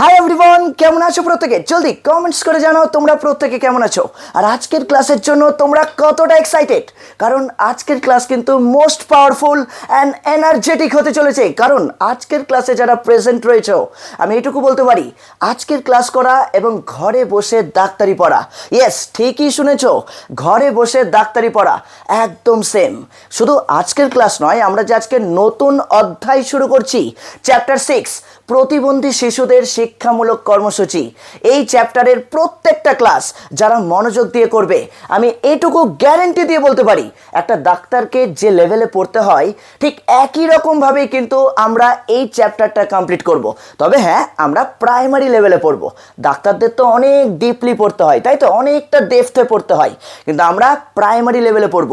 Hi everyone, কেমন আছো প্রত্যেকে? জলদি কমেন্টস করে জানাও তোমরা প্রত্যেকে কেমন আছো আর আজকের ক্লাসের জন্য তোমরা কতটা এক্সাইটেড। কারণ আজকের ক্লাস কিন্তু মোস্ট পাওয়ারফুল অ্যান্ড এনার্জেটিক হতে চলেছে। কারণ আজকের ক্লাসে যারা প্রেজেন্ট রয়েছে, আমি এটুকু বলতে পারি, আজকের ক্লাস করা এবং ঘরে বসে ডাক্তারি পড়া, ইয়েস ঠিকই শুনেছো, ঘরে বসে ডাক্তারি পড়া একদম সেম। শুধু আজকের ক্লাস নয়, আমরা যে আজকে নতুন অধ্যায় শুরু করছি, চ্যাপ্টার 6 প্রতিবন্ধী শিশুদের শিক্ষামূলক কর্মসূচি। এই চ্যাপ্টারের প্রত্যেকটা ক্লাস যারা মনোযোগ দিয়ে করবে, আমি এটুকু গ্যারেন্টি দিয়ে বলতে পারি, একটা ডাক্তারকে যে লেভেলে পড়তে হয় ঠিক একই রকমভাবেই কিন্তু আমরা এই চ্যাপ্টারটা কমপ্লিট করব। তবে হ্যাঁ, আমরা প্রাইমারি লেভেলে পড়ব। ডাক্তারদের তো অনেক ডিপলি পড়তে হয়, তাই তো, অনেকটা ডেপথে পড়তে হয়, কিন্তু আমরা প্রাইমারি লেভেলে পড়ব,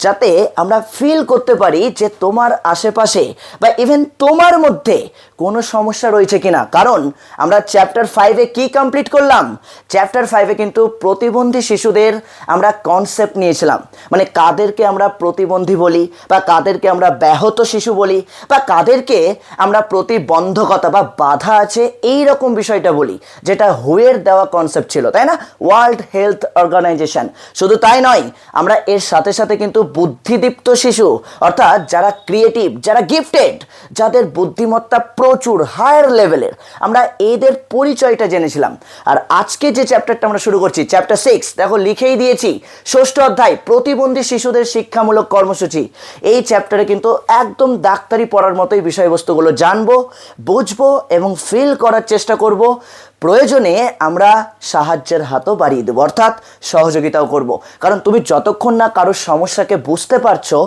যাতে আমরা ফিল করতে পারি যে তোমার আশেপাশে বা ইভেন তোমার মধ্যে কোনো সমস্যা রয়েছে কিনা। কারণ আমরা চ্যাপ্টার 5-এ কি কমপ্লিট করলাম? চ্যাপ্টার 5-এ কিন্তু প্রতিবন্ধী শিশুদের আমরা কনসেপ্ট নিয়েছিলাম, মানে কাদেরকে আমরা প্রতিবন্ধী বলি, বা কাদেরকে আমরা ব্যাহত শিশু বলি, বা কাদেরকে আমরা প্রতিবন্ধকতা বা বাধা আছে এই রকম বিষয়টা বলি, যেটা হুয়ের দেওয়া কনসেপ্ট ছিল, তাই না? World health organization. শুধু তাই নয়, আমরা এর সাথে সাথে কিন্তু বুদ্ধিদীপ্ত শিশু, অর্থাৎ যারা ক্রিয়েটিভ, যারা গিফটেড, যাদের বুদ্ধিমত্তা প্রচুর হায়ার লেভেলের, আমরা এদের পরিচয়টা জেনেছিলাম। আর আজকে যে চ্যাপ্টারটা আমরা শুরু করছি, চ্যাপ্টার 6, দেখো লিখেই দিয়েছি, ষষ্ঠ অধ্যায় প্রতিবন্ধী শিশুদের শিক্ষামূলক কর্মসূচি। এই চ্যাপ্টারে কিন্তু একদম ডাক্তারি পড়ার মতোই বিষয়বস্তুগুলো জানবো, বুঝবো এবং ফিল করার চেষ্টা করব। প্রয়োজনে আমরা সাহায্যের হাতও বাড়িয়ে দেবো, অর্থাৎ সহযোগিতাও করব। কারণ তুমি যতক্ষণ না কারোর সমস্যাকে বুঝতে পারছো,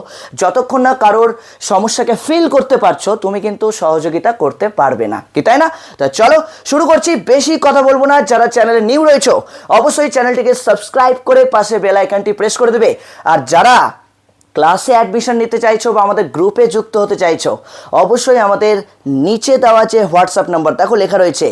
যতক্ষণ না কারোর সমস্যাকে ফিল করতে পারছো, তুমি কিন্তু সহযোগিতা করতে পারবে না, কি তাই না? তো চলো শুরু করছি, বেশি কথা বলবো না। যারা চ্যানেলে নিউ রয়েছো, অবশ্যই চ্যানেলটিকে সাবস্ক্রাইব করে পাশে বেল আইকনটি প্রেস করে দেবে। আর যারা ক্লাসে অ্যাডমিশন নিতে চাইছো বা আমাদের গ্রুপে যুক্ত হতে চাইছো, অবশ্যই আমাদের নিচে দেওয়া যে হোয়াটসঅ্যাপ নাম্বার দেখো লেখা রয়েছে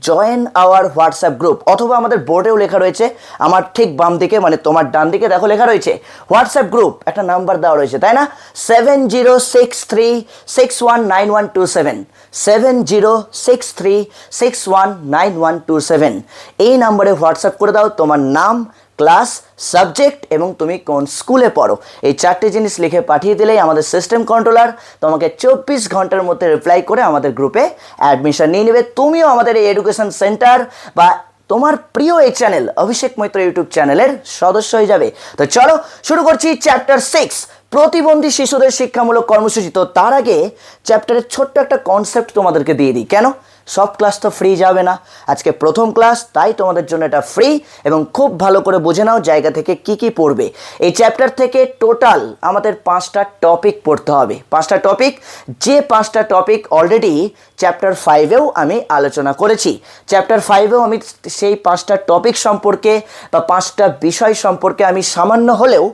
জয়েন আওয়ার হোয়াটসঅ্যাপ গ্রুপ, অথবা আমাদের বোর্ডেও লেখা রয়েছে, আমার ঠিক বাম দিকে মানে তোমার ডান দিকে দেখো লেখা রয়েছে হোয়াটসঅ্যাপ গ্রুপ, একটা নাম্বার দেওয়া রয়েছে, তাই না? 7063619127, 7063619127, এই নাম্বারে হোয়াটসঅ্যাপ করে দাও তোমার নাম, ক্লাস, সাবজেক্ট এবং তুমি কোন স্কুলে পড়ো। এই চারটে জিনিস লিখে পাঠিয়ে দিলেই আমাদের সিস্টেম কন্ট্রোলার তোমাকে 24 ঘন্টার মধ্যে রিপ্লাই করে আমাদের গ্রুপে অ্যাডমিশন নিয়ে নেবে। তুমিও আমাদের এই এডুকেশন সেন্টার বা তোমার প্রিয় এই চ্যানেল অভিষেক মৈত্র ইউটিউব চ্যানেলের সদস্য হয়ে যাবে। তো চলো শুরু করছি চ্যাপ্টার 6 প্রতিবন্ধী শিশুদের শিক্ষামূলক কর্মসূচি। তো তার আগে চ্যাপ্টারের ছোট্ট একটা কনসেপ্ট তোমাদেরকে দিয়ে দিই। কেন? সব ক্লাস তো ফ্রি যাবে না, আজকে প্রথম ক্লাস, তাই তোমাদের জন্য এটা ফ্রি। এবং খুব ভালো করে বুঝে নাও জায়গা থেকে কি কি পড়বে। এই চ্যাপ্টার থেকে টোটাল আমাদের 5টা টপিক পড়তে হবে, 5টা টপিক, যে 5টা টপিক অলরেডি চ্যাপ্টার 5-এও আমি আলোচনা করেছি। চ্যাপ্টার 5-এও আমি সেই 5টা টপিক সম্পর্কে বা 5টা বিষয় সম্পর্কে আমি সামান্য হলেও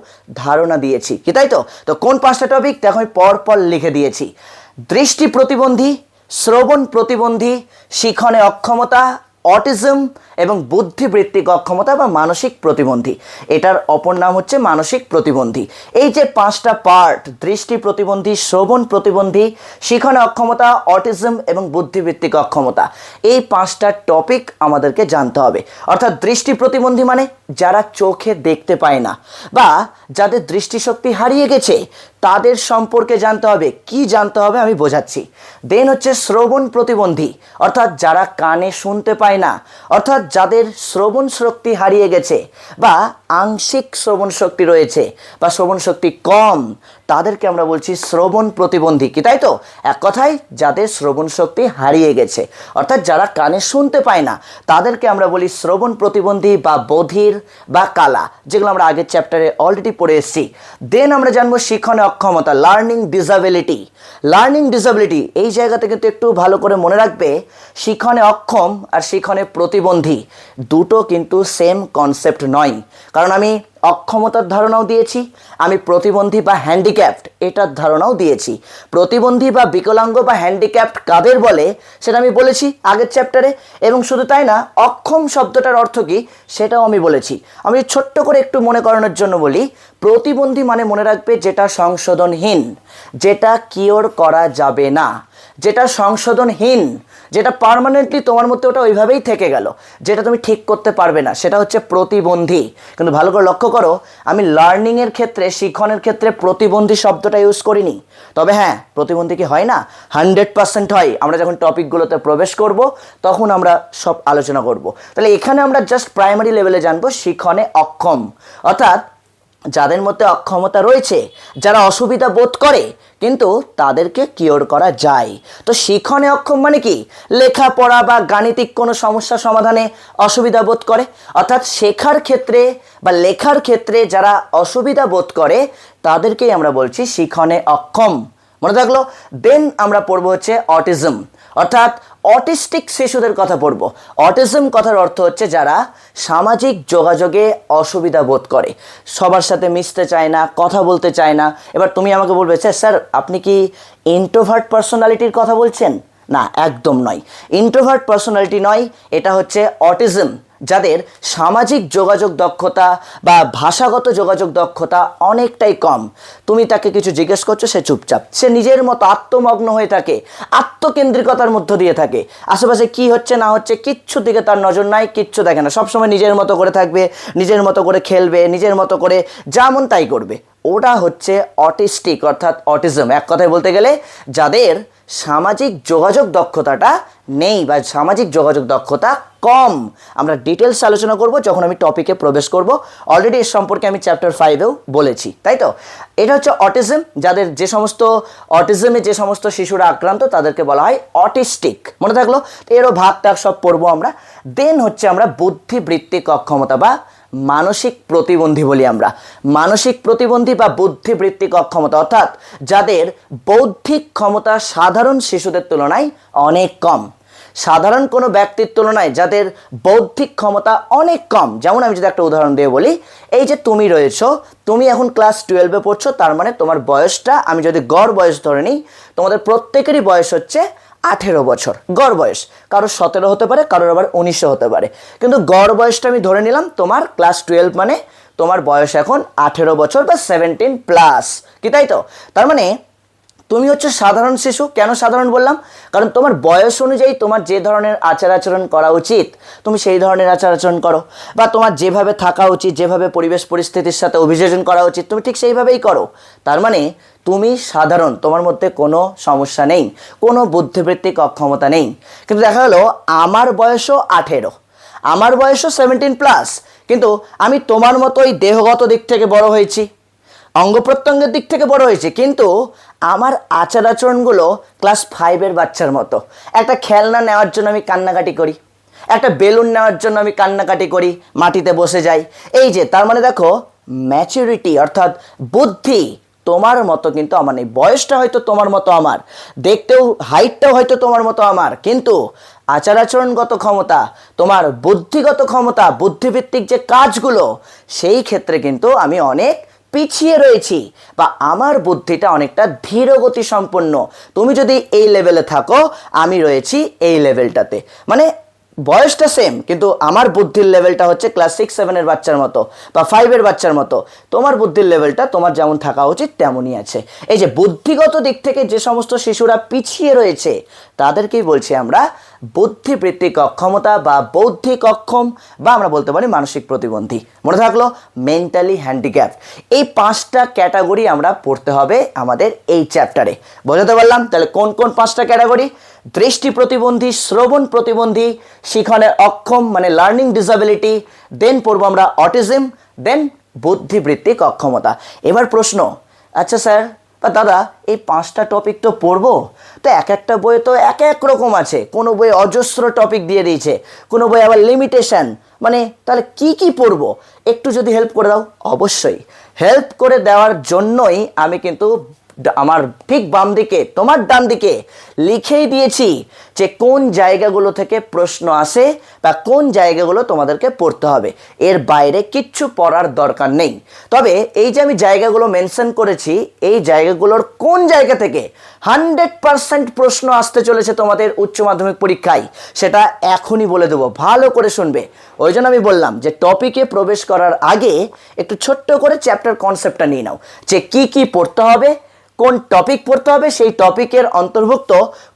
ধারণা দিয়েছি, কি তাই তো? তো কোন 5টা টপিক দেখো আমি পরপর লিখে দিয়েছি। দৃষ্টি প্রতিবন্ধী, শ্রবণ প্রতিবন্ধী, শিখনে অক্ষমতা, অটিজম এবং বুদ্ধিবৃত্তিক অক্ষমতা বা মানসিক প্রতিবন্ধী। এটার অপর নাম হচ্ছে মানসিক প্রতিবন্ধী। এই যে 5টা পার্ট, দৃষ্টি প্রতিবন্ধী, শ্রবণ প্রতিবন্ধী, শিখনে অক্ষমতা, অটিজম এবং বুদ্ধিবৃত্তিক অক্ষমতা, এই 5টা টপিক আমাদেরকে জানতে হবে। অর্থাৎ দৃষ্টি প্রতিবন্ধী মানে যারা চোখে দেখতে পায় না বা যাদের দৃষ্টিশক্তি হারিয়ে গেছে, তাদের সম্পর্কে জানতে হবে। কি জানতে হবে আমি বোঝাচ্ছি। দেন হচ্ছে শ্রবণ প্রতিবন্ধী, অর্থাৎ যারা কানে শুনতে পায় না, অর্থাৎ যাদের শ্রবণ শক্তি হারিয়ে গেছে বা আংশিক শ্রবণ শক্তি রয়েছে বা শ্রবণ শক্তি কম, তাদেরকে আমরা বলছি শ্রবণ প্রতিবন্ধী, কি তাই তো? এক কথায় যাদের শ্রবণ শক্তি হারিয়ে গেছে, অর্থাৎ যারা কানে শুনতে পায় না, তাদেরকে আমরা বলি শ্রবণ প্রতিবন্ধী বা বধির বা কালা, যেগুলো আমরা আগের চ্যাপ্টারে অলরেডি পড়ে এসেছি। দেন আমরা জানবো শিখনে অক্ষমতা, লার্নিং ডিসাবিলিটি। লার্নিং ডিসাবিলিটি এই জায়গাতে কিন্তু একটু ভালো করে মনে রাখবে, শিখনে অক্ষম আর শিখনে প্রতিবন্ধী দুটো কিন্তু সেম কনসেপ্ট নয়। কারণ আমি অক্ষমতার ধারণাও দিয়েছি, আমি প্রতিবন্ধী বা হ্যান্ডিক্যাপড এটার ধারণাও দিয়েছি। প্রতিবন্ধী বা বিকলাঙ্গ বা হ্যান্ডিক্যাপড কাদের বলে সেটা আমি বলেছি আগের চ্যাপ্টারে। এবং শুধু তাই না, অক্ষম শব্দটার অর্থ কী সেটাও আমি বলেছি। আমি ছোট্ট করে একটু মনে করানোর জন্য বলি, প্রতিবন্ধী মানে মনে রাখবে যেটা সংশোধনহীন, যেটা কিওর করা যাবে না, যেটা সংশোধনহীন, যেটা পার্মানেন্টলি তোমার মধ্যে ওটা ওইভাবেই থেকে গেল, যেটা তুমি ঠিক করতে পারবে না, সেটা হচ্ছে প্রতিবন্ধী। কিন্তু ভালো করে লক্ষ্য করো, আমি লার্নিংয়ের ক্ষেত্রে, শিক্ষণের ক্ষেত্রে প্রতিবন্ধী শব্দটা ইউজ করিনি। তবে হ্যাঁ, প্রতিবন্ধী কি হয় না? 100% হয়। আমরা যখন টপিকগুলোতে প্রবেশ করব তখন আমরা সব আলোচনা করব। তাহলে এখানে আমরা জাস্ট প্রাইমারি লেভেলে জানবো শিক্ষণে অক্ষম, অর্থাৎ যাদের মধ্যে অক্ষমতা রয়েছে, যারা অসুবিধা বোধ করে, কিন্তু তাদেরকে কিওর করা যায়। তো শিক্ষণে অক্ষম মানে কি? লেখাপড়া বা গাণিতিক কোনো সমস্যা সমাধানে অসুবিধা বোধ করে, অর্থাৎ শেখার ক্ষেত্রে বা লেখার ক্ষেত্রে যারা অসুবিধা বোধ করে তাদেরকেই আমরা বলছি শিক্ষণে অক্ষম। মনে থাকলো? দেন আমরা পড়বো হচ্ছে অটিজম, অর্থাৎ অটিস্টিক শিশুদের কথা পড়ব। অটিজম কথার অর্থ হচ্ছে যারা সামাজিক যোগাযোগে অসুবিধা বোধ করে, সবার সাথে মিশতে চায় না, কথা বলতে চায় না। এবার তুমি আমাকে বলবে, স্যার আপনি কি ইন্ট্রোভার্ট পার্সোনালিটির কথা বলছেন? না, একদম নয়, ইন্ট্রোভার্ট পার্সোনালিটি নয়, এটা হচ্ছে অটিজম। যাদের সামাজিক যোগাযোগ দক্ষতা বা ভাষাগত যোগাযোগ দক্ষতা অনেকটাই কম। তুমি তাকে কিছু জিজ্ঞেস করছো, সে চুপচাপ, সে নিজের মতো আত্মমগ্ন হয়ে থাকে, আত্মকেন্দ্রিকতার মধ্য দিয়ে থাকে। আশেপাশে কি হচ্ছে না হচ্ছে কিচ্ছুর দিকে তার নজর নাই, কিচ্ছু দেখে না, সবসময় নিজের মতো করে থাকবে, নিজের মতো করে খেলবে, নিজের মতো করে যেমন তাই করবে। ওটা হচ্ছে অটিস্টিক অর্থাৎ অটিজম। এক কথায় বলতে গেলে যাদের সামাজিক যোগাযোগ দক্ষতাটা নেই বা সামাজিক যোগাযোগ দক্ষতা কম। আমরা ডিটেলস আলোচনা করব যখন আমি টপিকে প্রবেশ করব। অলরেডি এর সম্পর্কে আমি চ্যাপ্টার 5-এও বলেছি, তাই তো? এটা হচ্ছে অটিজম। যাদের যে সমস্ত অটিজমে যে সমস্ত শিশুরা আক্রান্ত তাদেরকে বলা হয় অটিস্টিক। মনে থাকলো? এরও ভাগ টাগ সব পড়বো আমরা। দেন হচ্ছে আমরা বুদ্ধিবৃত্তিক অক্ষমতা বা মানসিক প্রতিবন্ধী বলি আমরা। মানসিক প্রতিবন্ধী বা বুদ্ধিবৃত্তিক অক্ষমতা অর্থাৎ যাদের বৌদ্ধিক ক্ষমতা সাধারণ শিশুদের তুলনায় অনেক কম। সাধারণ কোনো ব্যক্তির তুলনায় যাদের বৌদ্ধিক ক্ষমতা অনেক কম। যেমন আমি যদি একটা উদাহরণ দিয়ে বলি, এই যে তুমি রয়েছো, তুমি এখন ক্লাস 12-এ পড়ছো, তার মানে তোমার বয়সটা, আমি যদি গড় বয়স ধরে নিই, তোমাদের প্রত্যেকেরই বয়স হচ্ছে 18 বছর গড় বয়স। কারোর 17 হতে পারে, কারোর আবার 19 হতে পারে, কিন্তু গড় বয়সটা আমি ধরে নিলাম। তোমার ক্লাস 12 মানে তোমার বয়স এখন 18 বছর বা 17+, কি তাই তো? তার মানে তুমি হচ্ছে সাধারণ শিশু। কেন সাধারণ বললাম? কারণ তোমার বয়স অনুযায়ী তোমার যে ধরনের আচার আচরণ করা উচিত তুমি সেই ধরনের আচার আচরণ করো, বা তোমার যেভাবে থাকা উচিত, যেভাবে পরিবেশ পরিস্থিতির সাথে অভিযোজন করা উচিত তুমি ঠিক সেইভাবেই করো। তার মানে তুমি সাধারণ, তোমার মধ্যে কোনো সমস্যা নেই, কোনো বুদ্ধিবৃত্তিক অক্ষমতা নেই। কিন্তু দেখা গেলো আমার বয়সও 18, আমার বয়সও 17+, কিন্তু আমি তোমার মতোই দেহগত দিক থেকে বড় হয়েছি, অঙ্গ প্রত্যঙ্গের দিক থেকে বড় হয়েছে, কিন্তু আমার আচার আচরণগুলো ক্লাস 5-এর বাচ্চার মতো। একটা খেলনা নেওয়ার জন্য আমি কান্নাকাটি করি, একটা বেলুন নেওয়ার জন্য আমি কান্নাকাটি করি, মাটিতে বসে যাই। এই যে, তার মানে দেখো ম্যাচুরিটি অর্থাৎ বুদ্ধি তোমার মতো কিন্তু আমার নেই। বয়সটা হয়তো তোমার মতো আমার, দেখতেও হাইটটাও হয়তো তোমার মতো আমার, কিন্তু আচার আচরণগত ক্ষমতা, তোমার বুদ্ধিগত ক্ষমতা, বুদ্ধিভিত্তিক যে কাজগুলো, সেই ক্ষেত্রে কিন্তু আমি অনেক পিছিয়ে রয়েছি, বা আমার বুদ্ধিটা অনেকটা ধীরগতি সম্পন্ন। তুমি যদি এই লেভেলে থাকো, আমি রয়েছি এই লেভেলটাতে। মানে বয়সটা সেম, কিন্তু আমার বুদ্ধির লেভেলটা হচ্ছে ক্লাস 6-7-এর বাচ্চার মতো বা 5-এর বাচ্চার মতো। তোমার বুদ্ধির লেভেলটা তোমার যেমন থাকা উচিত তেমনই আছে। এই যে বুদ্ধিগত দিক থেকে যে সমস্ত শিশুরা পিছিয়ে রয়েছে তাদেরকেই বলছি আমরা বুদ্ধিবৃত্তিক অক্ষমতা বা বৌদ্ধিক অক্ষম, বা আমরা বলতে পারি মানসিক প্রতিবন্ধী। মনে থাকলো? Mentally handicap. এই 5টা ক্যাটাগরি আমরা পড়তে হবে আমাদের এই চ্যাপ্টারে। বোঝাতে পারলাম? তাহলে কোন কোন 5টা ক্যাটাগরি? দৃষ্টি প্রতিবন্ধী, শ্রবণ প্রতিবন্ধী, শিখনে অক্ষম মানে লার্নিং ডিসএবিলিটি, দেন পড়বো আমরা অটিজম, দেন বুদ্ধিবৃত্তিক অক্ষমতা। এবার প্রশ্ন, আচ্ছা স্যার বা দাদা, এই 5টা টপিক তো পড়বো, তো এক একটা বইয়ে তো এক এক রকম আছে, কোনো বই অজস্র টপিক দিয়ে দিয়েছে, কোনো বই আবার লিমিটেশন, মানে তাহলে কি কি পড়বো? একটু যদি হেল্প করে দাও। অবশ্যই হেল্প করে দেওয়ার জন্যই আমি কিন্তু আমার ঠিক বাম দিকে, তোমার ডান দিকে লিখেই দিয়েছি যে কোন জায়গাগুলো থেকে প্রশ্ন আসে বা কোন জায়গাগুলো তোমাদেরকে পড়তে হবে। এর বাইরে কিচ্ছু পড়ার দরকার নেই। তবে এই যে আমি জায়গাগুলো মেনশন করেছি, এই জায়গাগুলোর কোন জায়গা থেকে 100% প্রশ্ন আসতে চলেছে তোমাদের উচ্চ মাধ্যমিক পরীক্ষায়, সেটা এখনই বলে দেবো, ভালো করে শুনবে। ওই জন্য আমি বললাম যে টপিকে প্রবেশ করার আগে একটু ছোট্ট করে চ্যাপ্টার কনসেপ্টটা নিয়ে নাও, যে কি কি পড়তে হবে, কোন টপিক পড়তে হবে, সেই টপিকের অন্তর্ভুক্ত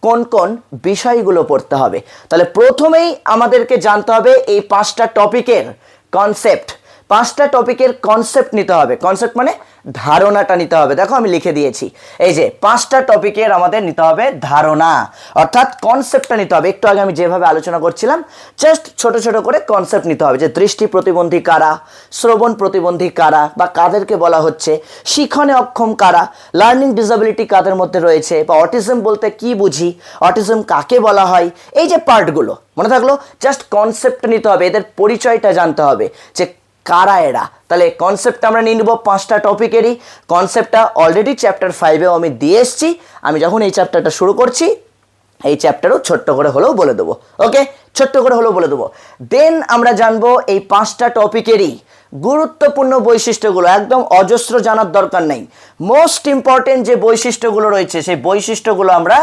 কোন কোন বিষয়গুলো পড়তে হবে। তাহলে প্রথমেই আমাদেরকে জানতে হবে এই 5টা টপিকের কনসেপ্ট। 5টা টপিকের কনসেপ্ট নিতে হবে। কনসেপ্ট মানে ধারণাটা নিতে হবে। দেখো আমি লিখে দিয়েছি, এই যে 5টা টপিকের আমাদের নিতে হবে ধারণা, অর্থাৎ কনসেপ্টটা নিতে হবে। একটু আগে আমি যেভাবে আলোচনা করছিলাম, জাস্ট ছোট ছোট করে কনসেপ্ট নিতে হবে, যে দৃষ্টি প্রতিবন্ধী কারা, শ্রবণ প্রতিবন্ধী কারা বা কাদেরকে বলা হচ্ছে, শিখনে অক্ষম কারা, লার্নিং ডিসেবিলিটি কাদের মধ্যে রয়েছে, বা অটিজম বলতে কি বুঝি, অটিজম কাকে বলা হয়, এই যে পার্টগুলো মনে থাকলো। জাস্ট কনসেপ্ট নিতে হবে, এদের পরিচয়টা জানতে হবে যে কারা এরা। তাহলে কনসেপ্টটা আমরা নিয়ে নেব 5টা টপিকেরই। কনসেপ্টটা অলরেডি চ্যাপ্টার 5-এও আমি দিয়ে এসেছি। আমি যখন এই চ্যাপ্টারটা শুরু করছি, এই চ্যাপ্টারও ছোট্ট করে হলেও বলে দেবো। ওকে, ছোট্ট করে হলেও বলে দেবো। দেন আমরা জানবো এই 5টা টপিকেরই গুরুত্বপূর্ণ বৈশিষ্ট্যগুলো। একদম অজস্র জানার দরকার নেই, মোস্ট ইম্পর্টেন্ট যে বৈশিষ্ট্যগুলো রয়েছে সেই বৈশিষ্ট্যগুলো আমরা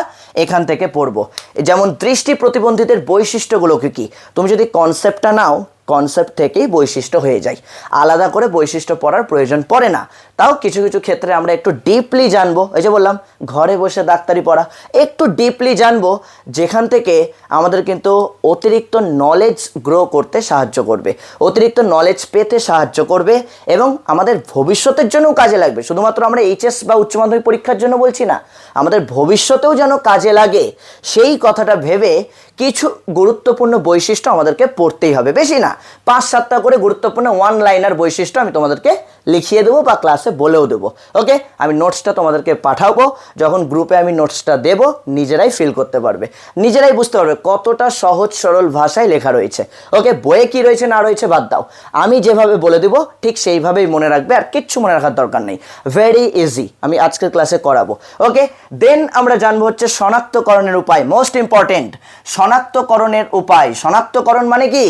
এখান থেকে পড়বো। যেমন দৃষ্টি প্রতিবন্ধীদের বৈশিষ্ট্যগুলো কী কী, তুমি যদি কনসেপ্টটা নাও, কনসেপ্ট থেকেই বৈশিষ্ট্য হয়ে যায়, আলাদা করে বৈশিষ্ট্য পড়ার প্রয়োজন পড়ে না। তাও কিছু কিছু ক্ষেত্রে আমরা একটু ডিপলি জানবো, এই যে বললাম ঘরে বসে ডাক্তারি পড়া, একটু ডিপলি জানবো, যেখান থেকে আমাদের কিন্তু অতিরিক্ত নলেজ গ্রো করতে সাহায্য করবে, অতিরিক্ত নলেজ পেতে সাহায্য করবে, এবং আমাদের ভবিষ্যতের জন্যও কাজে লাগবে। শুধুমাত্র আমরা এইচএস বা উচ্চ মাধ্যমিক পরীক্ষার জন্য বলছি না, আমাদের ভবিষ্যতেও যেন কাজে লাগে, সেই কথাটা ভেবে কিছু গুরুত্বপূর্ণ বৈশিষ্ট্য আমাদেরকে পড়তেই হবে। বেশি না, 5-7টা করে গুরুত্বপূর্ণ ওয়ান লাইনার বৈশিষ্ট্য আমি তোমাদেরকে লিখিয়ে দেবো বা ক্লাসে বলেও দেবো। ওকে, আমি নোটসটা তোমাদেরকে পাঠাবো, যখন গ্রুপে আমি নোটসটা দেবো নিজেরাই ফিল করতে পারবে, নিজেরাই বুঝতে পারবে কতটা সহজ সরল ভাষায় লেখা রয়েছে। ওকে, বইয়ে কি রয়েছে না রয়েছে বাদ দাও, আমি যেভাবে বলে দেবো ঠিক সেইভাবেই মনে রাখবে, আর কিচ্ছু মনে রাখার দরকার নেই, ভেরি ইজি, আমি আজকের ক্লাসে করাবো। ওকে, দেন আমরা জানবো হচ্ছে শনাক্তকরণের উপায়, মোস্ট ইম্পর্টেন্ট। শনাক্তকরণের উপায়, শনাক্তকরণ মানে কি,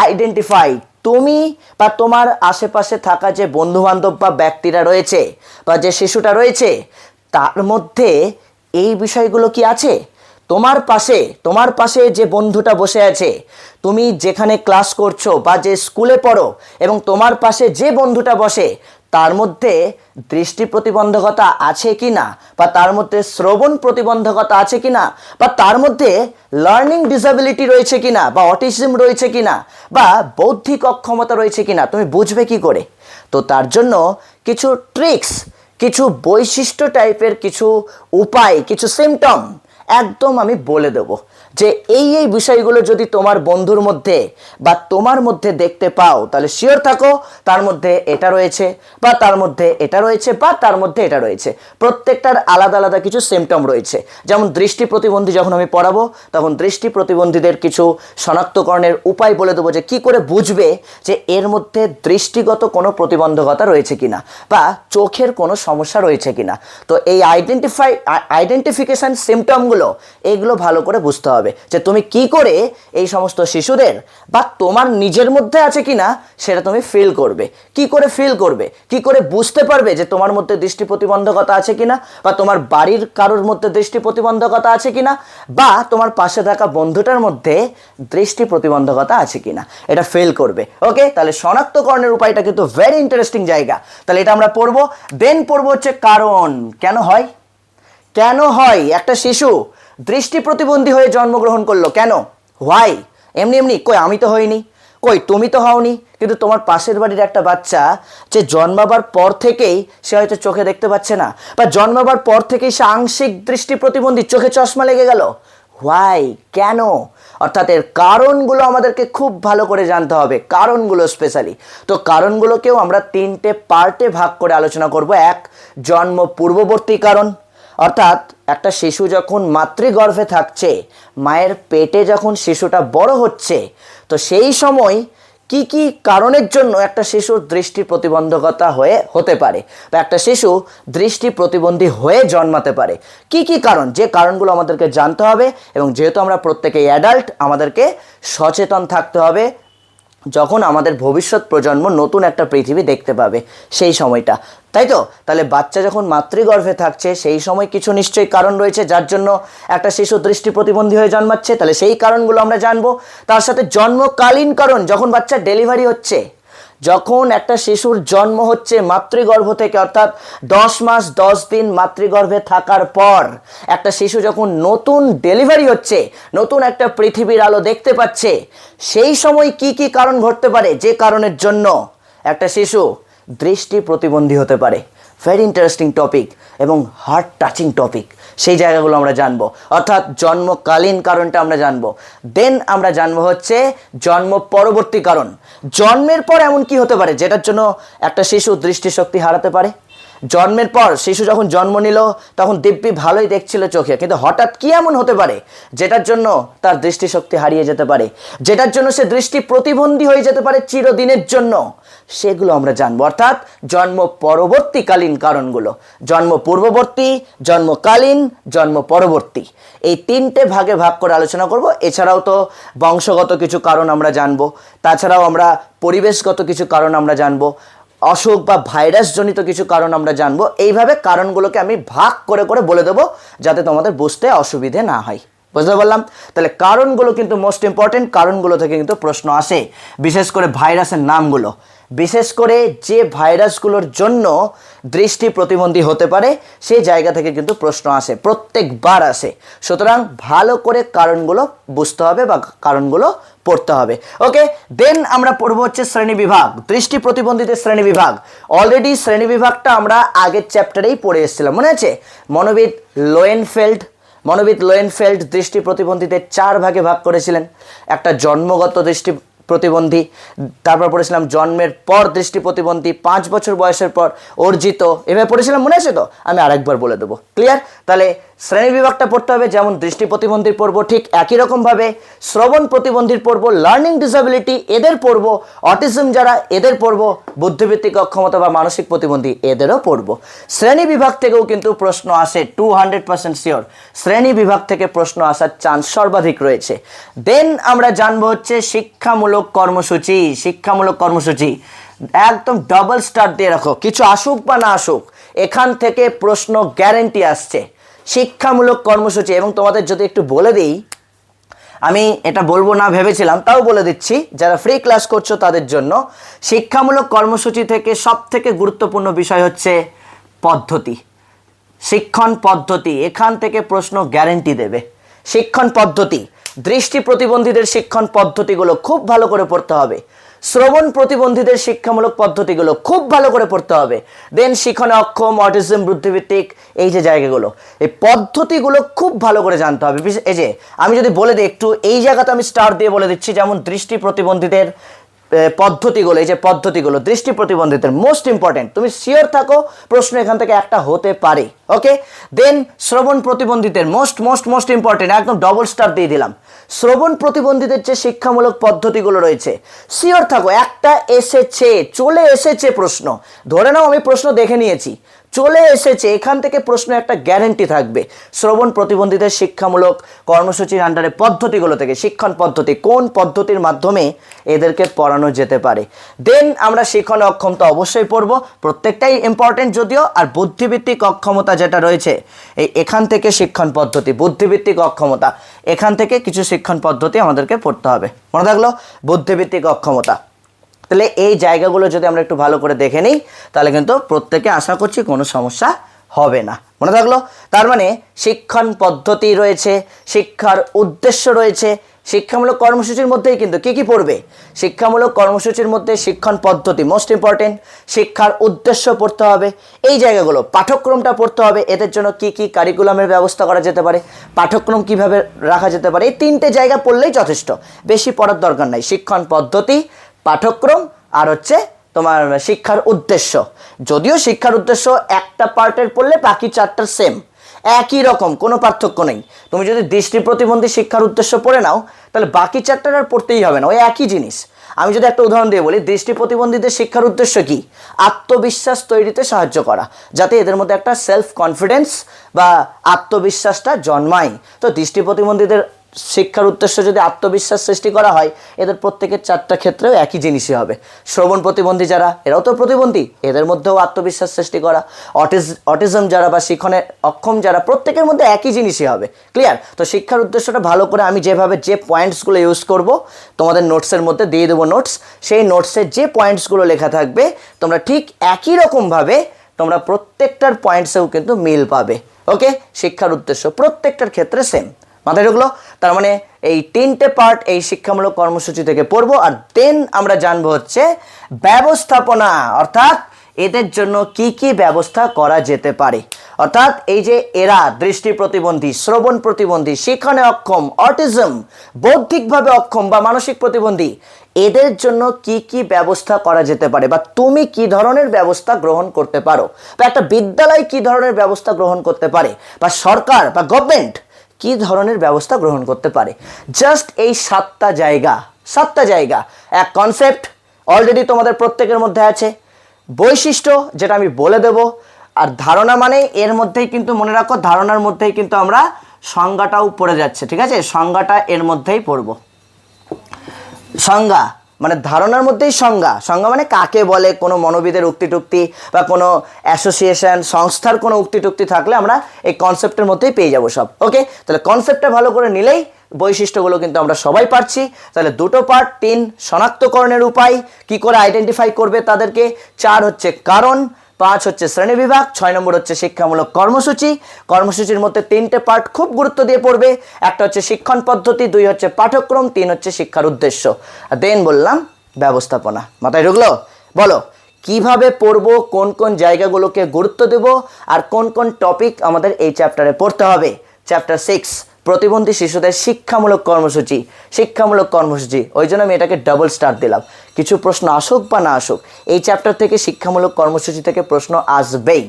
আইডেন্টিফাই। তুমি বা তোমার আশেপাশে থাকা যে বন্ধু বান্ধব বা ব্যক্তিরা রয়েছে বা যে শিশুটা রয়েছে, তার মধ্যে এই বিষয়গুলো কি আছে। তোমার পাশে যে বন্ধুটা বসে আছে, তুমি যেখানে ক্লাস করছো বা যে স্কুলে পড়ো, এবং তোমার পাশে যে বন্ধুটা বসে, তার মধ্যে দৃষ্টি প্রতিবন্ধকতা আছে কি না, বা তার মধ্যে শ্রবণ প্রতিবন্ধকতা আছে কি না, বা তার মধ্যে লার্নিং ডিসেবিলিটি রয়েছে কি না, বা অটিজম রয়েছে কি না, বা বৌদ্ধিক অক্ষমতা রয়েছে কি না, তুমি বুঝবে কি করে? তো তার জন্য কিছু ট্রিক্স, কিছু বৈশিষ্ট্য টাইপের কিছু উপায়, কিছু সিমটম একদম আমি বলে দেবো, যে এই বিষয়গুলো যদি তোমার বন্ধুর মধ্যে বা তোমার মধ্যে দেখতে পাও, তাহলে শিওর থাকো তার মধ্যে এটা রয়েছে, বা তার মধ্যে এটা রয়েছে, বা তার মধ্যে এটা রয়েছে। প্রত্যেকটার আলাদা আলাদা কিছু সিমটম রয়েছে। যেমন দৃষ্টি প্রতিবন্ধী যখন আমি পড়াবো, তখন দৃষ্টি প্রতিবন্ধীদের কিছু শনাক্তকরণের উপায় বলে দেবো, যে কি করে বুঝবে যে এর মধ্যে দৃষ্টিগত কোনো প্রতিবন্ধকতা রয়েছে কিনা, বা চোখের কোনো সমস্যা রয়েছে কিনা। তো এই আইডেন্টিফিকেশন সিমটমগুলো, এগুলো ভালো করে বুঝতে হবে, যে তুমি কি করে এই সমস্ত শিশুদের বা তোমার নিজের মধ্যে আছে কিনা সেটা তুমি ফিল করবে। কি করে ফিল করবে, কি করে বুঝতে পারবে যে তোমার মধ্যে দৃষ্টি প্রতিবন্ধকতা আছে কিনা, বা তোমার বাড়ির কারোর মধ্যে দৃষ্টি প্রতিবন্ধকতা আছে কিনা, বা তোমার পাশে থাকা বন্ধুটার মধ্যে দৃষ্টি প্রতিবন্ধকতা আছে কিনা, এটা ফিল করবে। ওকে, তাহলে শনাক্তকরণের উপায়টা কিন্তু ভেরি ইন্টারেস্টিং জায়গা। তাহলে এটা আমরা পড়বো। দেন পড়বো হচ্ছে কারণ, কেন হয় একটা শিশু দৃষ্টি প্রতিবন্ধী হয়ে জন্মগ্রহণ করলো, কেন, হোয়াই। এমনি কই আমি তো হইনি, কই তুমি তো হওনি, কিন্তু তোমার পাশের বাড়ির একটা বাচ্চা যে জন্মাবার পর থেকেই সে হয়তো চোখে দেখতে পাচ্ছে না, বা জন্মাবার পর থেকেই সে আংশিক দৃষ্টি প্রতিবন্ধী, চোখে চশমা লেগে গেল, হোয়াই, কেন। অর্থাৎ এর কারণগুলো আমাদেরকে খুব ভালো করে জানতে হবে, কারণগুলো স্পেশালি। তো কারণগুলোকেও আমরা 3টে পার্টে ভাগ করে আলোচনা করব। এক, জন্ম পূর্ববর্তী কারণ, অর্থাৎ একটা শিশু যখন মাতৃগর্ভে থাকছে, মায়ের পেটে যখন শিশুটা বড় হচ্ছে, তো সেই সময় কি কি কারণের জন্য একটা শিশুর দৃষ্টি প্রতিবন্ধকতা হতে পারে, বা একটা শিশু দৃষ্টি প্রতিবন্ধী হয়ে জন্মাতে পারে, কি কি কারণ, যে কারণগুলো আমাদেরকে জানতে হবে। এবং যেহেতু আমরা প্রত্যেকেই অ্যাডাল্ট, আমাদেরকে সচেতন থাকতে হবে যখন আমাদের ভবিষ্যৎ প্রজন্ম নতুন একটা পৃথিবী দেখতে পাবে সেই সময়টা, তাই তো। তাহলে বাচ্চা যখন মাতৃগর্ভে থাকছে, সেই সময় কিছু নিশ্চয়ই কারণ রয়েছে যার জন্য একটা শিশু দৃষ্টি প্রতিবন্ধী হয়ে জন্মাচ্ছে, তাহলে সেই কারণগুলো আমরা জানবো। তার সাথে জন্মকালীন কারণ, যখন বাচ্চার ডেলিভারি হচ্ছে, যখন একটা শিশুর জন্ম হচ্ছে মাতৃগর্ভ থেকে, অর্থাৎ 10 মাস 10 দিন মাতৃগর্ভে থাকার পর একটা শিশু যখন নতুন ডেলিভারি হচ্ছে, নতুন একটা পৃথিবীর আলো দেখতে পাচ্ছে, সেই সময় কি কি কারণ ঘটতে পারে যে কারণের জন্য একটা শিশু দৃষ্টি প্রতিবন্ধী হতে পারে। ভেরি ইন্টারেস্টিং টপিক এবং হার্ট টাচিং টপিক। সেই জায়গাগুলো আমরা জানবো, অর্থাৎ জন্মকালীন কারণটা আমরা জানবো। দেন আমরা জানবো হচ্ছে জন্ম পরবর্তী কারণ। জন্মের পর এমন কি হতে পারে যেটার জন্য একটা শিশু দৃষ্টিশক্তি হারাতে পারে। জন্মের পর শিশু যখন জন্ম নিল তখন দিব্যি ভালোই দেখছিল চোখে, কিন্তু হঠাৎ কি এমন হতে পারে যেটার জন্য তার দৃষ্টিশক্তি হারিয়ে যেতে পারে, যেটার জন্য সে দৃষ্টি প্রতিবন্ধী হয়ে যেতে পারে চিরদিনের জন্য, সেগুলো আমরা জানবো। অর্থাৎ জন্ম পরবর্তীকালীন কারণগুলো, জন্ম পূর্ববর্তী, জন্মকালীন, জন্ম পরবর্তী, এই তিনটে ভাগে ভাগ করে আলোচনা করব। এছাড়াও তো বংশগত কিছু কারণ আমরা জানবো, তাছাড়াও আমরা পরিবেশগত কিছু কারণ আমরা জানবো, অসুখ বা ভাইরাস জনিত কিছু কারণ আমরা জানবো। এইভাবে কারণগুলোকে আমি ভাগ করে করে বলে দেবো যাতে তোমাদের বুঝতে অসুবিধে না হয়। বুঝতে পারলাম? তাহলে কারণগুলো কিন্তু মোস্ট ইম্পর্টেন্ট। কারণগুলো থেকে কিন্তু প্রশ্ন আসে, বিশেষ করে ভাইরাসের নামগুলো, বিশেষ করে যে ভাইরাসগুলোর জন্য দৃষ্টি প্রতিবন্ধী হতে পারে সেই জায়গা থেকে কিন্তু প্রশ্ন আসে, প্রত্যেকবার আসে। সুতরাং ভালো করে কারণগুলো বুঝতে হবে বা কারণগুলো পড়তে হবে। ওকে, দেন আমরা পড়বো হচ্ছে শ্রেণীবিভাগ, দৃষ্টি প্রতিবন্ধীদের শ্রেণীবিভাগ। অলরেডি শ্রেণীবিভাগটা আমরা আগের চ্যাপ্টারেই পড়ে এসেছিলাম, মনে আছে? মনোবিদ লোয়েনফেল্ড দৃষ্টি প্রতিবন্ধীদের 4 ভাগে ভাগ করেছিলেন। একটা জন্মগত দৃষ্টি প্রতিবন্ধী, তারপর পড়েছিলাম জন্মের পর দৃষ্টি প্রতিবন্ধী, 5 বছর বয়সের পর অর্জিত, এভাবে পড়েছিলাম, মনে আছে তো? আমি আরেকবার বলে দেবো, ক্লিয়ার? তাহলে শ্রেণী বিভাগটা পড়তে হবে, যেমন দৃষ্টি প্রতিবন্ধীর পড়বো ঠিক একই রকমভাবে শ্রবণ প্রতিবন্ধীর পড়বো, লার্নিং ডিসেবিলিটি এদের পড়বো, অটিজম যারা এদের পড়বো, বুদ্ধিবৃত্তিক অক্ষমতা বা মানসিক প্রতিবন্ধী এদেরও পড়বো। শ্রেণী বিভাগ থেকেও কিন্তু প্রশ্ন আসে, 200% শিওর শ্রেণী বিভাগ থেকে প্রশ্ন আসার চান্স সর্বাধিক রয়েছে। দেন আমরা জানবো হচ্ছে শিক্ষামূলক কর্মসূচি। একদম ডাবল স্টার দিয়ে রাখো, কিছু আসুক বা না আসুক এখান থেকে প্রশ্ন গ্যারেন্টি আসছে। শিক্ষামূলক কর্মসূচি, এবং তোমাদের যদি একটু বলে দিই, আমি এটা বলবো না ভেবেছিলাম, তাও বলে দিচ্ছি যারা ফ্রি ক্লাস করছো তাদের জন্য। শিক্ষামূলক কর্মসূচি থেকে সব থেকে গুরুত্বপূর্ণ বিষয় হচ্ছে পদ্ধতি, শিক্ষণ পদ্ধতি। এখান থেকে প্রশ্ন গ্যারেন্টি দেবে। শিক্ষণ পদ্ধতি, দৃষ্টি প্রতিবন্ধীদের শিক্ষণ পদ্ধতিগুলো খুব ভালো করে পড়তে হবে। শ্রবণ প্রতিবন্ধীদের শিক্ষামূলক পদ্ধতিগুলো খুব ভালো করে পড়তে হবে। দেন শিখনে অক্ষম, অটিজম, বুদ্ধিবৃত্তিক, এই যে জায়গাগুলো, এই পদ্ধতিগুলো খুব ভালো করে জানতে হবে। এই যে আমি যদি বলে দিই একটু, এই জায়গাতে আমি স্টার দিয়ে বলে দিচ্ছি, যেমন দৃষ্টি প্রতিবন্ধীদের পদ্ধতিগুলো, এই যে পদ্ধতিগুলো দৃষ্টি প্রতিবন্ধীদের মোস্ট ইম্পর্টেন্ট, তুমি শিওর থাকো প্রশ্ন এখান থেকে একটা হতে পারে। ওকে, দেন শ্রবণ প্রতিবন্ধীদের মোস্ট ইম্পর্টেন্ট, একদম ডবল স্টার দিয়ে দিলাম। শ্রবণ প্রতিবন্ধীদের যে শিক্ষামূলক পদ্ধতিগুলো রয়েছে, শিওর থাকো একটা চলে এসেছে প্রশ্ন, ধরে নাও আমি প্রশ্ন দেখে নিয়েছি, চলে এসেছে, এখান থেকে প্রশ্ন একটা গ্যারেন্টি থাকবে। শ্রবণ প্রতিবন্ধীদের শিক্ষামূলক কর্মসূচির আন্ডারে পদ্ধতিগুলো থেকে শিক্ষণ পদ্ধতি, কোন পদ্ধতির মাধ্যমে এদেরকে পড়ানো যেতে পারে। দেন আমরা শিখনে অক্ষমতা অবশ্যই পড়ব, প্রত্যেকটাই ইম্পর্টেন্ট যদিও। আর বুদ্ধিবৃত্তিক অক্ষমতা যেটা রয়েছে, এখান থেকে শিক্ষণ পদ্ধতি, বুদ্ধিবৃত্তিক অক্ষমতা, এখান থেকে কিছু শিক্ষণ পদ্ধতি আমাদেরকে পড়তে হবে। মনে থাকলো? বুদ্ধিবৃত্তিক অক্ষমতা। তাহলে এই জায়গাগুলো যদি আমরা একটু ভালো করে দেখে নিই তাহলে কিন্তু প্রত্যেকে আশা করছি কোনো সমস্যা হবে না। মনে থাকলো? তার মানে শিক্ষণ পদ্ধতি রয়েছে, শিক্ষার উদ্দেশ্য রয়েছে। শিক্ষামূলক কর্মসূচির মধ্যেই কিন্তু কি পড়বে? শিক্ষামূলক কর্মসূচির মধ্যে শিক্ষণ পদ্ধতি মোস্ট ইম্পর্টেন্ট, শিক্ষার উদ্দেশ্য পড়তে হবে, এই জায়গাগুলো, পাঠ্যক্রমটা পড়তে হবে, এদের জন্য কি কারিকুলামের ব্যবস্থা করা যেতে পারে, পাঠ্যক্রম কিভাবে রাখা যেতে পারে, এই 3টে জায়গা পড়লেই যথেষ্ট, বেশি পড়ার দরকার নাই। শিক্ষণ পদ্ধতি, পাঠ্যক্রম, আর হচ্ছে তোমার শিক্ষার উদ্দেশ্য। যদিও শিক্ষার উদ্দেশ্য একটা পার্টের পড়লে বাকি 4টার সেম, একই রকম, কোনো পার্থক্য নেই। তুমি যদি দৃষ্টি প্রতিবন্ধী শিক্ষার উদ্দেশ্য পড়ে নাও তাহলে বাকি 4টার আর পড়তেই হবে না, ওই একই জিনিস। আমি যদি একটা উদাহরণ দিয়ে বলি, দৃষ্টি প্রতিবন্ধীদের শিক্ষার উদ্দেশ্য কি? আত্মবিশ্বাস তৈরিতে সাহায্য করা, যাতে এদের মধ্যে একটা সেলফ কনফিডেন্স বা আত্মবিশ্বাসটা জন্মায়। তো দৃষ্টি প্রতিবন্ধীদের শিক্ষার উদ্দেশ্য যদি আত্মবিশ্বাস সৃষ্টি করা হয়, এদের প্রত্যেকের 4টা ক্ষেত্রেও একই জিনিসই হবে। শ্রবণ প্রতিবন্ধী যারা, এরাও তো প্রতিবন্ধী, এদের মধ্যেও আত্মবিশ্বাস সৃষ্টি করা। অটিজম যারা বা শিক্ষণে অক্ষম যারা, প্রত্যেকের মধ্যে একই জিনিসই হবে। ক্লিয়ার? তো শিক্ষার উদ্দেশ্যটা ভালো করে আমি যেভাবে যে পয়েন্টসগুলো ইউজ করব, তোমাদের নোটসের মধ্যে দিয়ে দেবো নোটস, সেই নোটসে যে পয়েন্টসগুলো লেখা থাকবে তোমরা ঠিক একই রকমভাবে তোমরা প্রত্যেকটার পয়েন্টসেও কিন্তু মিল পাবে। ওকে? শিক্ষার উদ্দেশ্য প্রত্যেকটার ক্ষেত্রে সেম। মাথায় ঢুকলো? তার মানে এই 3টে পার্ট এই শিক্ষামূলক কর্মসূচি থেকে পড়বো, আর দেন আমরা জানবো হচ্ছে ব্যবস্থাপনা, অর্থাৎ এদের জন্য কি কি ব্যবস্থা করা যেতে পারে। অর্থাৎ এই যে এরা দৃষ্টি প্রতিবন্ধী, শ্রবণ প্রতিবন্ধী, শিক্ষণে অক্ষম, অটিজম, বৌদ্ধিকভাবে অক্ষম বা মানসিক প্রতিবন্ধী, এদের জন্য কি কি ব্যবস্থা করা যেতে পারে, বা তুমি কি ধরনের ব্যবস্থা গ্রহণ করতে পারো, বা একটা বিদ্যালয় কি ধরনের ব্যবস্থা গ্রহণ করতে পারে, বা সরকার বা গভর্নমেন্ট কি ধরনের ব্যবস্থা গ্রহণ করতে পারে। জাস্ট এই 7টা জায়গা, এক কনসেপ্ট অলরেডি তোমাদের প্রত্যেকের মধ্যে আছে, বৈশিষ্ট্য যেটা আমি বলে দেব, আর ধারণা মানে এর মধ্যেই কিন্তু মনে রাখো, ধারণার মধ্যেই কিন্তু আমরা সংজ্ঞাটাও পড়ে যাচ্ছে। ঠিক আছে? সংজ্ঞাটা এর মধ্যেই পড়ব। সংজ্ঞা মানে ধারণার মধ্যেই সংজ্ঞা মানে কাকে বলে, কোনো মনোবিদের উক্তি টুক্তি বা কোনো অ্যাসোসিয়েশন সংস্থার কোনো উক্তি টুক্তি থাকলে আমরা এই কনসেপ্টের মধ্যেই পেয়ে যাব সব। ওকে? তাহলে কনসেপ্টটা ভালো করে নিলেই বৈশিষ্ট্যগুলো কিন্তু আমরা সবাই পারছি। তাহলে 2টো পার্ট, 3 শনাক্তকরণের উপায়, কি করে আইডেন্টিফাই করবে তাদেরকে, 4 হচ্ছে কারণ, 5 হচ্ছে শ্রেণীবিভাগ, 6 নম্বর হচ্ছে শিক্ষামূলক কর্মসূচির মধ্যে 3টে পার্ট খুব গুরুত্ব দিয়ে পড়বে। একটা হচ্ছে শিক্ষণ পদ্ধতি, 2 হচ্ছে পাঠ্যক্রম, 3 হচ্ছে শিক্ষার উদ্দেশ্য, আর দেন বললাম ব্যবস্থাপনা। মাথায় ঢুকলো? বলো কিভাবে পড়বো, কোন কোন জায়গাগুলোকে গুরুত্ব দেব, আর কোন কোন টপিক আমাদের এই চ্যাপ্টারে পড়তে হবে। চ্যাপ্টার 6 প্রতিবন্ধী শিশুদের শিক্ষামূলক কর্মসূচি, ওই জন্য আমি এটাকে ডাবল স্টার দিলাম। কিছু প্রশ্ন আসুক বা না আসুক, এই চ্যাপ্টার থেকে শিক্ষামূলক কর্মসূচি থেকে প্রশ্ন আসবেই।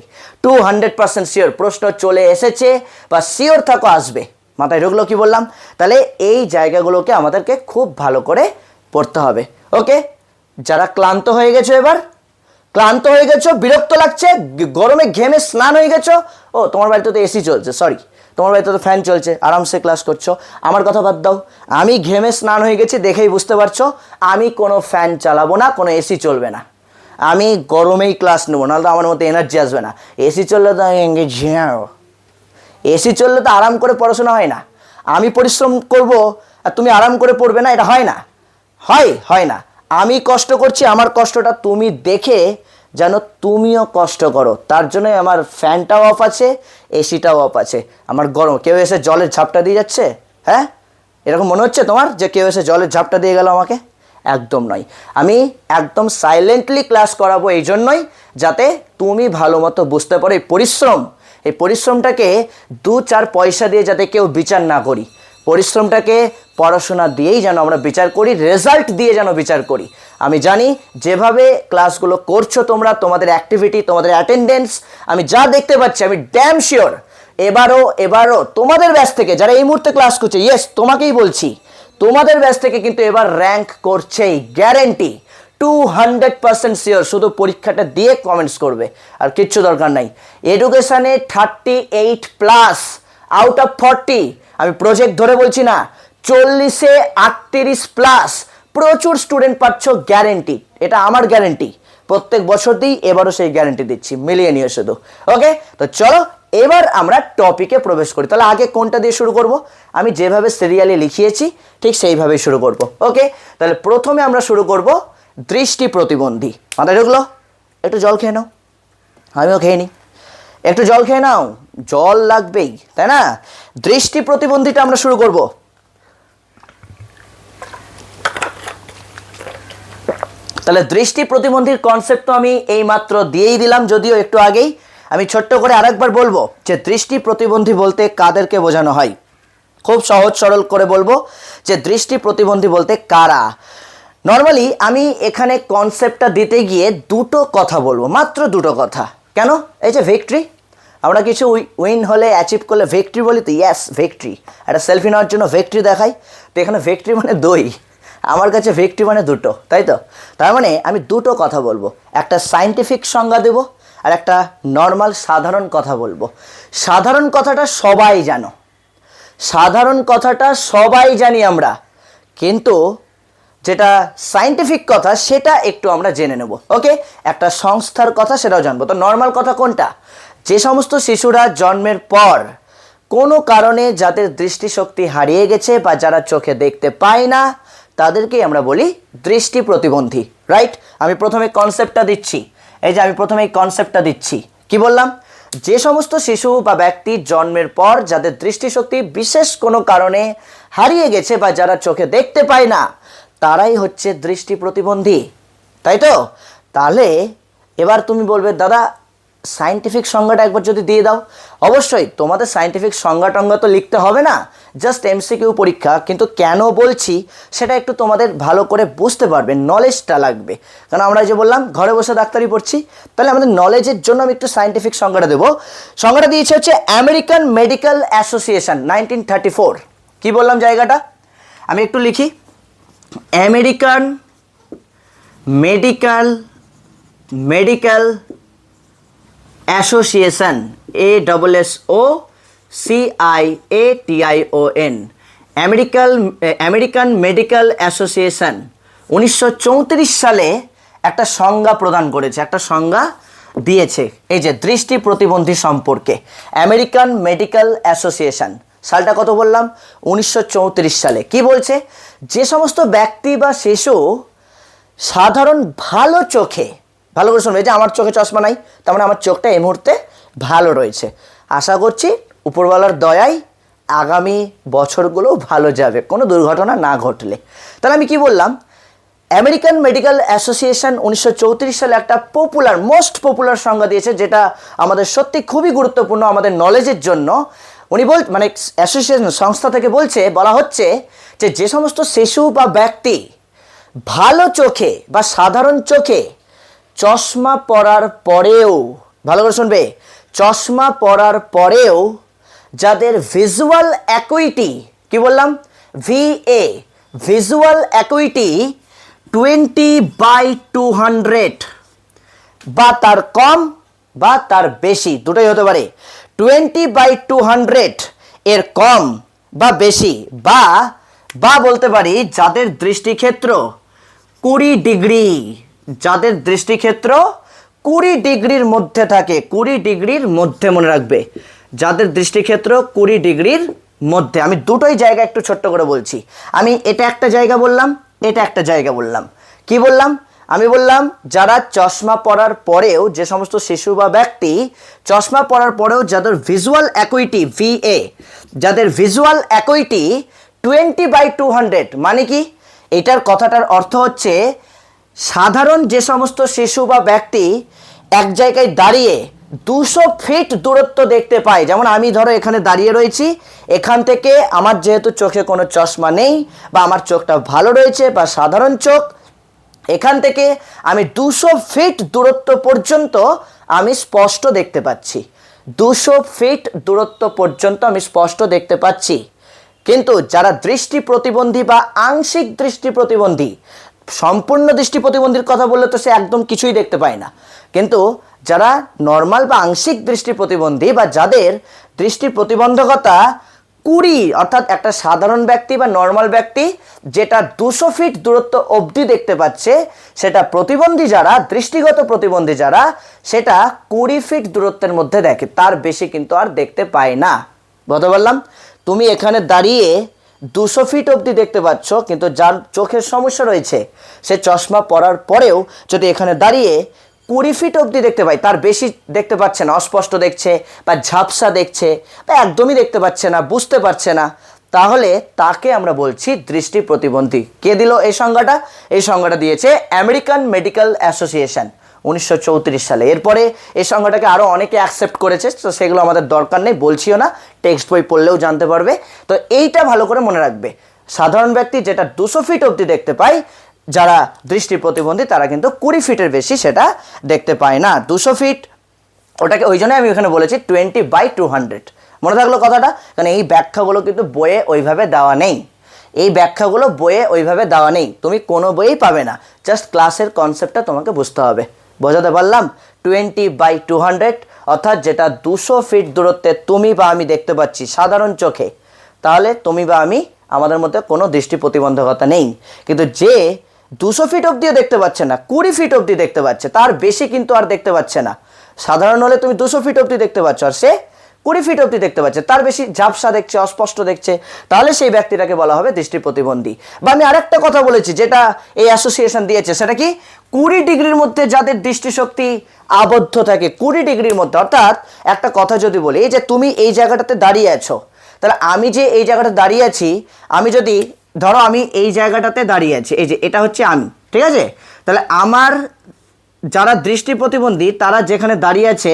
200% শিওর প্রশ্ন চলে এসেছে, বা শিওর থাকো আসবে। মাথায় ঢুকলো কি বললাম? তাহলে এই জায়গাগুলোকে আমাদেরকে খুব ভালো করে পড়তে হবে। ওকে? যারা ক্লান্ত হয়ে গেছো, বিরক্ত লাগছে, গরমে ঘেমে স্নান হয়ে গেছো, ও তোমার বাড়িতে তো এসি চলছে, সরি তোমার বাড়িতে তো ফ্যান চলছে, আরামসে ক্লাস করছো, আমার কথা বাদ দাও। আমি ঘেমে স্নান হয়ে গেছি, দেখেই বুঝতে পারছো আমি কোনো ফ্যান চালাবো না, কোনো এসি চলবে না, আমি গরমেই ক্লাস নেবো, নাহলে আমার মধ্যে এনার্জি আসবে না। এসি চললে তো এসি চললে তো আরাম করে পড়াশোনা হয় না। আমি পরিশ্রম করব আর তুমি আরাম করে পড়বে না, এটা হয় না, হয় না। আমি কষ্ট করছি, আমার কষ্টটা তুমি দেখে যেন তুমিও কষ্ট করো, তার জন্যই আমার ফ্যানটাও অফ আছে, এসিটাও অফ আছে। আমার গরম, কেউ এসে জলের ঝাপটা দিয়ে যাচ্ছে? হ্যাঁ, এরকম মনে হচ্ছে তোমার যে কেউ এসে জলের ঝাপটা দিয়ে গেল আমাকে? একদম নয়। আমি একদম সাইলেন্টলি ক্লাস করাবো, এই জন্যই যাতে তুমি ভালো মতো বুঝতে পারো। এই পরিশ্রমটাকে 2-4 পয়সা দিয়ে যাতে কেউ বিচার না করি, পরিশ্রমটাকে পড়াশোনা দিয়েই যেন আমরা বিচার করি, রেজাল্ট দিয়ে যেন বিচার করি। আমি জানি যেভাবে ক্লাসগুলো করছো তোমরা, তোমাদের অ্যাক্টিভিটি, তোমাদের অ্যাটেন্ডেন্স আমি যা দেখতে পাচ্ছি, আমি ড্যাম শিওর এবারও তোমাদের ব্যাচ থেকে যারা এই মুহূর্তে ক্লাস করছে, ইয়েস তোমাকেই বলছি, তোমাদের ব্যাচ থেকে কিন্তু এবার র্যাঙ্ক করছেই, গ্যারেন্টি 200% শিওর। শুধু পরীক্ষাটা দিয়ে কমেন্টস করবে, আর কিচ্ছু দরকার নাই। এডুকেশানে 38+ আউট অফ 40, আমি প্রজেক্ট ধরে বলছি না, 40-এ 38+, প্রচুর স্টুডেন্ট পাচ্ছ, গ্যারেন্টি, এটা আমার গ্যারেন্টি, প্রত্যেক বছর দিই, এবারও সেই গ্যারেন্টি দিচ্ছি, মিলিয়ে নিও শুধু। ওকে? তো চলো এবার আমরা টপিকে প্রবেশ করি। তাহলে আগে কোনটা দিয়ে শুরু করব? আমি যেভাবে সিরিয়ালে লিখিয়েছি ঠিক সেইভাবেই শুরু করব। ওকে? তাহলে প্রথমে আমরা শুরু করব দৃষ্টি প্রতিবন্ধী। মাথায় ঢুকলো? একটু জল খেয়ে নাও, আমিও খেয়ে নিই। একটু জল খেয়ে নাও, জল লাগবেই, তাই না? দৃষ্টি প্রতিবন্ধীটা আমরা শুরু করব। তাহলে দৃষ্টি প্রতিবন্ধীর কনসেপ্ট তো আমি এইমাত্র দিয়েই দিলাম, যদিও একটু আগেই। আমি ছোট্ট করে আরেকবার বলবো যে দৃষ্টি প্রতিবন্ধী বলতে কাদেরকে বোঝানো হয়। খুব সহজ সরল করে বলবো যে দৃষ্টি প্রতিবন্ধী বলতে কারা। নর্মালি আমি এখানে কনসেপ্টটা দিতে গিয়ে 2টো কথা বলবো, মাত্র 2টো কথা। কেন? এই যে ভিক্টরি, আমরা কিছু উইন হলে, অ্যাচিভ করলে ভিক্টরি বলি তো, ইয়েস ভিক্টরি। একটা সেলফি নেওয়ার জন্য ভিক্টরি দেখাই, তো এখানে ভিক্টরি মানে দই, আমার কাছে ভিক্টরি মানে 2টো, তাই তো? তার মানে আমি 2টো কথা বলবো, একটা সায়েন্টিফিক সংজ্ঞা দেবো আর একটা নর্মাল সাধারণ কথা বলবো। সাধারণ কথাটা সবাই জানো, সাধারণ কথাটা সবাই জানি আমরা, কিন্তু যেটা সায়েন্টিফিক কথা সেটা একটু আমরা জেনে নেব। ওকে, একটা সংস্থার কথা সেটাও জানবো। তো নর্মাল কথা কোনটা? যে সমস্ত শিশুরা জন্মের পর কোনো কারণে যাদের দৃষ্টিশক্তি হারিয়ে গেছে বা যারা চোখে দেখতে পায় না, তাদেরকেই আমরা বলি দৃষ্টি প্রতিবন্ধী। রাইট? আমি প্রথমে কনসেপ্টটা দিচ্ছি। এই যে আমি প্রথমে এই কনসেপ্টটা দিচ্ছি, কি বললাম? যে সমস্ত শিশু বা ব্যক্তি জন্মের পর যাদের দৃষ্টিশক্তি বিশেষ কোনো কারণে হারিয়ে গেছে বা যারা চোখে দেখতে পায় না, তারাই হচ্ছে দৃষ্টি প্রতিবন্ধী, তাই তো? তাহলে এবার তুমি বলবে, দাদা সায়েন্টিফিক সংজ্ঞাটা একবার যদি দিয়ে দাও। অবশ্যই তোমাদের সায়েন্টিফিক সংজ্ঞা টঙ্গা তো লিখতে হবে না, জাস্ট এমসিকিউ পরীক্ষা। কিন্তু কেন বলছি সেটা একটু তোমাদের ভালো করে বুঝতে পারবে, নলেজটা লাগবে। কারণ আমরা যে বললাম ঘরে বসে ডাক্তারি পড়ছি, তাহলে আমাদের নলেজের জন্য আমি একটু সায়েন্টিফিক সংজ্ঞাটা দেবো। সংজ্ঞাটা দিয়েছে হচ্ছে আমেরিকান মেডিকেল অ্যাসোসিয়েশন 1934। কি বললাম জায়গাটা? আমি একটু লিখি, American medical association, ASSOCIATION, American medical association 1934 সালে একটা সংজ্ঞা প্রদান করেছে, একটা সংজ্ঞা দিয়েছে এই যে দৃষ্টি প্রতিবন্ধী সম্পর্কে। আমেরিকান মেডিকেল অ্যাসোসিয়েশন, সালটা কত বললাম? 1934 সালে। কি বলছে? যে সমস্ত ব্যক্তি বা শিশু সাধারণ ভালো চোখে, ভালো করে শুনবে, যে আমার চোখে চশমা নাই, তার মানে আমার চোখটা এই মুহূর্তে ভালো রয়েছে। আশা করছি উপরওয়ালার দয়ায় আগামী বছরগুলো ভালো যাবে, কোনো দুর্ঘটনা না ঘটলে। তাহলে আমি কি বললাম? আমেরিকান মেডিকেল অ্যাসোসিয়েশন 1934 সালে একটা মোস্ট পপুলার সংজ্ঞা দিয়েছে, যেটা আমাদের সত্যি খুবই গুরুত্বপূর্ণ আমাদের নলেজের জন্য। উনি মানে অ্যাসোসিয়েশন সংস্থা থেকে বলা হচ্ছে যে সমস্ত শিশু বা ব্যক্তি ভালো চোখে বা সাধারণ চোখে চশমা পরার পরেও, ভালো করে শুনবে, চশমা পরার পরেও যাদের ভিজুয়াল অ্যাকুইটি, কি বললাম? ভিজুয়াল অ্যাকুইটি 20/200 বা তার কম বা তার বেশি, দুটোই হতে পারে। 20/200 এর কম বা বেশি, বা বলতে পারি যাদের দৃষ্টিক্ষেত্র 20 ডিগ্রি, যাদের দৃষ্টিক্ষেত্র 20 ডিগ্রির মধ্যে থাকে, 20 ডিগ্রির মধ্যে, মনে রাখবে, যাদের দৃষ্টিক্ষেত্র 20 ডিগ্রির মধ্যে। আমি দুটোই জায়গা একটু ছোট্ট করে বলছি। আমি এটা একটা জায়গা বললাম, এটা একটা জায়গা বললাম। কি বললাম? আমি বললাম যারা চশমা পরার পরেও, যে সমস্ত শিশু বা ব্যক্তি চশমা পরার পরেও যাদের ভিজুয়াল অ্যাকুইটি যাদের ভিজুয়াল অ্যাকুইটি 20/200, মানে কি? এটার কথাটার অর্থ হচ্ছে সাধারণ যে সমস্ত শিশু বা ব্যক্তি এক জায়গায় দাঁড়িয়ে 200 ফিট দূরত্ব দেখতে পায়। যেমন আমি ধরো এখানে দাঁড়িয়ে রয়েছি, এখান থেকে আমার যেহেতু চোখে কোনো চশমা নেই বা আমার চোখটা ভালো রয়েছে বা সাধারণ চোখ, এখান থেকে আমি 200 ফিট দূরত্ব পর্যন্ত আমি স্পষ্ট দেখতে পাচ্ছি। 200 ফিট দূরত্ব পর্যন্ত আমি স্পষ্ট দেখতে পাচ্ছি। কিন্তু যারা দৃষ্টি প্রতিবন্ধী বা আংশিক দৃষ্টি প্রতিবন্ধী, সম্পূর্ণ দৃষ্টি প্রতিবন্ধীর কথা বললে তো সে একদম কিছুই দেখতে পায় না, কিন্তু যারা নর্মাল বা আংশিক দৃষ্টি প্রতিবন্ধী বা যাদের দৃষ্টি প্রতিবন্ধকতা 20, অর্থাৎ একটা সাধারণ ব্যক্তি বা নর্মাল ব্যক্তি যেটা 200 ফিট দূরত্ব অবধি দেখতে পাচ্ছে, সেটা প্রতিবন্ধী যারা, দৃষ্টিগত প্রতিবন্ধী যারা, সেটা 20 ফিট দূরত্বের মধ্যে দেখে, তার বেশি কিন্তু আর দেখতে পায় না। বুঝতে পারলাম? তুমি এখানে দাঁড়িয়ে 200 ফিট অবধি দেখতে পাচ্ছ, কিন্তু যার চোখের সমস্যা রয়েছে সে চশমা পরার পরেও যদি এখানে দাঁড়িয়ে 20 ফিট অবধি দেখতে পায়, তার বেশি দেখতে পাচ্ছে না, অস্পষ্ট দেখছে বা ঝাপসা দেখছে বা একদমই দেখতে পাচ্ছে না, বুঝতে পারছে না, তাহলে তাকে আমরা বলছি দৃষ্টি প্রতিবন্ধী। কে দিল এই সংজ্ঞাটা? এই সংজ্ঞাটা দিয়েছে আমেরিকান মেডিকেল অ্যাসোসিয়েশন 1934 সালে। এরপরে এই সংজ্ঞাটাকে আরও অনেকে অ্যাকসেপ্ট করেছে, তো সেগুলো আমাদের দরকার নেই, বলছিও না, টেক্সট বই পড়লেও জানতে পারবে। তো এইটা ভালো করে মনে রাখবে, সাধারণ ব্যক্তি যেটা 200 ফিট অবধি দেখতে পায়, যারা দৃষ্টি প্রতিবন্ধী তারা কিন্তু 20 ফিটের বেশি সেটা দেখতে পায় না। 200 ফিট, ওটাকে ওই জন্য আমি ওখানে বলেছি 20/200। মনে থাকলো কথাটা? কারণ এই ব্যাখ্যাগুলো কিন্তু বইয়ে ওইভাবে দেওয়া নেই, এই ব্যাখ্যাগুলো বইয়ে ওইভাবে দেওয়া নেই, তুমি কোনো বইয়েই পাবে না, জাস্ট ক্লাসের কনসেপ্টটা তোমাকে বুঝতে হবে। বোঝাতে পারলাম? 20/200 অর্থাৎ যেটা 200 ফিট দূরত্বে তুমি বা আমি দেখতে পাচ্ছি সাধারণ চোখে, তাহলে তুমি বা আমি আমাদের মধ্যে কোনো দৃষ্টি প্রতিবন্ধকতা নেই। কিন্তু যে 200 ফিট অবধিও দেখতে পাচ্ছে না, 20 ফিট অবধি দেখতে পাচ্ছে, তার বেশি কিন্তু আর দেখতে পাচ্ছে না। সাধারণ হলে তুমি 200 ফিট অবধি দেখতে পাচ্ছ, আর সে 20 ফিট অবধি দেখতে পাচ্ছে, তার বেশি ঝাপসা দেখছে, অস্পষ্ট দেখছে, তাহলে সেই ব্যক্তিটাকে বলা হবে দৃষ্টি প্রতিবন্ধী। বা আমি আরেকটা কথা বলেছি যেটা এই অ্যাসোসিয়েশন দিয়েছে, সেটা কি 20 ডিগ্রির মধ্যে যাদের দৃষ্টিশক্তি আবদ্ধ থাকে, 20 ডিগ্রির মধ্যে। অর্থাৎ একটা কথা যদি বলি যে তুমি এই জায়গাটাতে দাঁড়িয়ে আছো, তাহলে আমি যে এই জায়গাটা দাঁড়িয়ে আছি, আমি যদি ধরো আমি এই জায়গাটাতে দাঁড়িয়ে আছি, এই যে এটা হচ্ছে আমি, ঠিক আছে, তাহলে আমার যারা দৃষ্টি প্রতিবন্ধী তারা যেখানে দাঁড়িয়ে আছে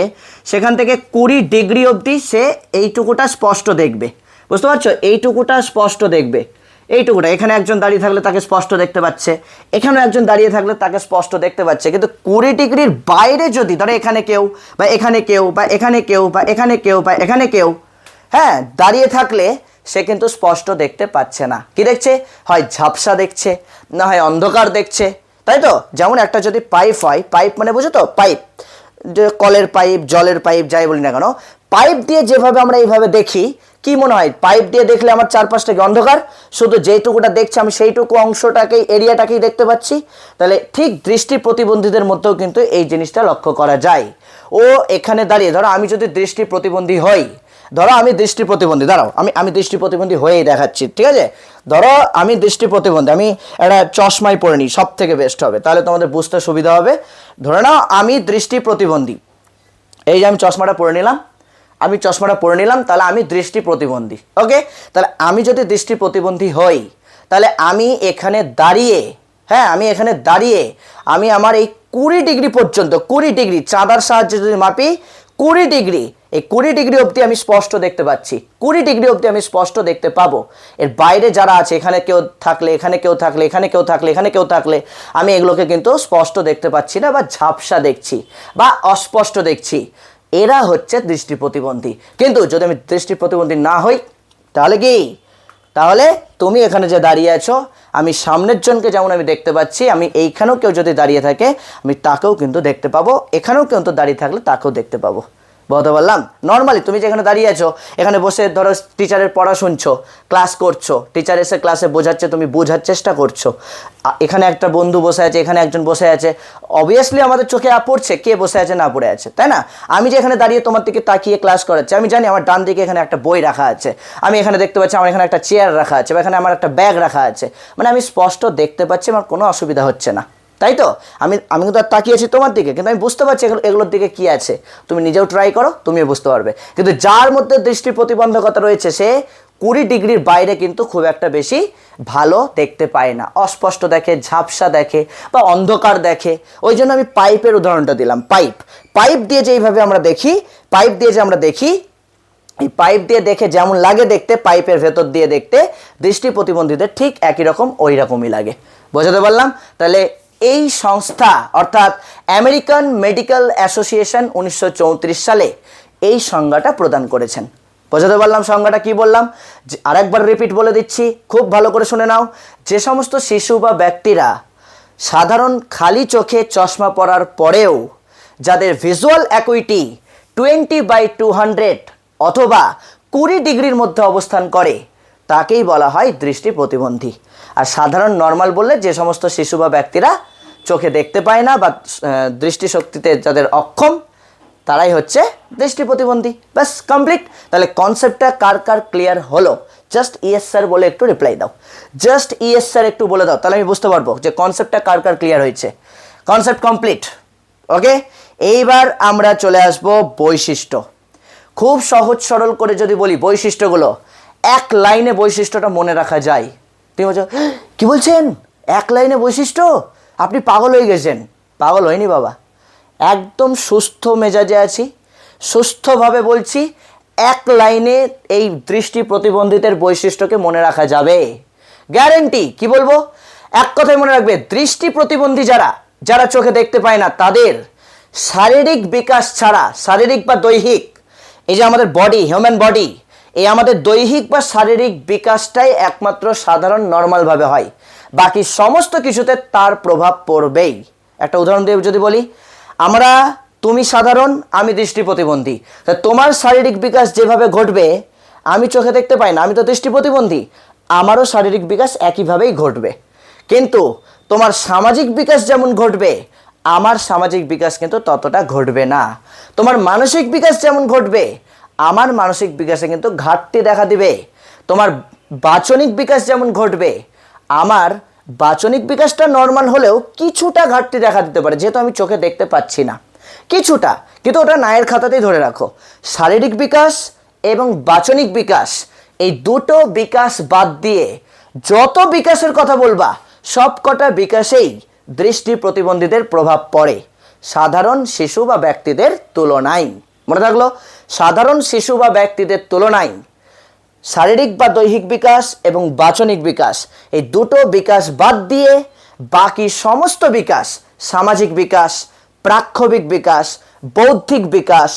সেখান থেকে 20 ডিগ্রি অবধি সে এইটুকুটা স্পষ্ট দেখবে। বুঝতে পারছো? এইটুকুটা স্পষ্ট দেখবে, এইটুকুটা। এখানে একজন দাঁড়িয়ে থাকলে তাকে স্পষ্ট দেখতে পাচ্ছে, এখানে একজন দাঁড়িয়ে থাকলে তাকে স্পষ্ট দেখতে পাচ্ছে। কিন্তু 20 ডিগ্রির বাইরে যদি ধরো এখানে কেউ বা এখানে কেউ বা এখানে কেউ বা এখানে কেউ বা এখানে কেউ, হ্যাঁ, দাঁড়িয়ে থাকলে সে কিন্তু স্পষ্ট দেখতে পাচ্ছে না। কি দেখছে? হয় ঝাপসা দেখছে, না হয় অন্ধকার দেখছে, তাই তো? যেমন একটা যদি পাইপ হয়, পাইপ মানে বুঝো তো, পাইপ, যে কলের পাইপ, জলের পাইপ, যাই বলি না কেন, পাইপ দিয়ে যেভাবে আমরা এইভাবে দেখি, কি মনে হয় পাইপ দিয়ে দেখলে আমার চারপাশটা কি অন্ধকার? শুধু যেইটুকুটা দেখছি আমি সেইটুকু অংশটাকেই, এরিয়াটাকেই দেখতে পাচ্ছি। তাহলে ঠিক দৃষ্টি প্রতিবন্ধীদের মধ্যেও কিন্তু এই জিনিসটা লক্ষ্য করা যায়। ও এখানে দাঁড়িয়ে, ধরো আমি যদি দৃষ্টি প্রতিবন্ধী হই, ধরো আমি দৃষ্টি প্রতিবন্ধী, দাঁড়াও আমি দৃষ্টি প্রতিবন্ধী হয়েই দেখাচ্ছি, ঠিক আছে? ধরো আমি দৃষ্টি প্রতিবন্ধী, আমি একটা চশমাই পরে নিই, সব থেকে বেস্ট হবে, তাহলে তোমাদের বুঝতে সুবিধা হবে। ধরে নাও আমি দৃষ্টি প্রতিবন্ধী, এই যে আমি চশমাটা পরে নিলাম, আমি চশমাটা পরে নিলাম, তাহলে আমি দৃষ্টি প্রতিবন্ধী। ওকে, তাহলে আমি যদি দৃষ্টি প্রতিবন্ধী হই, তাহলে আমি এখানে দাঁড়িয়ে, হ্যাঁ, আমি এখানে দাঁড়িয়ে আমি আমার এই 20 ডিগ্রি পর্যন্ত, 20 ডিগ্রি চাঁদার সাহায্যে যদি মাপি, 20 ডিগ্রি, এই 20 ডিগ্রি অবধি আমি স্পষ্ট দেখতে পাচ্ছি, 20 ডিগ্রি অবধি আমি স্পষ্ট দেখতে পাবো। এর বাইরে যারা আছে, এখানে কেউ থাকলে, এখানে কেউ থাকলে, এখানে কেউ থাকলে, এখানে কেউ থাকলে, আমি এগুলোকে কিন্তু স্পষ্ট দেখতে পাচ্ছি না, বা ঝাপসা দেখছি বা অস্পষ্ট দেখছি। এরা হচ্ছে দৃষ্টি প্রতিবন্ধী। কিন্তু যদি আমি দৃষ্টি প্রতিবন্ধী না হই, তাহলে কি, তাহলে তুমি এখানে যে দাঁড়িয়ে আছো, আমি সামনের জনকে যেমন আমি দেখতে পাচ্ছি, আমি এইখানেও কেউ যদি দাঁড়িয়ে থাকে আমি তাকেও কিন্তু দেখতে পাবো, এখানেও কেউ তো দাঁড়িয়ে থাকলে তাকেও দেখতে পাবো। বলতে পারলাম? নর্মালি তুমি যেখানে দাঁড়িয়ে আছো, এখানে বসে ধরো টিচারের পড়া শুনছো, ক্লাস করছো, টিচার এসে ক্লাসে বোঝাচ্ছে, তুমি বোঝার চেষ্টা করছো, এখানে একটা বন্ধু বসে আছে, এখানে একজন বসে আছে, অবভিয়াসলি আমাদের চোখে পড়ছে কে বসে আছে না পড়ে আছে, তাই না? আমি যে এখানে দাঁড়িয়ে তোমার দিকে তাকিয়ে ক্লাস করাচ্ছি, আমি জানি আমার ডান দিকে এখানে একটা বই রাখা আছে, আমি এখানে দেখতে পাচ্ছি আমার এখানে একটা চেয়ার রাখা আছে, বা এখানে আমার একটা ব্যাগ রাখা আছে, মানে আমি স্পষ্ট দেখতে পাচ্ছি, আমার কোনো অসুবিধা হচ্ছে না, তাই তো? আমি কিন্তু আর তাকিয়েছি তোমার দিকে, কিন্তু আমি বুঝতে পারছি এগুলোর দিকে কি আছে। তুমি নিজেও ট্রাই করো, তুমিও বুঝতে পারবে। কিন্তু যার মধ্যে দৃষ্টি প্রতিবন্ধকতা রয়েছে, সে 20 ডিগ্রির বাইরে কিন্তু খুব একটা বেশি ভালো দেখতে পায় না, অস্পষ্ট দেখে, ঝাপসা দেখে বা অন্ধকার দেখে। ওই জন্য আমি পাইপের উদাহরণটা দিলাম। পাইপ দিয়ে যেইভাবে আমরা দেখি, পাইপ দিয়ে যে আমরা দেখি, এই পাইপ দিয়ে দেখে যেমন লাগে দেখতে, পাইপের ভেতর দিয়ে দেখতে দৃষ্টি প্রতিবন্ধীদের ঠিক একই রকম, ওই রকমই লাগে। বোঝাতে পারলাম? তাহলে এই সংস্থা, অর্থাৎ আমেরিকান মেডিকেল অ্যাসোসিয়েশন 1934 সালে এই সংজ্ঞাটা প্রদান করেছেন। বোঝাতে পারলাম সংজ্ঞাটা কি বললাম? আরেকবার রিপিট বলে দিচ্ছি, খুব ভালো করে শুনে নাও। যে সমস্ত শিশু বা ব্যক্তিরা সাধারণ খালি চোখে চশমা পরার পরেও যাদের ভিজুয়াল অ্যাকুইটি 20/200 অথবা 20 ডিগ্রির মধ্যে অবস্থান করে, তাকেই বলা হয় দৃষ্টি প্রতিবন্ধী। আর সাধারণ নর্মাল বললে যে সমস্ত শিশু বা ব্যক্তিরা চোখে দেখতে পায় না বা দৃষ্টিশক্তিতে যাদের অক্ষম, তারাই হচ্ছে দৃষ্টি প্রতিবন্ধী। ব্যাস, কমপ্লিট। তাহলে কনসেপ্টটা কার কার ক্লিয়ার হলো? জাস্ট ইয়েস স্যার বলে একটু রিপ্লাই দাও, জাস্ট ইয়েস স্যার একটু বলে দাও, তাহলে আমি বুঝতে পারবো যে কনসেপ্টটা কার কার ক্লিয়ার হয়েছে। Concept complete. ওকে, এইবার আমরা চলে আসব বৈশিষ্ট্য। খুব সহজ সরল করে যদি বলি বৈশিষ্ট্যগুলো, এক লাইনে বৈশিষ্ট্যটা মনে রাখা যায়। তুমি বলছো কি বলছেন, এক লাইনে বৈশিষ্ট্য? আপনি পাগল হয়ে গেছেন। পাগল হয়নি বাবা, একদম সুস্থ মেজাজে আছি, সুস্থভাবে বলছি, এক লাইনে এই দৃষ্টি প্রতিবন্ধীদের বৈশিষ্ট্যকে মনে রাখা যাবে, গ্যারেন্টি। কি বলবো? এক কথায় মনে রাখবে, দৃষ্টি প্রতিবন্ধী যারা যারা চোখে দেখতে পায় না, তাদের শারীরিক বিকাশ ছাড়া, শারীরিক বা দৈহিক, এই যে আমাদের বডি, হিউম্যান বডি, এই আমাদের দৈহিক বা শারীরিক বিকাশটাই একমাত্র সাধারণ নর্মালভাবে হয়, বাকি সমস্ত কিছুতে তার প্রভাব পড়বেই। একটা উদাহরণ দিয়ে যদি বলি, তুমি সাধারণ, আমি দৃষ্টি প্রতিবন্ধী, তা তোমার শারীরিক বিকাশ যেভাবে ঘটবে আমি চোখে দেখতে পাই না, আমি তো দৃষ্টি প্রতিবন্ধী, আমারও শারীরিক বিকাশ একইভাবেই ঘটবে। কিন্তু তোমার সামাজিক বিকাশ যেমন ঘটবে, আমার সামাজিক বিকাশ কিন্তু ততটা ঘটবে না। তোমার মানসিক বিকাশ যেমন ঘটবে, আমার মানসিক বিকাশে কিন্তু ঘাটতি দেখা দিবে। তোমার বাচনিক বিকাশ যেমন ঘটবে, আমার বাচনিক বিকাশটা নর্মাল হলেও কিছুটা ঘাটতি দেখা দিতে পারে, যেহেতু আমি চোখে দেখতে পাচ্ছি না কিছুটা, কিন্তু ওটা নায়ের খাতাতেই ধরে রাখো। শারীরিক বিকাশ এবং বাচনিক বিকাশ, এই দুটো বিকাশ বাদ দিয়ে যত বিকাশের কথা বলবা সব কটা বিকাশেই দৃষ্টি প্রতিবন্ধীদের প্রভাব পড়ে সাধারণ শিশু বা ব্যক্তিদের তুলনায়। মনে থাকলো, সাধারণ শিশু বা ব্যক্তিদের তুলনায় শারীরিক বা দৈহিক বিকাশ এবং বাচনিক বিকাশ, এই দুটো বিকাশ বাদ দিয়ে বাকি সমস্ত বিকাশ, সামাজিক বিকাশ, প্রাক্ষবিক বিকাশ, বৌদ্ধিক বিকাশ,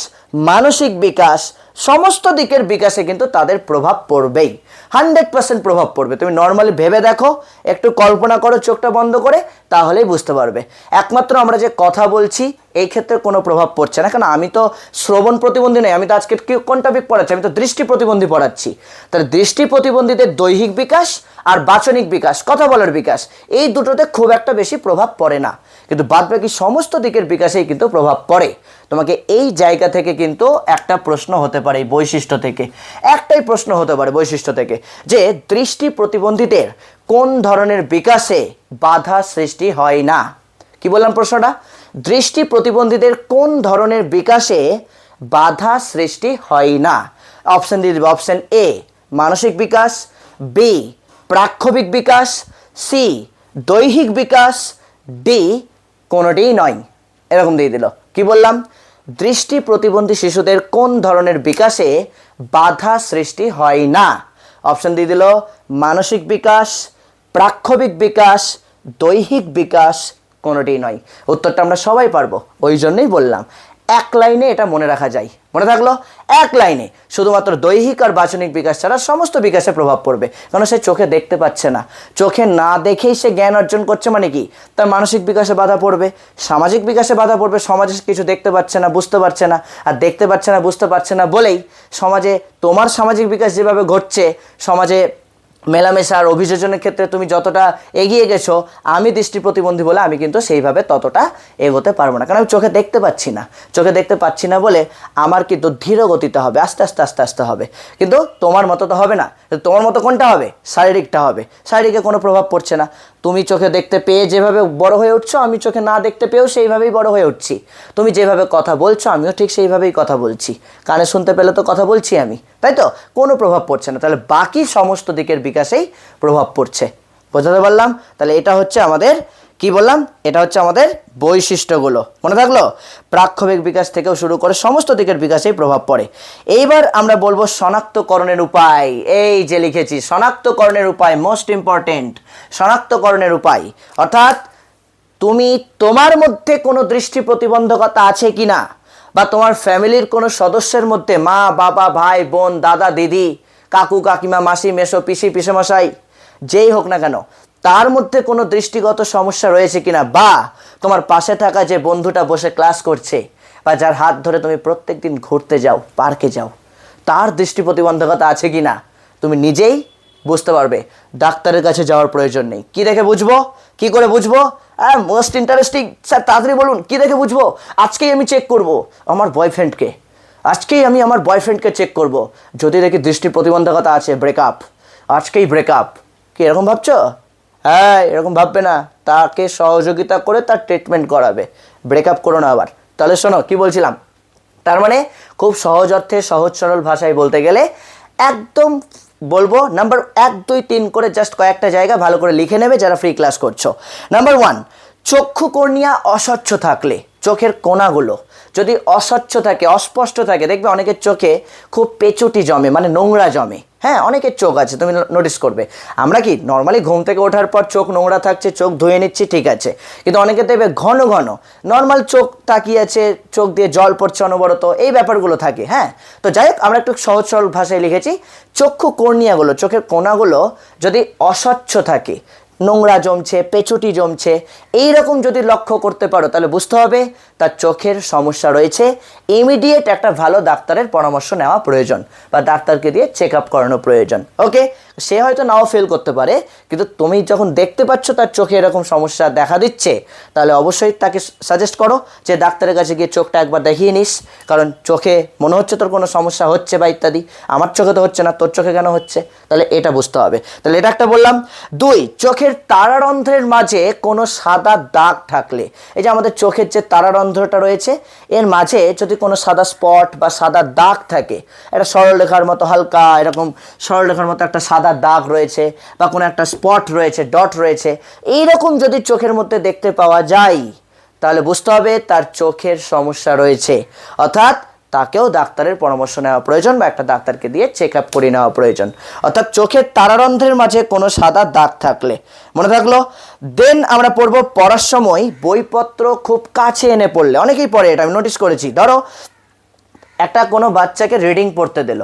মানসিক বিকাশ, সমস্ত দিকের বিকাশে কিন্তু তাদের প্রভাব পড়বেই, 100% প্রভাব পড়বে। তুমি নর্মালি ভেবে দেখো, একটু কল্পনা করো চোখটা বন্ধ করে, তাহলেই বুঝতে পারবে। একমাত্র আমরা যে কথা বলছি এই ক্ষেত্রে কোনো প্রভাব পড়ছে না, কারণ আমি তো শ্রবণ প্রতিবন্ধী নই, আমি তো আজকে কোন টপিক পড়াচ্ছি, আমি তো দৃষ্টি প্রতিবন্ধী পড়াচ্ছি। তাহলে দৃষ্টি প্রতিবন্ধীদের দৈহিক বিকাশ আর বাচনিক বিকাশ, কথা বলার বিকাশ, এই দুটোতে খুব একটা বেশি প্রভাব পড়ে না, কিন্তু বাদবাকি সমস্ত দিকের বিকাশেই কিন্তু প্রভাব পড়ে। তোমাকে এই জায়গা থেকে কিন্তু একটা প্রশ্ন হতে পারে, এই বৈশিষ্ট্য থেকে একটাই প্রশ্ন হতে পারে বৈশিষ্ট্য থেকে, যে দৃষ্টি প্রতিবন্ধীদের কোন ধরনের বিকাশে বাধা সৃষ্টি হয় না। কি বললাম প্রশ্নটা? দৃষ্টি প্রতিবন্ধীদের কোন ধরনের বিকাশে বাধা সৃষ্টি হয় না। অপশন দিয়ে দেবে, অপশন এ মানসিক বিকাশ, বি প্রাক্ষবিক বিকাশ, সি দৈহিক বিকাশ, ডি কোনোটিই নয়। এরকম দিয়ে দিল। কি বললাম? দৃষ্টি প্রতিবন্ধী শিশুদের কোন ধরনের বিকাশে বাধা সৃষ্টি হয় না। অপশন দিয়ে দিল মানসিক বিকাশ, প্রাক্ষবিক বিকাশ, দৈহিক বিকাশ, কোনোটিই নয়। উত্তরটা আমরা সবাই পারবো, ওই জন্যই বললাম এক লাইনে এটা মনে রাখা যায়। মনে থাকলো? এক লাইনে শুধুমাত্র দৈহিক আর বাচনিক বিকাশ ছাড়া সমস্ত বিকাশে প্রভাব পড়বে, কারণ সে চোখে দেখতে পাচ্ছে না। চোখে না দেখেই সে জ্ঞান অর্জন করছে, মানে কি তার মানসিক বিকাশে বাধা পড়বে, সামাজিক বিকাশে বাধা পড়বে। সমাজে কিছু দেখতে পাচ্ছে না, বুঝতে পারছে না, আর দেখতে পাচ্ছে না বুঝতে পারছে না বলেই সমাজে তোমার সামাজিক বিকাশ যেভাবে ঘটছে, সমাজে মেলামেশা আর অভিযোজনের ক্ষেত্রে তুমি যতটা এগিয়ে গেছো, আমি দৃষ্টি প্রতিবন্ধী বলে আমি কিন্তু সেইভাবে ততটা এগোতে পারবো না, কারণ আমি চোখে দেখতে পাচ্ছি না। চোখে দেখতে পাচ্ছি না বলে আমার কিন্তু ধীর গতিতে হবে, আস্তে আস্তে আস্তে আস্তে হবে। কিন্তু তোমার মতো তো হবে না। তোমার মতো কোনটা হবে? শারীরিকটা হবে। শারীরিকে কোনো প্রভাব পড়ছে না। তুমি চোখে দেখতে পেয়ে যেভাবে বড় হয়ে উঠছো, আমি চোখে না দেখতে পেয়েও সেইভাবেই বড় হয়ে উঠছি। তুমি যেভাবে কথা বলছো, আমিও ঠিক সেইভাবেই কথা বলছি। কানে শুনতে পেলে তো কথা বলছি আমি, তাই তো? কোনো প্রভাব পড়ছে না। তাহলে বাকি সমস্ত দিকের বিকাশেই প্রভাব পড়ছে। বোঝাতে পারলাম? তাহলে এটা হচ্ছে আমাদের, কি বললাম, এটা হচ্ছে আমাদের বৈশিষ্ট্যগুলো। মনে থাকলো? প্রাক্ষবিক বিকাশ থেকেও শুরু করে সমস্ত দিকের বিকাশেই প্রভাব পড়ে। এইবার আমরা বলবো শনাক্তকরণের উপায়। এই যে লিখেছি শনাক্তকরণের উপায়, মোস্ট ইম্পর্টেন্ট। শনাক্তকরণের উপায় অর্থাৎ তুমি তোমার মধ্যে কোনো দৃষ্টি প্রতিবন্ধকতা আছে কিনা, বা তোমার ফ্যামিলির কোনো সদস্যের মধ্যে, মা বাবা ভাই বোন দাদা দিদি কাকু কাকিমা মাসি মেসো পিসি পিসেমশাই যেই হোক না কেন, তার মধ্যে কোনো দৃষ্টিগত সমস্যা রয়েছে কিনা, বা তোমার পাশে থাকা যে বন্ধুটা বসে ক্লাস করছে বা যার হাত ধরে তুমি প্রত্যেক দিন ঘুরতে যাও, পার্কে যাও, তার দৃষ্টি প্রতিবন্ধকতা আছে কিনা তুমি নিজেই বুঝতে পারবে। ডাক্তারের কাছে যাওয়ার প্রয়োজন নেই। কি দেখে বুঝবো? কি করে বুঝবো? মোস্ট ইন্টারেস্টিং স্যার, তাড়াতাড়ি বলুন কি দেখে বুঝবো? আজকেই আমি চেক করব আমার বয়ফ্রেন্ডকে, আজকেই আমি আমার বয়ফ্রেন্ডকে চেক করব, যদি দেখি দৃষ্টি প্রতিবন্ধকতা আছে, ব্রেকআপ, আজকেই ব্রেকআপ। কি এরকম ভাবছো? হ্যাঁ, এরকম ভাববে না। তাকে সহযোগিতা করে তার ট্রিটমেন্ট করাবে, ব্রেকআপ করো না আবার। তাহলে শোনো কি বলছিলাম। তার মানে খুব সহজ অর্থে সহজ সরল ভাষায় বলতে গেলে একদম বলবো, নাম্বার 1 2 3 করে জাস্ট কয়েকটা জায়গা ভালো করে লিখে নেবে যারা ফ্রি ক্লাস করছো। নাম্বার 1, চক্ষু কর্নিয়া অস্বচ্ছ থাকলে, চোখের কোণাগুলো যদি অস্বচ্ছ থাকে, অস্পষ্ট থাকে, দেখবে অনেকের চোখে খুব পেচুটি জমে, মানে নোংরা জমে। হ্যাঁ, অনেকের চোখ আছে, তুমি নোটিস করবে। আমরা কি নর্মালি ঘুম থেকে ওঠার পর চোখ নোংরা থাকছে, চোখ ধুয়ে নিচ্ছি, ঠিক আছে, কিন্তু অনেকে দেখবে ঘন ঘন নর্মাল চোখ তাকিয়ে আছে, চোখ দিয়ে জল পড়ছে অনবরত, এই ব্যাপারগুলো থাকে। হ্যাঁ, তো যাই হোক, আমরা একটু সহজ সরল ভাষায় লিখেছি চক্ষু কর্নিয়াগুলো, চোখের কোণাগুলো যদি অস্বচ্ছ থাকে, নোংরা জমছে, পেচুটি জমছে, এই রকম যদি লক্ষ্য করতে পারো তাহলে বুঝতে হবে তার চোখের সমস্যা রয়েছে। ইমিডিয়েট একটা ভালো ডাক্তারের পরামর্শ নেওয়া প্রয়োজন বা ডাক্তারকে দিয়ে চেক আপ করানো প্রয়োজন। ওকে, সে হয়তো নাও ফেল করতে পারে, কিন্তু তুমি যখন দেখতে পাচ্ছ তার চোখে এরকম সমস্যা দেখা দিচ্ছে, তাহলে অবশ্যই তাকে সাজেস্ট করো যে ডাক্তারের কাছে গিয়ে চোখটা একবার দেখিয়ে নিস, কারণ চোখে মনে হচ্ছে তোর কোনো সমস্যা হচ্ছে বা ইত্যাদি। আমার চোখে তো হচ্ছে না, তোর চোখে কেন হচ্ছে, তাহলে এটা বুঝতে হবে। তাহলে এটা একটা বললাম। 2, চোখের তারারন্ধ্রের মাঝে কোনো সাদা দাগ থাকলে, এই যে আমাদের চোখের যে তারারন্ধ্রটা রয়েছে এর মাঝে যদি কোনো সাদা স্পট বা সাদা দাগ থাকে, একটা সরলরেখার মতো হালকা এরকম সরলরেখার মতো একটা সাদা দাগ রয়েছে বা কোনো একটা স্পট রয়েছে, ডট রয়েছে, এইরকম যদি চোখের মধ্যে দেখতে পাওয়া যায় তাহলে বুঝতে হবে তার চোখের সমস্যা রয়েছে, অর্থাৎ তাকেও ডাক্তারের পরামর্শ নেওয়া প্রয়োজন বা একটা ডাক্তারকে দিয়ে চেক আপ করে নেওয়া প্রয়োজন। অর্থাৎ চোখের তারারন্ধ্রের মাঝে কোনো সাদা দাগ থাকলে, মনে থাকলো। দেন আমরা পড়বো পড়ার সময় বইপত্র খুব কাছে এনে পড়লে। অনেকেই পড়ে, এটা আমি নোটিস করেছি। ধরো একটা কোনো বাচ্চাকে রিডিং পড়তে দিল,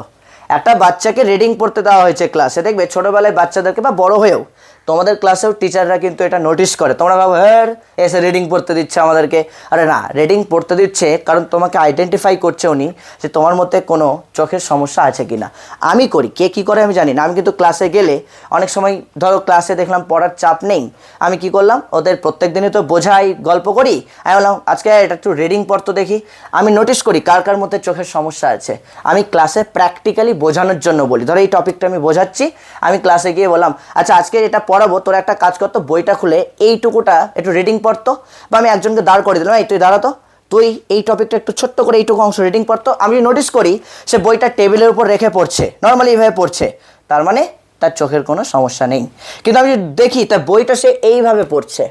একটা বাচ্চাকে রিডিং পড়তে দেওয়া হয়েছে ক্লাসে, দেখবে ছোটোবেলায় বাচ্চাদেরকে বা বড় হয়েও তোমাদের ক্লাসেও টিচাররা কিন্তু এটা নোটিস করে। তোমরা ভাবো হ্যাঁ এসে রিডিং পড়তে দিচ্ছে আমাদেরকে, আরে না, রিডিং পড়তে দিচ্ছে কারণ তোমাকে আইডেন্টিফাই করছে উনি যে তোমার মধ্যে কোনো চোখের সমস্যা আছে কি না। আমি করি, কে কী করে আমি জানি না। আমি কিন্তু ক্লাসে গেলে অনেক সময় ধরো ক্লাসে দেখলাম পড়ার চাপ নেই, আমি কি করলাম, ওদের প্রত্যেক দিনই তো বোঝাই, গল্প করি, আমি বললাম আজকে এটা একটু রিডিং পড়তে দেখি। আমি নোটিস করি কার কার মধ্যে চোখের সমস্যা আছে। আমি ক্লাসে প্র্যাকটিক্যালি বোঝানোর জন্য বলি। ধরো এই টপিকটা আমি বোঝাচ্ছি, আমি ক্লাসে গিয়ে বললাম আচ্ছা আজকে এটা পড়াবো, তোরা একটা কাজ করতো, বইটা খুলে এইটুকুটা একটু রিডিং পড়তো, বা আমি একজনকে দাঁড় করে দিলাম, এই তুই দাঁড়াতো, তুই এই টপিকটা একটু ছোট্ট করে এইটুকু অংশ রিডিং পড়তো। আমি নোটিস করি সে বইটা টেবিলের উপর রেখে পড়ছে, নর্মালি এইভাবে পড়ছে, তার মানে তার চোখের কোনো সমস্যা নেই। কিন্তু আমি দেখি তার বইটা সে এইভাবে পড়ছে,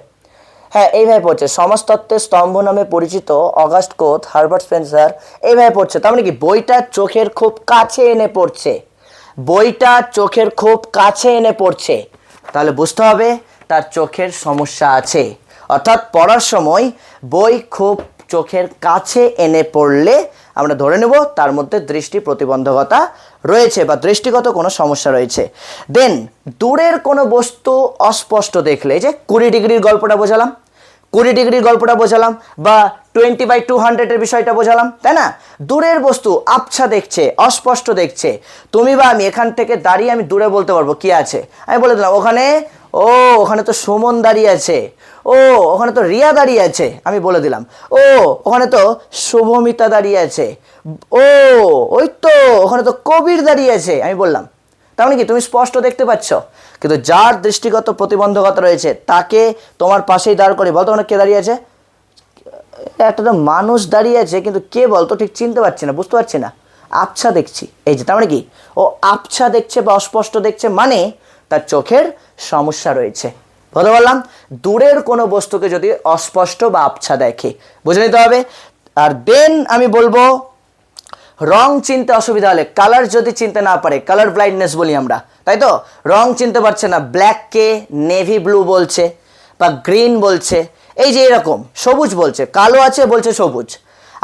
হ্যাঁ এইভাবে পড়ছে, সমাজতত্ত্বের স্তম্ভ নামে পরিচিত অগাস্ট কোথ, হার্বার্ট স্পেন্সার, এইভাবে পড়ছে, তার মানে কি বইটা চোখের খুব কাছে এনে পড়ছে, বইটা চোখের খুব কাছে এনে পড়ছে, তাহলে বুঝতে হবে তার চোখের সমস্যা আছে। অর্থাৎ পড়ার সময় বই খুব চোখের কাছে এনে পড়লে আমরা ধরে নেব তার মধ্যে দৃষ্টি প্রতিবন্ধকতা রয়েছে বা দৃষ্টিগত কোনো সমস্যা রয়েছে। দেন দূরের কোনো বস্তু অস্পষ্ট দেখলে, যে 20 ডিগ্রির গল্পটা বোঝালাম, 20 ডিগ্রির গল্পটা বোঝালাম, বা 20/200 বিষয়টা বোঝালাম, তাই না। দূরের বস্তু আবছা দেখছে, অস্পষ্ট দেখছে, তুমি বা আমি এখান থেকে দাঁড়িয়ে আমি দূরে বলতে পারবো কি আছে, আমি বলে দিলাম ওখানে, ও ওখানে তো সুমন দাঁড়িয়ে আছে, ও ওখানে তো রিয়া দাঁড়িয়ে আছে, আমি বলে দিলাম, ও ওখানে তো শুভমিতা দাঁড়িয়ে আছে, ও ওই তো ওখানে তো কবির দাঁড়িয়ে আছে, আমি বললাম। তার মানে কি তুমি স্পষ্ট দেখতে পাচ্ছ। কিন্তু যার দৃষ্টিগত প্রতিবন্ধকতা রয়েছে তাকে তোমার পাশেই দাঁড় করে বলতো ওখানে কে দাঁড়িয়ে আছে, একটা তো মানুষ দাঁড়িয়ে আছে কিন্তু কে বলতো ঠিক চিনতে পারছি না, বুঝতে পারছি না, আবছা দেখছি, এই যে তার মানে কি ও আবছা দেখছে বা অস্পষ্ট দেখছে, মানে তার চোখের সমস্যা রয়েছে। বলতে বললাম দূরের কোনো বস্তুকে যদি অস্পষ্ট বা আবছা দেখে বুঝে নিতে হবে। আর দেন আমি বলবো রং চিনতে অসুবিধা হলে, কালার যদি চিনতে না পারে, কালার ব্লাইন্ডনেস বলি আমরা, তাই তো, রং চিনতে পারছে না, ব্ল্যাককে নেভি ব্লু বলছে বা গ্রিন বলছে, এই যে এরকম সবুজ বলছে, কালো আছে বলছে সবুজ,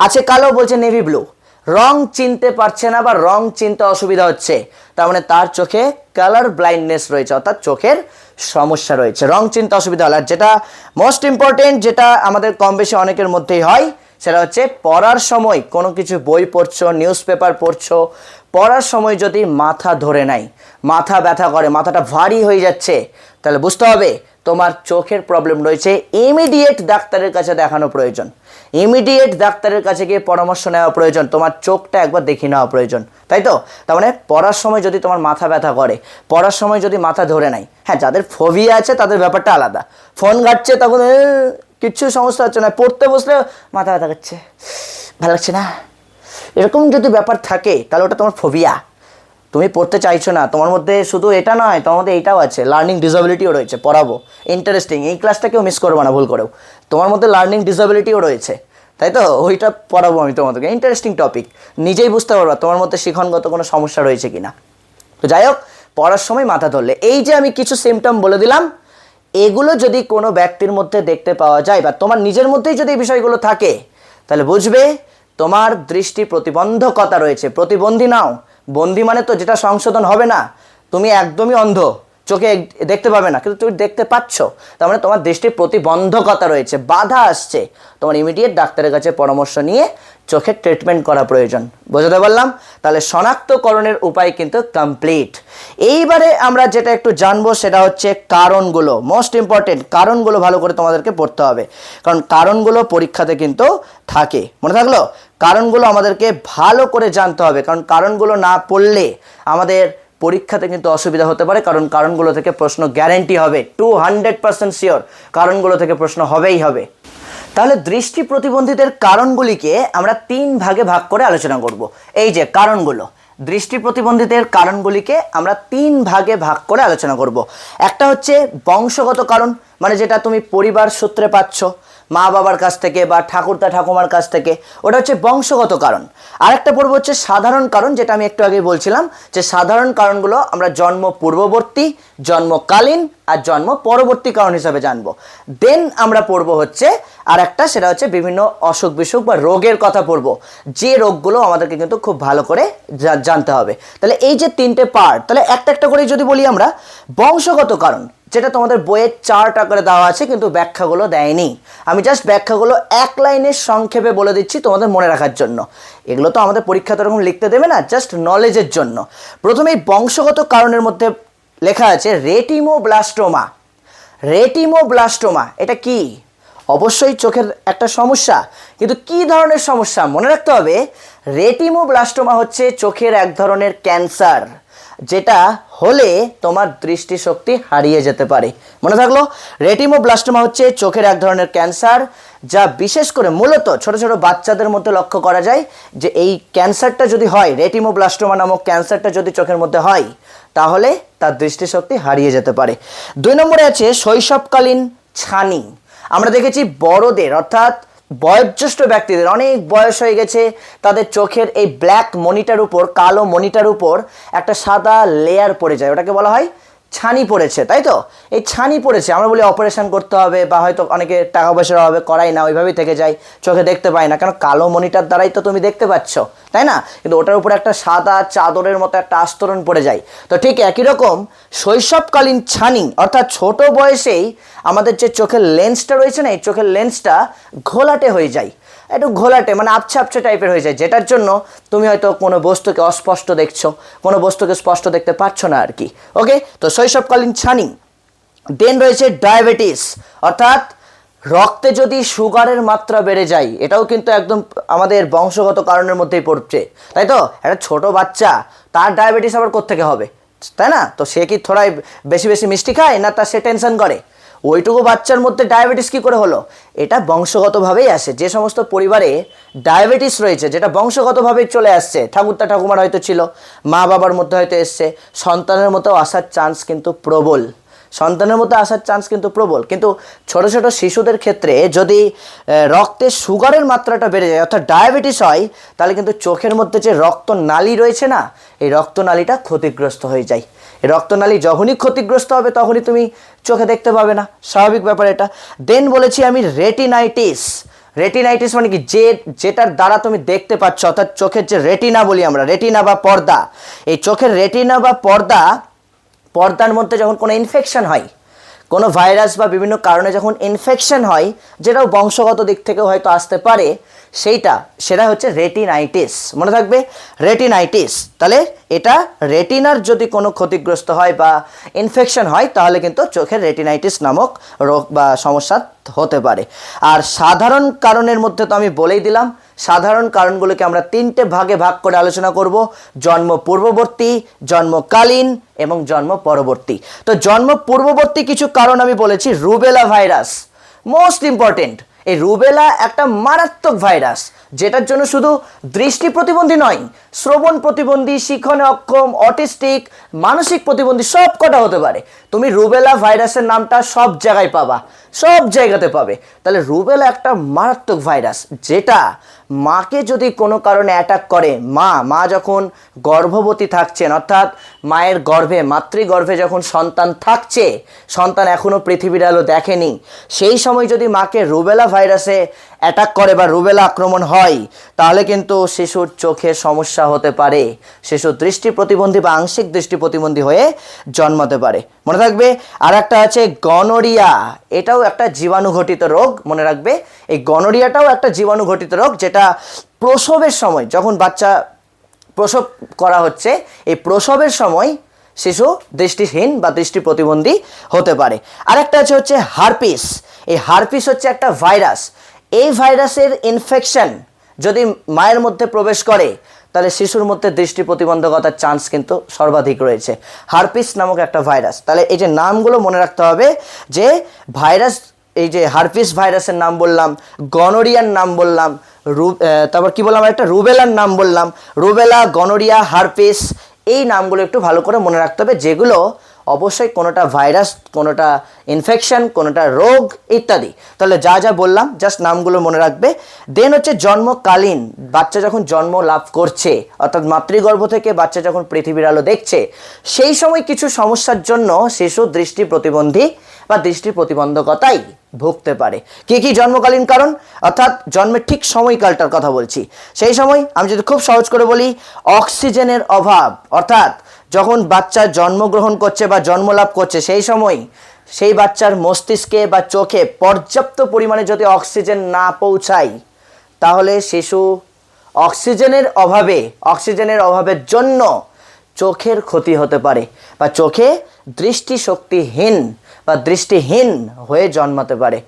আছে কালো বলছে নেভি ব্লু, রং চিনতে পারছে না বা রং চিনতে অসুবিধা হচ্ছে, তার মানে তার চোখে কালার ব্লাইন্ডনেস রয়েছে, অর্থাৎ চোখের সমস্যা রয়েছে। রং চিনতে অসুবিধা হলে, আর যেটা মোস্ট ইম্পর্টেন্ট, যেটা আমাদের কম বেশি অনেকের মধ্যেই হয়, সেটা হচ্ছে পড়ার সময় কোনো কিছু বই পড়ছো, নিউজ পেপার পড়ছো, পড়ার সময় যদি মাথা ধরে নাই, মাথা ব্যথা করে, মাথাটা ভারী হয়ে যাচ্ছে, তাহলে বুঝতে হবে তোমার চোখের প্রবলেম রয়েছে, ইমিডিয়েট ডাক্তারের কাছে দেখানো প্রয়োজন, ইমিডিয়েট ডাক্তারের কাছে গিয়ে পরামর্শ নেওয়া প্রয়োজন, তোমার চোখটা একবার দেখিয়ে নেওয়া প্রয়োজন, তাই তো। তার মানে পড়ার সময় যদি তোমার মাথা ব্যথা করে, পড়ার সময় যদি মাথা ধরে নাই, হ্যাঁ যাদের ফোবিয়া আছে তাদের ব্যাপারটা আলাদা, ফোন ঘাটছে তখন কিচ্ছু সমস্যা হচ্ছে না, পড়তে বসলে মাথা ব্যথা করছে, ভালো লাগছে না, এরকম যদি ব্যাপার থাকে তাহলে ওটা তোমার ফোবিয়া, তুমি পড়তে চাইছো না, তোমার মধ্যে শুধু এটা নয়, তোমার মধ্যে এইটাও আছে, লার্নিং ডিসএবিলিটিও রয়েছে, পড়াবো ইন্টারেস্টিং, এই ক্লাসটা কেউ মিস করবো না ভুল করেও, তোমার মধ্যে লার্নিং ডিসএবিলিটিও রয়েছে, তাই তো, ওইটা পড়াবো আমি তোমাদেরকে, ইন্টারেস্টিং টপিক, নিজেই বুঝতে পারবা তোমার মধ্যে শিক্ষণগত কোনো সমস্যা রয়েছে কিনা। তো যাই হোক, পড়ার সময় মাথা ধরলে, এই যে আমি কিছু সিমটম বলে দিলাম, এগুলো যদি কোনো ব্যক্তির মধ্যে দেখতে পাওয়া যায় বা তোমার নিজের মধ্যেই যদি এই বিষয়গুলো থাকে, তাহলে বুঝবে তোমার দৃষ্টি প্রতিবন্ধকতা রয়েছে। প্রতিবন্ধী নাও, বন্ধী মানে তো যেটা সংশোধন হবে না, তুমি একদমই অন্ধ, চোখে দেখতে পাবে না, কিন্তু তুমি দেখতে পাচ্ছ, তার মানে তোমার দৃষ্টির প্রতিবন্ধকতা রয়েছে, বাধা আসছে, তোমার ইমিডিয়েট ডাক্তারের কাছে পরামর্শ নিয়ে চোখের ট্রিটমেন্ট করা প্রয়োজন। বোঝাতে পারলাম? তাহলে শনাক্তকরণের উপায় কিন্তু কমপ্লিট। এইবারে আমরা যেটা একটু জানবো সেটা হচ্ছে কারণগুলো। মোস্ট ইম্পর্টেন্ট, কারণগুলো ভালো করে তোমাদেরকে পড়তে হবে, কারণ কারণগুলো পরীক্ষাতে কিন্তু থাকে। মনে থাকলো? কারণগুলো আমাদেরকে ভালো করে জানতে হবে, কারণ কারণগুলো না পড়লে আমাদের পরীক্ষাতে কিন্তু অসুবিধা হতে পারে, কারণ কারণগুলো থেকে প্রশ্ন গ্যারেন্টি হবে, 200% শিওর কারণগুলো থেকে প্রশ্ন হবেই হবে। তাহলে দৃষ্টি প্রতিবন্ধীদের কারণগুলিকে আমরা 3 ভাগে ভাগ করে আলোচনা করব। এই যে কারণগুলো, দৃষ্টি প্রতিবন্ধীদের কারণগুলিকে আমরা 3 ভাগে ভাগ করে আলোচনা করব। একটা হচ্ছে বংশগত কারণ, মানে যেটা তুমি পরিবার সূত্রে পাচ্ছ, মা বাবার কাছ থেকে বা ঠাকুরদা ঠাকুমার কাছ থেকে, ওটা হচ্ছে বংশগত কারণ। আরেকটা পর্ব হচ্ছে সাধারণ কারণ, যেটা আমি একটু আগে বলছিলাম যে সাধারণ কারণগুলো আমরা জন্ম পূর্ববর্তী, জন্মকালীন আর জন্ম পরবর্তী কারণ হিসাবে জানবো। দেন আমরা পড়বো হচ্ছে আর একটা, সেটা হচ্ছে বিভিন্ন অসুখ বিসুখ বা রোগের কথা পড়বো, যে রোগগুলো আমাদেরকে কিন্তু খুব ভালো করে জানতে হবে। তাহলে এই যে 3টে পার্ট, তাহলে একটা একটা করে যদি বলি আমরা, বংশগত কারণ যেটা তোমাদের বইয়ের চার্ট আকারে দেওয়া আছে কিন্তু ব্যাখ্যাগুলো দেয়নি, আমি জাস্ট ব্যাখ্যাগুলো এক লাইনের সংক্ষেপে বলে দিচ্ছি তোমাদের মনে রাখার জন্য। এগুলো তো আমাদের পরীক্ষাতে এরকম লিখতে দেবে না, জাস্ট নলেজের জন্য। প্রথমেই বংশগত কারণের মধ্যে লেখা আছে রেটিনোব্লাস্টোমা। রেটিনোব্লাস্টোমা এটা কি? অবশ্যই চোখের একটা সমস্যা, কিন্তু কি ধরনের সমস্যা মনে রাখতে হবে। রেটিনোব্লাস্টোমা হচ্ছে চোখের এক ধরনের ক্যান্সার, যেটা হলে তোমার দৃষ্টিশক্তি হারিয়ে যেতে পারে। মনে থাকলো? রেটিনোব্লাস্টোমা হচ্ছে চোখের এক ধরনের ক্যান্সার, যা বিশেষ করে মূলত ছোট ছোট বাচ্চাদের মধ্যে লক্ষ্য করা যায়। যে এই ক্যান্সারটা যদি হয়, রেটিনোব্লাস্টোমা নামক ক্যান্সারটা যদি চোখের মধ্যে হয়, তাহলে তার দৃষ্টিশক্তি হারিয়ে যেতে পারে। 2 নম্বরে আছে শৈশবকালীন ছানি। আমরা দেখেছি বড়দের, অর্থাৎ বয়োজ্যেষ্ঠ ব্যক্তিদের, অনেক বয়স হয়ে গেছে, তাদের চোখের এই ব্ল্যাক মনিটার উপর, কালো মনিটার উপর একটা সাদা লেয়ার পড়ে যায়, ওটাকে বলা হয় ছানি পড়েছে, তাই তো? এই ছানি পড়েছে, আমরা বলি অপারেশন করতে হবে, বা হয়তো অনেকে টাকা পয়সার অভাবে করাই না, ওইভাবেই থেকে যায়, চোখে দেখতে পায় না, কারণ কালো মনিটার দ্বারাই তো তুমি দেখতে পাচ্ছ, তাই না? কিন্তু ওটার উপরে একটা সাদা চাদরের মতো একটা আস্তরণ পড়ে যায়। তো ঠিক একই রকম শৈশবকালীন ছানি, অর্থাৎ ছোট বয়সেই আমাদের যে চোখের লেন্সটা রয়েছে না, এই চোখের লেন্সটা ঘোলাটে হয়ে যায়, একটু ঘোলাটে মানে আবছা আবছা টাইপের হয়ে যায়, যেটার জন্য তুমি হয়তো কোনো বস্তুকে অস্পষ্ট দেখছো, কোনো বস্তুকে স্পষ্ট দেখতে পাচ্ছ না আর কি। ওকে, তো শৈশবকালীন ছানি। দেন রয়েছে ডায়াবেটিস, অর্থাৎ রক্তে যদি সুগারের মাত্রা বেড়ে যায়, এটাও কিন্তু একদম আমাদের বংশগত কারণের মধ্যেই পড়ছে, তাই তো? একটা ছোট বাচ্চা, তার ডায়াবেটিস আবার কোত্থেকে হবে, তাই না? তো সে কি থোড়াই বেশি বেশি মিষ্টি খায়, না তার সে টেনশন করে? ওইটুকু বাচ্চার মধ্যে ডায়াবেটিস কী করে হলো? এটা বংশগতভাবেই আসে। যে সমস্ত পরিবারে ডায়াবেটিস রয়েছে, যেটা বংশগতভাবেই চলে আসছে, ঠাকুরদা ঠাকুমার হয়তো ছিল, মা বাবার মধ্যে হয়তো এসছে, সন্তানের মতো আসার চান্স কিন্তু প্রবল, সন্তানের মধ্যে আসার চান্স কিন্তু প্রবল। কিন্তু ছোট ছোট শিশুদের ক্ষেত্রে যদি রক্তে সুগারের মাত্রাটা বেড়ে যায়, অর্থাৎ ডায়াবেটিস হয়, তাহলে কিন্তু চোখের মধ্যে যে রক্তনালী রয়েছে না, এই রক্তনালীটা ক্ষতিগ্রস্ত হয়ে যায়। এই রক্তনালী যখনই ক্ষতিগ্রস্ত হবে, তখনই তুমি চোখে দেখতে পাবে না, স্বাভাবিক ব্যাপার এটা। দেন বলেছি আমি রেটিনাইটিস। রেটিনাইটিস মানে কি? যেটার দ্বারা তুমি দেখতে পাচ্ছ, অর্থাৎ চোখের যে রেটিনা বলি আমরা, রেটিনা বা পর্দা, এই চোখের রেটিনা বা পর্দার মধ্যে যখন কোনো ইনফেকশন হয়, কোনো ভাইরাস বা বিভিন্ন কারণে যখন ইনফেকশন হয়, যেটাও বংশগত দিক থেকেও হয়তো আসতে পারে, সেটা হচ্ছে রেটিনাইটিস। মনে থাকবে, রেটিনাইটিস। তাহলে এটা রেটিনার যদি কোনো ক্ষতিগ্রস্ত হয় বা ইনফেকশন হয়, তাহলে কিন্তু চোখের রেটিনাইটিস নামক রোগ বা সমস্যা হতে পারে। আর সাধারণ কারণের মধ্যে তো আমি বলেই দিলাম, সাধারণ কারণগুলোকে আমরা 3টে ভাগে ভাগ করে আলোচনা করব: জন্ম পূর্ববর্তী, জন্মকালীন এবং জন্ম পরবর্তী। তো জন্ম পূর্ববর্তী কিছু কারণ আমি বলেছি, রুবেলা ভাইরাস মোস্ট ইম্পর্টেন্ট। এই রুবেলা একটা মারাত্মক ভাইরাস, যেটার জন্য শুধু দৃষ্টি প্রতিবন্ধী নয়, শ্রবণ প্রতিবন্ধী, শিখনে অক্ষম, অটিস্টিক, মানসিক প্রতিবন্ধী সব কটা হতে পারে। তুমি রুবেলা ভাইরাসের নামটা সব জায়গায় পাবা, সব জায়গাতে পাবে। তাহলে রুবেলা একটা মারাত্মক ভাইরাস, যেটা মাকে যদি কোনো কারণে অ্যাটাক করে, মা যখন গর্ভবতী থাকছেন, অর্থাৎ মায়ের গর্ভে, মাতৃগর্ভে যখন সন্তান থাকছে, সন্তান এখনও পৃথিবীর আলো দেখেনি, সেই সময় যদি মাকে রুবেলা ভাইরাসে অ্যাটাক করে বা রুবেলা আক্রমণ হয় তাহলে কিন্তু শিশুর চোখে সমস্যা হতে পারে, শিশু দৃষ্টি প্রতিবন্ধী বা আংশিক দৃষ্টি প্রতিবন্ধী হয়ে জন্মাতে পারে। মনে থাকবে। আর একটা আছে গনোরিয়া, এটাও একটা জীবাণুঘটিত রোগ, মনে রাখবে। এই গনোরিয়াটাও একটা জীবাণুঘটিত রোগ, যেটা প্রসবের সময়, যখন বাচ্চা প্রসব করা হচ্ছে, এই প্রসবের সময় শিশু দৃষ্টিহীন বা দৃষ্টি প্রতিবন্ধী হতে পারে। আরেকটা হচ্ছে হারপিস। এই হারপিস হচ্ছে একটা ভাইরাস। এই ভাইরাসের ইনফেকশন যদি মায়ের মধ্যে প্রবেশ করে তাহলে শিশুর মধ্যে দৃষ্টি প্রতিবন্ধকতার চান্স কিন্তু সর্বাধিক রয়েছে। হারপিস নামক একটা ভাইরাস। তাহলে এই যে নামগুলো মনে রাখতে হবে, যে ভাইরাস, এই যে হারপিস ভাইরাসের নাম বললাম, গনোরিয়ার নাম বললাম, তারপর কি বললাম, একটা রুবেলার নাম বললাম, রুবেলা, গনোরিয়া, হারপিস, এই নামগুলো একটু ভালো করে মনে রাখতে হবে, যেগুলো অবশ্যই কোনোটা ভাইরাস, কোনোটা ইনফেকশন, কোনোটা রোগ ইত্যাদি। তাহলে যা যা বললাম জাস্ট নামগুলো মনে রাখবে। দেন হচ্ছে জন্মকালীন, বাচ্চা যখন জন্ম লাভ করছে, অর্থাৎ মাতৃগর্ভ থেকে বাচ্চা যখন পৃথিবীর আলো দেখছে, সেই সময় কিছু সমস্যার জন্য শিশু দৃষ্টি প্রতিবন্ধী বা দৃষ্টি প্রতিবন্ধকতাই ভুগতে পারে। কি কি জন্মকালীন কারণ, অর্থাৎ জন্মের ঠিক সময়কালটার কথা বলছি। সেই সময় আমি যদি খুব সহজ করে বলি, অক্সিজেনের অভাব, অর্থাৎ যখন বাচ্চা জন্মগ্রহণ করছে বা জন্মলাভ করছে, সেই সময় সেই বাচ্চার মস্তিষ্কে বা চোখে পর্যাপ্ত পরিমাণে যদি অক্সিজেন না পৌঁছায় তাহলে শিশু অক্সিজেনের অভাবের জন্য চোখের ক্ষতি হতে পারে বা চোখে দৃষ্টিশক্তিহীন বা দৃষ্টিহীন হয়ে জন্মাতে পারে।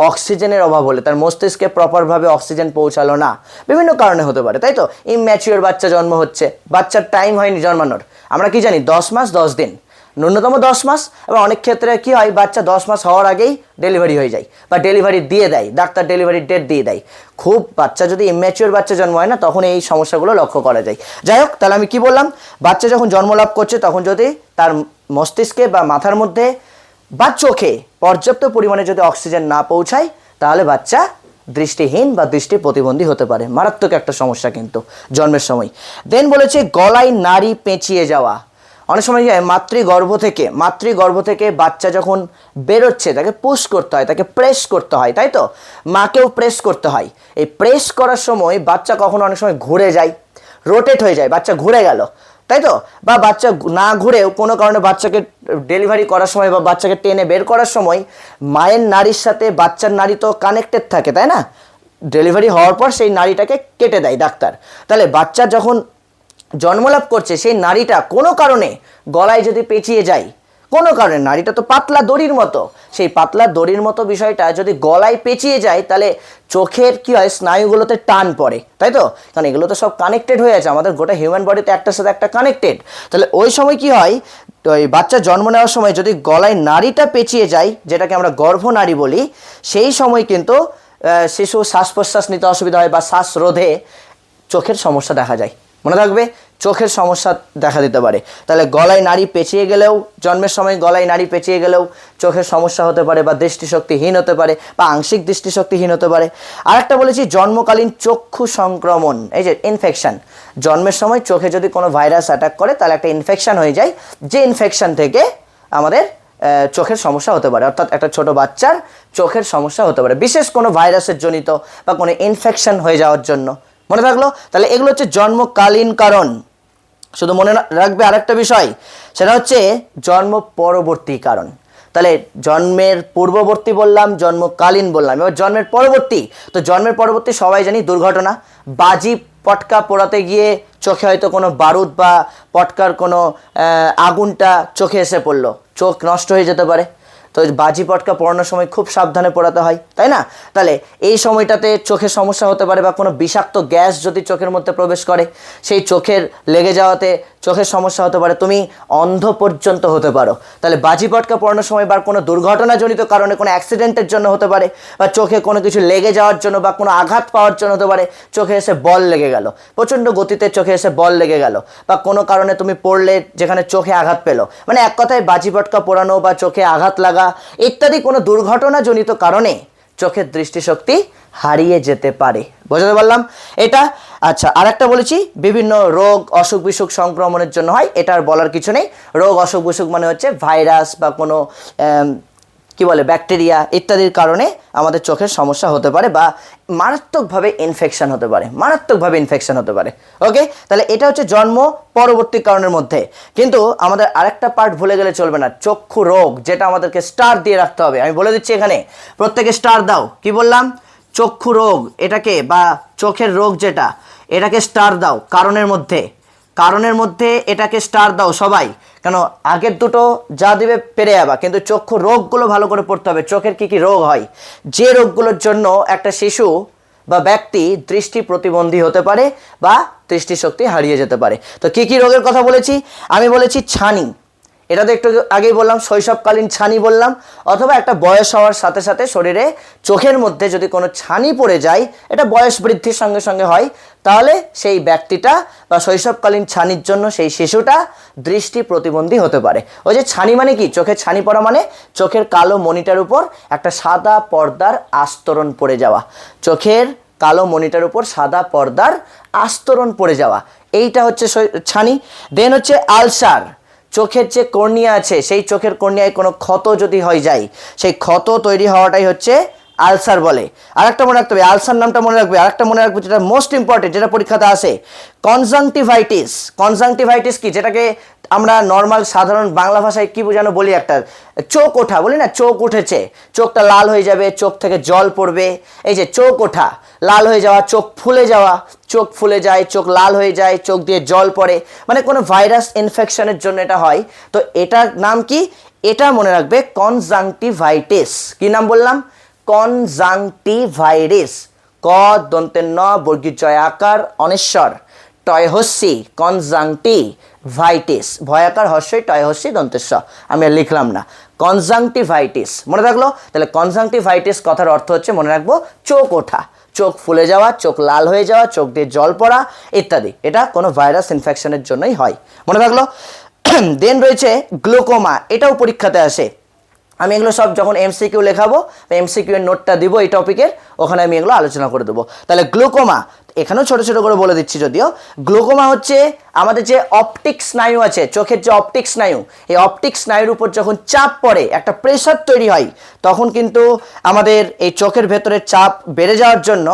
অক্সিজেনের অভাব হলে, তার মস্তিষ্কে প্রপারভাবে অক্সিজেন পৌঁছালো না, বিভিন্ন কারণে হতে পারে, তাই তো। ইম্যাচিওর বাচ্চা জন্ম হচ্ছে, বাচ্চার টাইম হয়নি জন্মানোর, আমরা কি জানি 10 মাস 10 দিন, ন্যূনতম 10 মাস। এবং অনেক ক্ষেত্রে কি হয়, বাচ্চা 10 মাস হওয়ার আগেই ডেলিভারি হয়ে যায় বা ডেলিভারি দিয়ে দেয়, ডাক্তার ডেলিভারির ডেট দিয়ে দেয়। খুব বাচ্চা যদি ইম্যাচিওর বাচ্চা জন্ম হয় না, তখন এই সমস্যাগুলো লক্ষ্য করা যায়। যাই হোক, তাহলে আমি কি বললাম, বাচ্চা যখন জন্মলাভ করছে তখন যদি তার মস্তিষ্কে বা মাথার মধ্যে বা চোখে পর্যাপ্ত পরিমাণে যদি অক্সিজেন না পৌঁছায় তাহলে বাচ্চা দৃষ্টিহীন বা দৃষ্টি প্রতিবন্ধী হতে পারে। মারাত্মক একটা সমস্যা কিন্তু জন্মের সময়। দেন বলেছে গলায় নাড়ি পেঁচিয়ে যাওয়া। অনেক সময় মাতৃগর্ভ থেকে বাচ্চা যখন বেরোচ্ছে তাকে পুশ করতে হয়, তাকে প্রেস করতে হয়, তাই তো। মাকেও প্রেস করতে হয়। এই প্রেস করার সময় বাচ্চা কখনো অনেক সময় ঘুরে যায়, রোটেট হয়ে যায়, বাচ্চা ঘুরে গেল, তাই তো। বা বাচ্চা না ঘুরেও কোনো কারণে বাচ্চাকে ডেলিভারি করার সময় বা বাচ্চাকে টেনে বের করার সময় মায়ের নাড়ির সাথে বাচ্চার নাড়ি তো কানেক্টেড থাকে, তাই না। ডেলিভারি হওয়ার পর সেই নাড়িটাকে কেটে দেয় ডাক্তার। তাহলে বাচ্চা যখন জন্মলাভ করছে সেই নাড়িটা কোনো কারণে গলায় যদি পেঁচিয়ে যায়, কোনো কারণে, নাড়িটা তো পাতলা দড়ির মতো, সেই পাতলা দড়ির মতো বিষয়টা যদি গলায় পেঁচিয়ে যায় তাহলে চোখের কি হয়, স্নায়ুগুলোতে টান পড়ে, তাই তো। কারণ এগুলো তো সব কানেক্টেড হয়ে আছে, আমাদের গোটা হিউম্যান বডিতে একটার সাথে একটা কানেক্টেড। তাহলে ওই সময় কি হয়, ওই বাচ্চা জন্ম নেওয়ার সময় যদি গলায় নাড়িটা পেঁচিয়ে যায়, যেটাকে আমরা গর্ভনাড়ি বলি, সেই সময় কিন্তু শিশু শ্বাস প্রশ্বাস নিতে অসুবিধা হয় বা শ্বাসরোধে চোখের সমস্যা দেখা যায়। মনে রাখবে, চোখের সমস্যা দেখা দিতে পারে। তাহলে গলায় নাড়ি পেঁচিয়ে গেলেও, জন্মের সময় গলায় নাড়ি পেঁচিয়ে গেলেও চোখের সমস্যা হতে পারে বা দৃষ্টিশক্তিহীন হতে পারে বা আংশিক দৃষ্টিশক্তিহীন হতে পারে। আরেকটা বলেছি জন্মকালীন চক্ষু সংক্রমণ, এই যে ইনফেকশন। জন্মের সময় চোখে যদি কোনো ভাইরাস অ্যাটাক করে তাহলে একটা ইনফেকশন হয়ে যায়, যে ইনফেকশন থেকে আমাদের চোখের সমস্যা হতে পারে, অর্থাৎ একটা ছোট বাচ্চার চোখের সমস্যা হতে পারে বিশেষ কোনো ভাইরাসের জনিত বা কোনো ইনফেকশন হয়ে যাওয়ার জন্য। মনে থাকলো? তাহলে এগুলো হচ্ছে জন্মকালীন কারণ। শুধু মনে রাখবে আরেকটা বিষয়, সেটা হচ্ছে জন্ম পরবর্তী কারণ। তাহলে জন্মের পূর্ববর্তী বললাম, জন্মকালীন বললাম, এবার জন্মের পরবর্তী। তো জন্মের পরবর্তী সবাই জানি দুর্ঘটনা, বাজি পটকা পোড়াতে গিয়ে চোখে হয়তো কোনো বারুদ বা পটকার কোনো আগুনটা চোখে এসে পড়লো, চোখ নষ্ট হয়ে যেতে পারে। তো বাজি পটকা পোড়ানোর সময় খুব সাবধানে পোড়াতে হয়, তাই না। তাহলে এই সময়টাতে চোখের সমস্যা হতে পারে বা কোনো বিষাক্ত গ্যাস যদি চোখের মধ্যে প্রবেশ করে সেই চোখের লেগে যাওয়াতে চোখের সমস্যা হতে পারে, তুমি অন্ধ পর্যন্ত হতে পারো। তাহলে বাজি পটকা পোড়ানোর সময় বা কোনো দুর্ঘটনাজনিত কারণে, কোনো অ্যাক্সিডেন্টের জন্য হতে পারে বা চোখে কোনো কিছু লেগে যাওয়ার জন্য বা কোনো আঘাত পাওয়ার জন্য হতে পারে, চোখে এসে বল লেগে গেল, প্রচণ্ড গতিতে চোখে এসে বল লেগে গেল, বা কোনো কারণে তুমি পড়লে যেখানে চোখে আঘাত পেলো, মানে এক কথায় বাজি পটকা পোড়ানো বা চোখে আঘাত লাগা ইত্যাদি কোনো দুর্ঘটনাজনিত কারণে চোখের দৃষ্টিশক্তি হারিয়ে যেতে পারে। বুঝতে পারলাম এটা? আচ্ছা, আরেকটা বলেছি বিভিন্ন রোগ অসুখ বিসুখ সংক্রমণের জন্য হয়, এটা আর বলার কিছু নেই। রোগ অসুখ বিসুখ মানে হচ্ছে ভাইরাস বা কোনো কি বলে ব্যাকটেরিয়া ইত্যাদির কারণে আমাদের চোখের সমস্যা হতে পারে বা মারাত্মকভাবে ইনফেকশন হতে পারে ওকে। তাহলে এটা হচ্ছে জন্ম পরবর্তী কারণের মধ্যে। কিন্তু আমাদের আরেকটা পার্ট ভুলে গেলে চলবে না, চক্ষু রোগ, যেটা আমাদেরকে স্টার দিয়ে রাখতে হবে। আমি বলে দিচ্ছি এখানে, প্রত্যেকে স্টার দাও। কি বললাম? চক্ষু রোগ এটাকে, বা চোখের রোগ যেটা, এটাকে স্টার দাও কারণের মধ্যে এটাকে স্টার দাও সবাই। কেন আগের দুটো যা দিবে পেরে যাবা, কিন্তু চক্ষু রোগগুলো ভালো করে পড়তে হবে। চোখের কি কি রোগ হয়, যে রোগগুলোর জন্য একটা শিশু বা ব্যক্তি দৃষ্টি প্রতিবন্ধী হতে পারে বা দৃষ্টিশক্তি হারিয়ে যেতে পারে। তো কি কি রোগের কথা বলেছি? আমি বলেছি ছানি, এটা তো একটু আগেই বললাম, শৈশবকালীন ছানি বললাম, অথবা একটা বয়স হওয়ার সাথে সাথে শরীরে চোখের মধ্যে যদি কোনো ছানি পড়ে যায়, এটা বয়স বৃদ্ধির সঙ্গে সঙ্গে হয়, তাহলে সেই ব্যক্তিটা বা শৈশবকালীন ছানির জন্য সেই শিশুটা দৃষ্টি প্রতিবন্ধী হতে পারে। ওই যে ছানি মানে কি, চোখে ছানি পড়া মানে চোখের কালো মনিটার উপর একটা সাদা পর্দার আস্তরণ পড়ে যাওয়া, চোখের কালো মনিটার উপর সাদা পর্দার আস্তরণ পড়ে যাওয়া, এইটা হচ্ছে ছানি। দেন হচ্ছে আলসার, চোখের যে কর্নিয়া আছে সেই চোখের কর্নিয়ায় কোনো ক্ষত যদি হয়ে যায়, সেই ক্ষত তৈরি হওয়াটাই হচ্ছে আলসার বলে। আরেকটা মনে রাখতে হবে, আলসার নামটা মনে রাখবে। আরেকটা মনে রাখবে যেটা মোস্ট ইম্পর্টেন্ট, যেটা পরীক্ষাতে আসে, কনজাংটিভাইটিস কি, যেটাকে আমরা নর্মাল সাধারণ বাংলা ভাষায় কি বোঝানো বলি, একটা চোখ ওঠা বলি না, চোখ উঠেছে, চোখটা লাল হয়ে যাবে, চোখ থেকে জল পড়বে, এই যে চোখ ওঠা, লাল হয়ে যাওয়া, চোখ ফুলে যাওয়া, চোখ ফুলে যায়, চোখ লাল হয়ে যায়, চোখ দিয়ে জল পড়ে, মানে কোনো ভাইরাস ইনফেকশনের জন্য এটা হয়। তো এটার নাম কি? এটা মনে রাখবে কনজাংটিভাইটিস। কি নাম বললাম? কনজাংটিভাইটিস। ক দন্তের ন বর্গীয় জয় আকার অনেশ্বর টয় হস্যি, কনজাংটিভাইটিস, ভয়াকার হস্যই টয় হস্যি দন্তেশ্ব, আমি আর লিখলাম না, কনজাংটিভাইটিস মনে রাখলো। তাহলে কনজাংটিভাইটিস কথার অর্থ হচ্ছে, মনে রাখবো, চোখ ওঠা, চোখ ফুলে যাওয়া, চোখ লাল হয়ে যাওয়া, চোখ দিয়ে জল পড়া ইত্যাদি। এটা কোনো ভাইরাস ইনফেকশনের জন্যই হয়, মনে থাকলো। দেন রয়েছে গ্লুকোমা, এটাও পরীক্ষাতে আসে। আমি এগুলো সব যখন এমসিকিউ লেখাবো, এমসিকিউ এর নোটটা দিব এই টপিকের, ওখানে আমি এগুলো আলোচনা করে দেবো। তাহলে গ্লুকোমা, এখানেও ছোট ছোট করে বলে দিচ্ছি যদিও। গ্লুকোমা হচ্ছে আমাদের যে অপটিক স্নায়ু আছে, চোখের যে অপটিক স্নায়ু, এই অপটিক স্নায়ুর উপর যখন চাপ পড়ে, একটা প্রেশার তৈরি হয়, তখন কিন্তু আমাদের এই চোখের ভেতরের চাপ বেড়ে যাওয়ার জন্য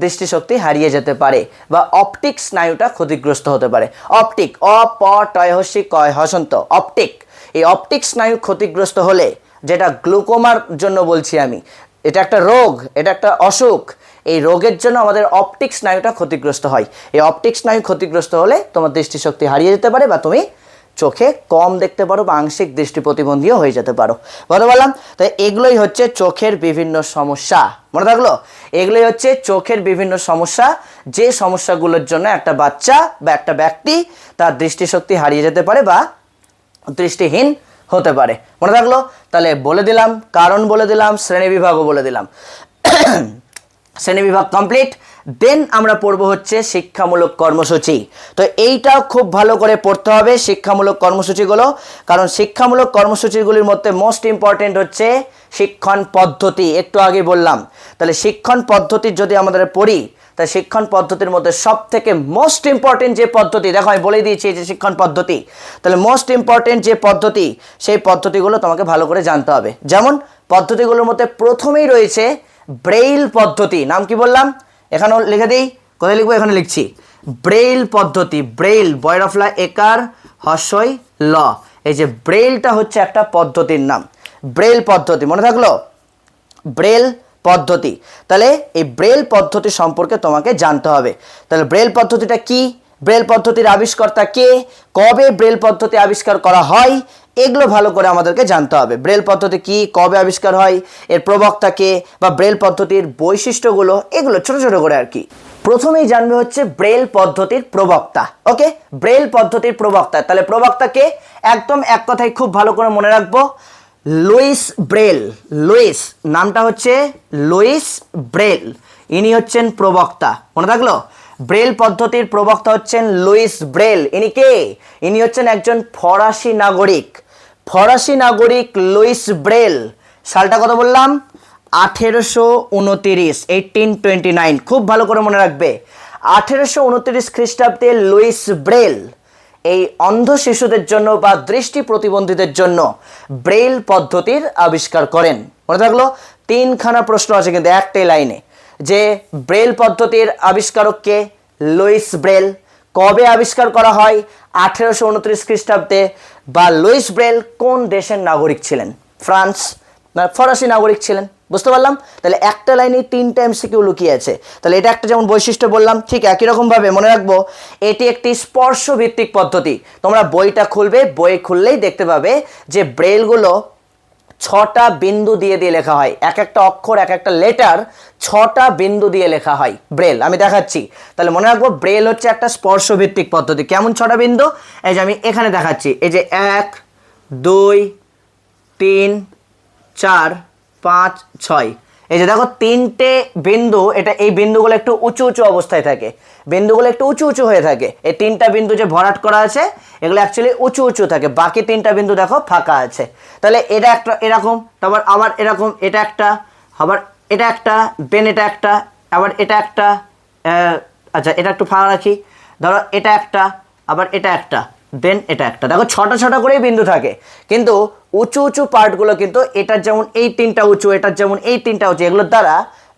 দৃষ্টিশক্তি হারিয়ে যেতে পারে বা অপটিক স্নায়ুটা ক্ষতিগ্রস্ত হতে পারে। অপটিক, অ প টয় হস্যি কয় হসন্ত, অপটিক, এই অপটিক স্নায়ু ক্ষতিগ্রস্ত হলে, যেটা গ্লুকোমার জন্য বলছি আমি, এটা একটা রোগ, এটা একটা অসুখ, এই রোগের জন্য আমাদের অপটিক স্নায়ুটা ক্ষতিগ্রস্ত হয়। এই অপটিক স্নায়ু ক্ষতিগ্রস্ত হলে তোমার দৃষ্টিশক্তি হারিয়ে যেতে পারে বা তুমি চোখে কম দেখতে পারো বা আংশিক দৃষ্টি প্রতিবন্ধীও হয়ে যেতে পারো। বলতে পারলাম? তাই এগুলোই হচ্ছে চোখের বিভিন্ন সমস্যা, মনে থাকলো? এগুলোই হচ্ছে চোখের বিভিন্ন সমস্যা, যে সমস্যাগুলোর জন্য একটা বাচ্চা বা একটা ব্যক্তি তার দৃষ্টিশক্তি হারিয়ে যেতে পারে বা দৃষ্টিহীন হতে পারে, মনে থাকলো? তাহলে বলে দিলাম, কারণ বলে দিলাম, শ্রেণীবিভাগও বলে দিলাম। শ্রেণীবিভাগ কমপ্লিট। দেন আমরা পড়বো হচ্ছে শিক্ষামূলক কর্মসূচি। তো এইটাও খুব ভালো করে পড়তে হবে শিক্ষামূলক কর্মসূচিগুলো, কারণ শিক্ষামূলক কর্মসূচিগুলির মধ্যে মোস্ট ইম্পর্টেন্ট হচ্ছে শিক্ষণ পদ্ধতি, একটু আগে বললাম। তাহলে শিক্ষণ পদ্ধতির যদি আমাদের পড়ি, তাই শিক্ষণ পদ্ধতির মধ্যে সব থেকে মোস্ট ইম্পর্টেন্ট যে পদ্ধতি, দেখো আমি বলে দিয়েছি যে শিক্ষণ পদ্ধতি, তাহলে মোস্ট ইম্পর্টেন্ট যে পদ্ধতি, সেই পদ্ধতিগুলো তোমাকে ভালো করে জানতে হবে। যেমন পদ্ধতিগুলোর মধ্যে প্রথমেই রয়েছে ব্রেইল পদ্ধতি। নাম কি বললাম? এখানেও লিখে দিই, কোথায় লিখবো? এখানে লিখছি, ব্রেইল পদ্ধতি। ব্রেইল, বয়রফলা একার হস্যই ল, এই যে ব্রেইলটা হচ্ছে একটা পদ্ধতির নাম, ব্রেইল পদ্ধতি, মনে থাকলো? ব্রেইল পদ্ধতি। তাহলে এই ব্রেইল পদ্ধতি সম্পর্কে তোমাকে জানতে হবে। তাহলে ব্রেইল পদ্ধতিটা কি, ব্রেইল পদ্ধতির আবিষ্কর্তা কে, কবে ব্রেইল পদ্ধতি আবিষ্কার করা হয়, এগুলো ভালো করে আমাদেরকে জানতে হবে। ব্রেইল পদ্ধতি কি, কবে আবিষ্কার হয়, এর প্রবক্তা কে, বা ব্রেইল পদ্ধতির বৈশিষ্ট্যগুলো, এগুলো ছোট ছোট করে আর কি। প্রথমেই জানবে হচ্ছে ব্রেইল পদ্ধতির প্রবক্তা। ওকে, ব্রেইল পদ্ধতির প্রবক্তা। তাহলে প্রবক্তা কে? একদম এক কথায় খুব ভালো করে মনে রাখবো, লুইস ব্রেল। লুইস, নামটা হচ্ছে লুইস ব্রেল, ইনি হচ্ছেন প্রবক্তা, মনে থাকলো? ব্রেল পদ্ধতির প্রবক্তা হচ্ছেন লুইস ব্রেল। ইনি কে? ইনি হচ্ছেন একজন ফরাসি নাগরিক। ফরাসি নাগরিক লুইস ব্রেল। সালটা কত বললাম? 1829, 1829। খুব ভালো করে মনে রাখবে, 1829 খ্রিস্টাব্দে লুইস ব্রেল এই অন্ধ শিশুদের জন্য বা দৃষ্টি প্রতিবন্ধীদের জন্য ব্রেইল পদ্ধতির আবিষ্কার করেন? মনে থাকলো? তিনখানা প্রশ্ন আছে কিন্তু একটাই লাইনে, যে ব্রেইল পদ্ধতির আবিষ্কারক কে? Luis Braille. কবে আবিষ্কার করা হয়? 1829 খ্রিস্টাব্দে। বা লুইস ব্রেল কোন দেশের নাগরিক ছিলেন? ফ্রান্স না ফরাসি নাগরিক ছিলেন। বুঝতে পারলাম? তাহলে একটা লাইনে তিনটা এমসিকিউ লুকিয়ে আছে। তাহলে এটা একটা যেমন বৈশিষ্ট্য বললাম, ঠিক একই রকমভাবে মনে রাখবো এটি একটি স্পর্শ ভিত্তিক পদ্ধতি। তোমরা বইটা খুলবে, বই খুললেই দেখতে পাবে যে ব্রেলগুলো 6টা বিন্দু দিয়ে দিয়ে লেখা হয়। এক একটা অক্ষর, এক একটা লেটার 6টা বিন্দু দিয়ে লেখা হয় ব্রেল। আমি দেখাচ্ছি। তাহলে মনে রাখবো ব্রেল হচ্ছে একটা স্পর্শ ভিত্তিক পদ্ধতি। কেমন 6টা বিন্দু? এই যে আমি এখানে দেখাচ্ছি, এই যে 1 2 3 4 5 6, এই যে দেখো তিনটে বিন্দু, এটা এই বিন্দুগুলো একটু উঁচু উঁচু অবস্থায় থাকে, বিন্দুগুলো একটু উঁচু উঁচু হয়ে থাকে। এই তিনটা বিন্দু যে ভরাট করা আছে এগুলো অ্যাকচুয়ালি উঁচু উঁচু থাকে, বাকি তিনটা বিন্দু দেখো ফাঁকা আছে। তাহলে এটা একটা এরকম, তারপর আবার এরকম, এটা একটা, আবার এটা একটা, দেন এটা একটা, আবার এটা একটা, আচ্ছা এটা একটু ফাঁকা রাখি, ধরো এটা একটা, আবার এটা একটা, দেন এটা একটা। দেখো 6টা 6টা করেই বিন্দু থাকে, কিন্তু উঁচু উঁচু পার্টগুলো কিন্তু এটার যেমন এই তিনটা উঁচু, এটার যেমন এই তিনটা উঁচু, এগুলোর দ্বারা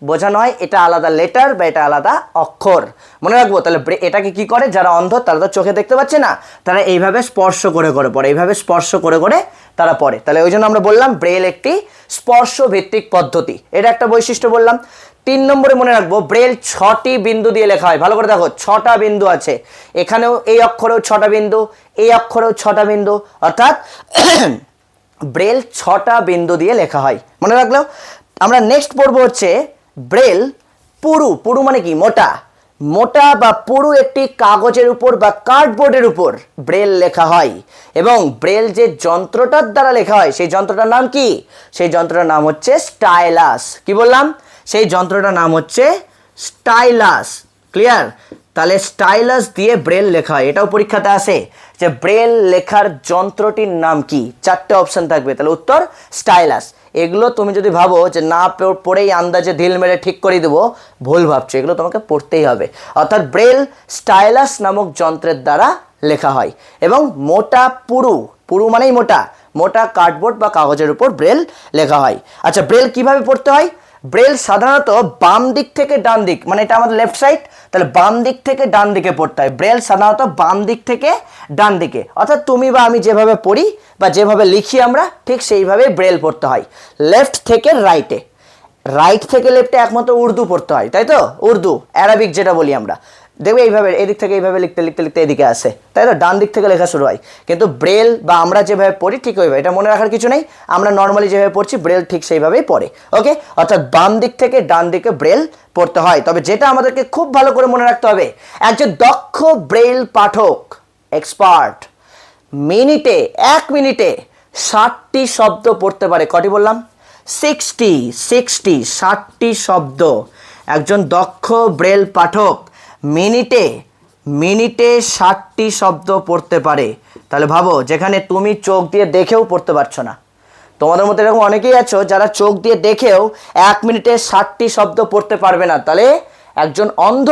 বোঝানো হয় এটা আলাদা লেটার বা এটা আলাদা অক্ষর। মনে রাখবো। তাহলে এটাকে কি করে? যারা অন্ধ তারা তো চোখে দেখতে পাচ্ছে না, তারা এইভাবে স্পর্শ করে করে পড়ে, এইভাবে স্পর্শ করে করে তারা পড়ে। তাহলে ওই জন্য আমরা বললাম ব্রেল একটি স্পর্শ ভিত্তিক পদ্ধতি। এটা একটা বৈশিষ্ট্য বললাম। 3 নম্বরে মনে রাখবো ব্রেল 6টি বিন্দু দিয়ে লেখা হয়। ভালো করে দেখো 6টা বিন্দু আছে, এখানেও এই অক্ষরেও 6টা বিন্দু, এই অক্ষরেও 6টা বিন্দু, অর্থাৎ ব্রেল 6টা বিন্দু দিয়ে লেখা হয়। মনে রাখলো? আমরা নেক্সট পড়বো হচ্ছে ব্রেল পুরু। পুরু মানে কি? মোটা। মোটা বা পুরু একটি কাগজের উপর বা কার্ডবোর্ডের উপর ব্রেল লেখা হয়, এবং ব্রেল যে যন্ত্রটার দ্বারা লেখা হয় সেই যন্ত্রটার নাম কি? সেই যন্ত্রটার নাম হচ্ছে স্টাইলাস। কি বললাম? সেই যন্ত্রটার নাম হচ্ছে স্টাইলাস। ক্লিয়ার? তাহলে স্টাইলাস দিয়ে ব্রেল লেখা হয়। এটাও পরীক্ষাতে আসে যে ব্রেল লেখার যন্ত্রটির নাম কি? 4টে অপশন থাকবে, তাহলে উত্তর স্টাইলাস। এগুলো তুমি যদি ভাবো যে না পড়েই আন্দাজে ঢিল মেরে ঠিক করে দেবো, ভুল ভাবছো, এগুলো তোমাকে পড়তেই হবে। অর্থাৎ ব্রেল স্টাইলাস নামক যন্ত্রের দ্বারা লেখা হয়, এবং মোটা পুরু, পুরু মানেই মোটা, মোটা কার্ডবোর্ড বা কাগজের উপর ব্রেল লেখা হয়। আচ্ছা ব্রেল কিভাবে পড়তে হয়? ব্রেল সাধারণত বাম দিক থেকে ডান দিক, মানে এটা আমাদের লেফট সাইড, তাহলে বাম দিক থেকে ডান দিকে পড়তে হয়। ব্রেল সাধারণত বাম দিক থেকে ডান দিকে, অর্থাৎ তুমি বা আমি যেভাবে পড়ি বা যেভাবে লিখি আমরা ঠিক সেইভাবে ব্রেল পড়তে হয়। লেফট থেকে রাইটে, রাইট থেকে লেফটে একমাত্র উর্দু পড়তে হয়, তাই তো? উর্দু, অ্যারাবিক যেটা বলি আমরা, দেখবে এইভাবে এদিক থেকে এইভাবে লিখতে লিখতে লিখতে এদিকে আসে, তাই তো? ডান দিক থেকে লেখা শুরু হয়। কিন্তু ব্রেল বা আমরা যেভাবে পড়ি ঠিক ওইভাবে, এটা মনে রাখার কিছু নেই, আমরা নর্মালি যেভাবে পড়ছি ব্রেল ঠিক সেইভাবেই পড়ে। ওকে? অর্থাৎ বাম দিক থেকে ডান দিকে ব্রেল পড়তে হয়। তবে যেটা আমাদেরকে খুব ভালো করে মনে রাখতে হবে, একজন দক্ষ ব্রেল পাঠক, এক্সপার্ট, মিনিটে 1 মিনিটে 60টি শব্দ পড়তে পারে। কটি বললাম? 60টি শব্দ। একজন দক্ষ ব্রেল পাঠক মিনিটে 60টি শব্দ পড়তে পারে। তাহলে ভাবো, যেখানে তুমি চোখ দিয়ে দেখেও পড়তে পারছো না, তোমাদের মধ্যে এরকম অনেকেই আছো যারা চোখ দিয়ে দেখেও 1 মিনিটে 60টি শব্দ পড়তে পারবে না, তাহলে একজন অন্ধ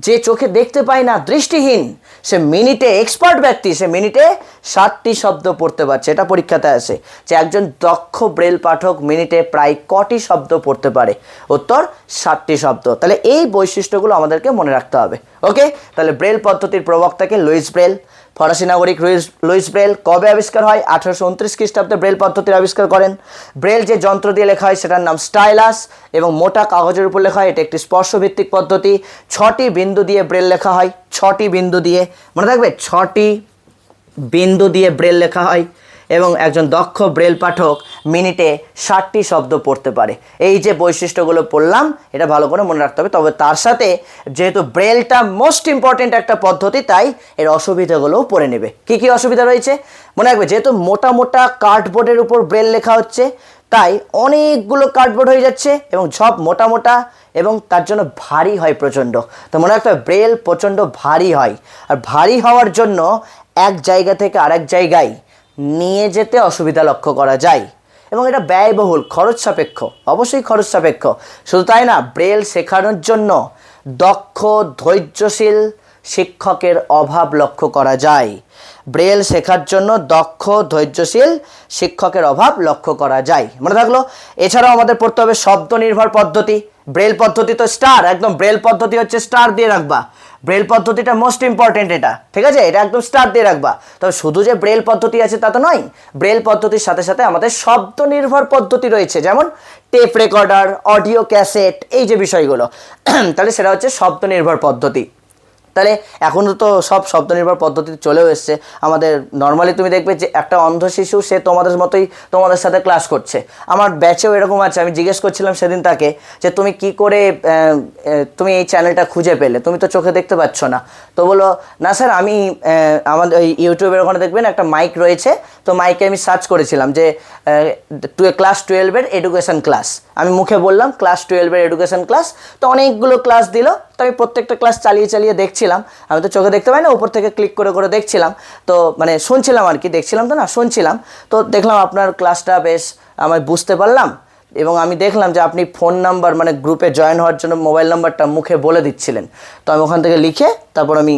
যে চোখে দেখতে পায় না, দৃষ্টিহীন, সে মিনিটে, এক্সপার্ট ব্যক্তি, সে মিনিটে 60টি শব্দ পড়তে পারছে। এটা পরীক্ষাতে আসে যে একজন দক্ষ ব্রেল পাঠক মিনিটে প্রায় কটি শব্দ পড়তে পারে? উত্তর 60টি শব্দ। তাহলে এই বৈশিষ্ট্যগুলো আমাদেরকে মনে রাখতে হবে। ওকে? তাহলে ব্রেল পদ্ধতির প্রবক্তাকে লুইস ব্রেল, ফরাসি নাগরিক লুইস ব্রেল। কবে আবিষ্কার হয়? 1829 খ্রিস্টাব্দে ব্রেল পদ্ধতির আবিষ্কার করেন। ব্রেল যে যন্ত্র দিয়ে লেখা হয় সেটার নাম স্টাইলাস, এবং মোটা কাগজের উপর লেখা হয়। এটা একটি স্পর্শভিত্তিক পদ্ধতি। 6টি বিন্দু দিয়ে ব্রেল লেখা হয়, 6টি বিন্দু দিয়ে, মনে থাকবে 6টি বিন্দু দিয়ে ব্রেল লেখা হয়, এবং একজন দক্ষ ব্রেল পাঠক মিনিটে 60টি শব্দ পড়তে পারে। এই যে বৈশিষ্ট্যগুলো পড়লাম, এটা ভালো করে মনে রাখতে হবে। তবে তার সাথে যেহেতু ব্রেলটা মোস্ট ইম্পর্টেন্ট একটা পদ্ধতি, তাই এর অসুবিধাগুলোও পড়ে নেবে। কি কি অসুবিধা রয়েছে মনে রাখবে? যেহেতু মোটা মোটা কার্ডবোর্ডের উপর ব্রেল লেখা হচ্ছে, তাই অনেকগুলো কার্ডবোর্ড হয়ে যাচ্ছে, এবং সব মোটা মোটা, এবং তার জন্য ভারী হয় প্রচণ্ড। তো মনে রাখতে হবে ব্রেল প্রচণ্ড ভারী হয়, আর ভারী হওয়ার জন্য এক জায়গা থেকে আরেক জায়গায় নিয়ে যেতে অসুবিধা লক্ষ্য করা যায়, এবং এটা ব্যয়বহুল, খরচ সাপেক্ষ, অবশ্যই খরচ সাপেক্ষ। শুধু তাই না, ব্রেল শেখানোর জন্য দক্ষ, ধৈর্যশীল, শিক্ষকের অভাব লক্ষ্য করা যায়। ব্রেল শেখার জন্য দক্ষ ধৈর্যশীল শিক্ষকের অভাব লক্ষ্য করা যায়। মনে থাকলো? এছাড়াও আমাদের পড়তে হবে শব্দ নির্ভর পদ্ধতি। ব্রেল পদ্ধতি তো স্টার, একদম ব্রেল পদ্ধতি হচ্ছে স্টার দিয়ে রাখবা। ব্রেল পদ্ধতিটা মোস্ট ইম্পর্টেন্ট, এটা ঠিক আছে, এটা একদম স্টার দিয়ে রাখবা। তবে শুধু যে ব্রেল পদ্ধতি আছে তা তো নয়, ব্রেল পদ্ধতির সাথে সাথে আমাদের শব্দ নির্ভর পদ্ধতি রয়েছে, যেমন টেপ রেকর্ডার, অডিও ক্যাসেট, এই যে বিষয়গুলো তাহলে সেটা হচ্ছে শব্দ নির্ভর পদ্ধতি। তাহলে এখন তো সব শব্দ নির্ভর পদ্ধতি চলেও এসছে আমাদের। নর্মালি তুমি দেখবে যে একটা অন্ধ শিশু সে তোমাদের মতোই তোমাদের সাথে ক্লাস করছে। আমার ব্যাচেও এরকম আছে, আমি জিজ্ঞেস করছিলাম সেদিন তাকে যে তুমি কি করে তুমি এই চ্যানেলটা খুঁজে পেলে, তুমি তো চোখে দেখতে পাচ্ছ না। তো বলো, না স্যার আমি আমাদের ওই ইউটিউবের ওখানে দেখবেন একটা মাইক রয়েছে, তো মাইকে আমি সার্চ করেছিলাম যে ক্লাস 12-এর এডুকেশন ক্লাস। আমি মুখে বললাম ক্লাস 12-এর এডুকেশন ক্লাস, তো অনেকগুলো ক্লাস দিল। তো আমি প্রত্যেকটা ক্লাস চালিয়ে চালিয়ে দেখছিলাম, আমি তো চোখে দেখতে পাই না, উপর থেকে ক্লিক করে করে দেখছিলাম। তো মানে শুনছিলাম আর কি, দেখছিলাম তো না, শুনছিলাম। তো দেখলাম আপনার ক্লাসটা বেশ আমি বুঝতে পারলাম, এবং আমি দেখলাম যে আপনি ফোন নাম্বার মানে গ্রুপে জয়েন হওয়ার জন্য মোবাইল নাম্বারটা মুখে বলে দিচ্ছিলেন। তো আমি ওখান থেকে লিখে তারপর আমি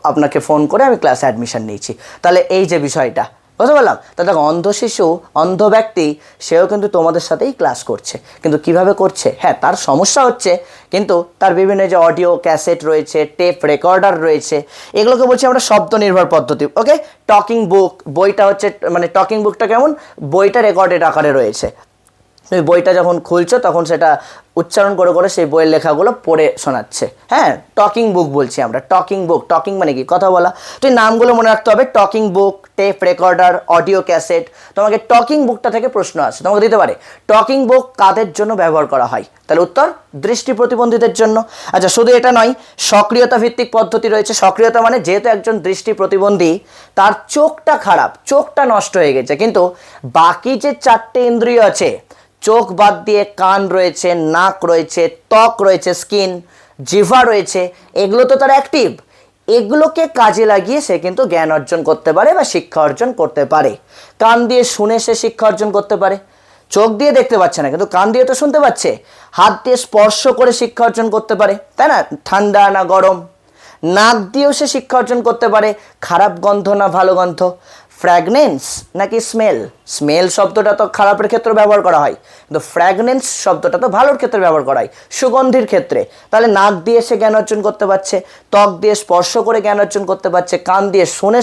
আপনাকে ফোন করে আমি ক্লাসে অ্যাডমিশন নিয়েছি। তাহলে এই যে বিষয়টা বুঝতে পারলাম। তা দেখো, অন্ধ শিশু, অন্ধ ব্যক্তি, সেও কিন্তু তোমাদের সাথেই ক্লাস করছে, কিন্তু কিভাবে করছে? হ্যাঁ, তার সমস্যা হচ্ছে, কিন্তু তার বিভিন্ন যে অডিও ক্যাসেট রয়েছে, টেপ রেকর্ডার রয়েছে, এগুলোকে বলছি আমরা শব্দ নির্ভর পদ্ধতি। ওকে, টকিং বুক, বইটা হচ্ছে মানে টকিং বুকটা কেমন, বইটা রেকর্ডেড আকারে রয়েছে। তুমি বইটা যখন খুলছো তখন সেটা উচ্চারণ করে করে সেই বইয়ের লেখাগুলো পড়ে শোনাচ্ছে। হ্যাঁ, টকিং বুক বলছি আমরা, টকিং বুক। টকিং মানে কি? কথা বলা। তুই নামগুলো মনে রাখতে হবে, talking book, tape recorder, audio cassette. তোমাকে টকিং বুকটা থেকে প্রশ্ন আসে, তোমাকে দিতে পারে টকিং বুক কাদের জন্য ব্যবহার করা হয়? তাহলে উত্তর দৃষ্টি প্রতিবন্ধীদের জন্য। আচ্ছা, শুধু এটা নয়, সক্রিয়তা ভিত্তিক পদ্ধতি রয়েছে। সক্রিয়তা মানে যেহেতু একজন দৃষ্টি প্রতিবন্ধী, তার চোখটা খারাপ, চোখটা নষ্ট হয়ে গেছে, কিন্তু বাকি যে 4টে ইন্দ্রিয় আছে, চোখ বাদ দিয়ে কান রয়েছে, নাক রয়েছে, ত্বক রয়েছে, স্কিন, জিহ্বা রয়েছে, এগুলো তো তার অ্যাক্টিভ। এগুলোকে কাজে লাগিয়ে সে কিন্তু জ্ঞান অর্জন করতে পারে বা শিক্ষা অর্জন করতে পারে। কান দিয়ে শুনে সে শিক্ষা অর্জন করতে পারে। চোখ দিয়ে দেখতে পাচ্ছে না, কিন্তু কান দিয়ে তো শুনতে পাচ্ছে। হাত দিয়ে স্পর্শ করে শিক্ষা অর্জন করতে পারে, তাই না? ঠান্ডা না গরম। নাক দিয়েও সে শিক্ষা অর্জন করতে পারে, খারাপ গন্ধ না ভালো গন্ধ, ফ্র্যাগনেন্স নাকি স্মেল। স্মেল শব্দটা তো খারাপের ক্ষেত্রে ব্যবহার করা হয়, কিন্তু ফ্র্যাগনেন্স শব্দটা তো ভালোর ক্ষেত্রে ব্যবহার করা হয়, সুগন্ধির ক্ষেত্রে। তাহলে নাক দিয়ে সে জ্ঞান অর্জন করতে পারছে, ত্বক দিয়ে স্পর্শ করে জ্ঞান অর্জন করতে পারছে, কান দিয়ে শুনে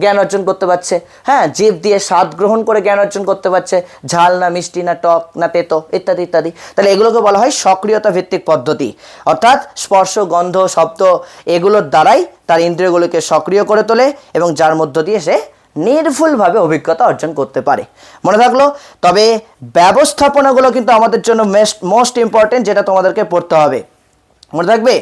জ্ঞান অর্জন করতে পারছে, হ্যাঁ, জিভ দিয়ে স্বাদ গ্রহণ করে জ্ঞান অর্জন করতে পারছে, ঝাল না মিষ্টি না টক না তেতো ইত্যাদি ইত্যাদি। তাহলে এগুলোকে বলা হয় সক্রিয়তা ভিত্তিক পদ্ধতি। অর্থাৎ স্পর্শ, গন্ধ, শব্দ এগুলোর দ্বারাই তার ইন্দ্রিয়গুলোকে সক্রিয় করে তোলে, এবং যার মধ্য দিয়ে সে নির্ভুলভাবে অভিজ্ঞতা অর্জন করতে পারে। মনে থাকলো? তবে ব্যবস্থাপনাগুলো কিন্তু আমাদের জন্য মোস্ট ইম্পর্টেন্ট, যেটা তোমাদেরকে পড়তে হবে। মনে থাকবে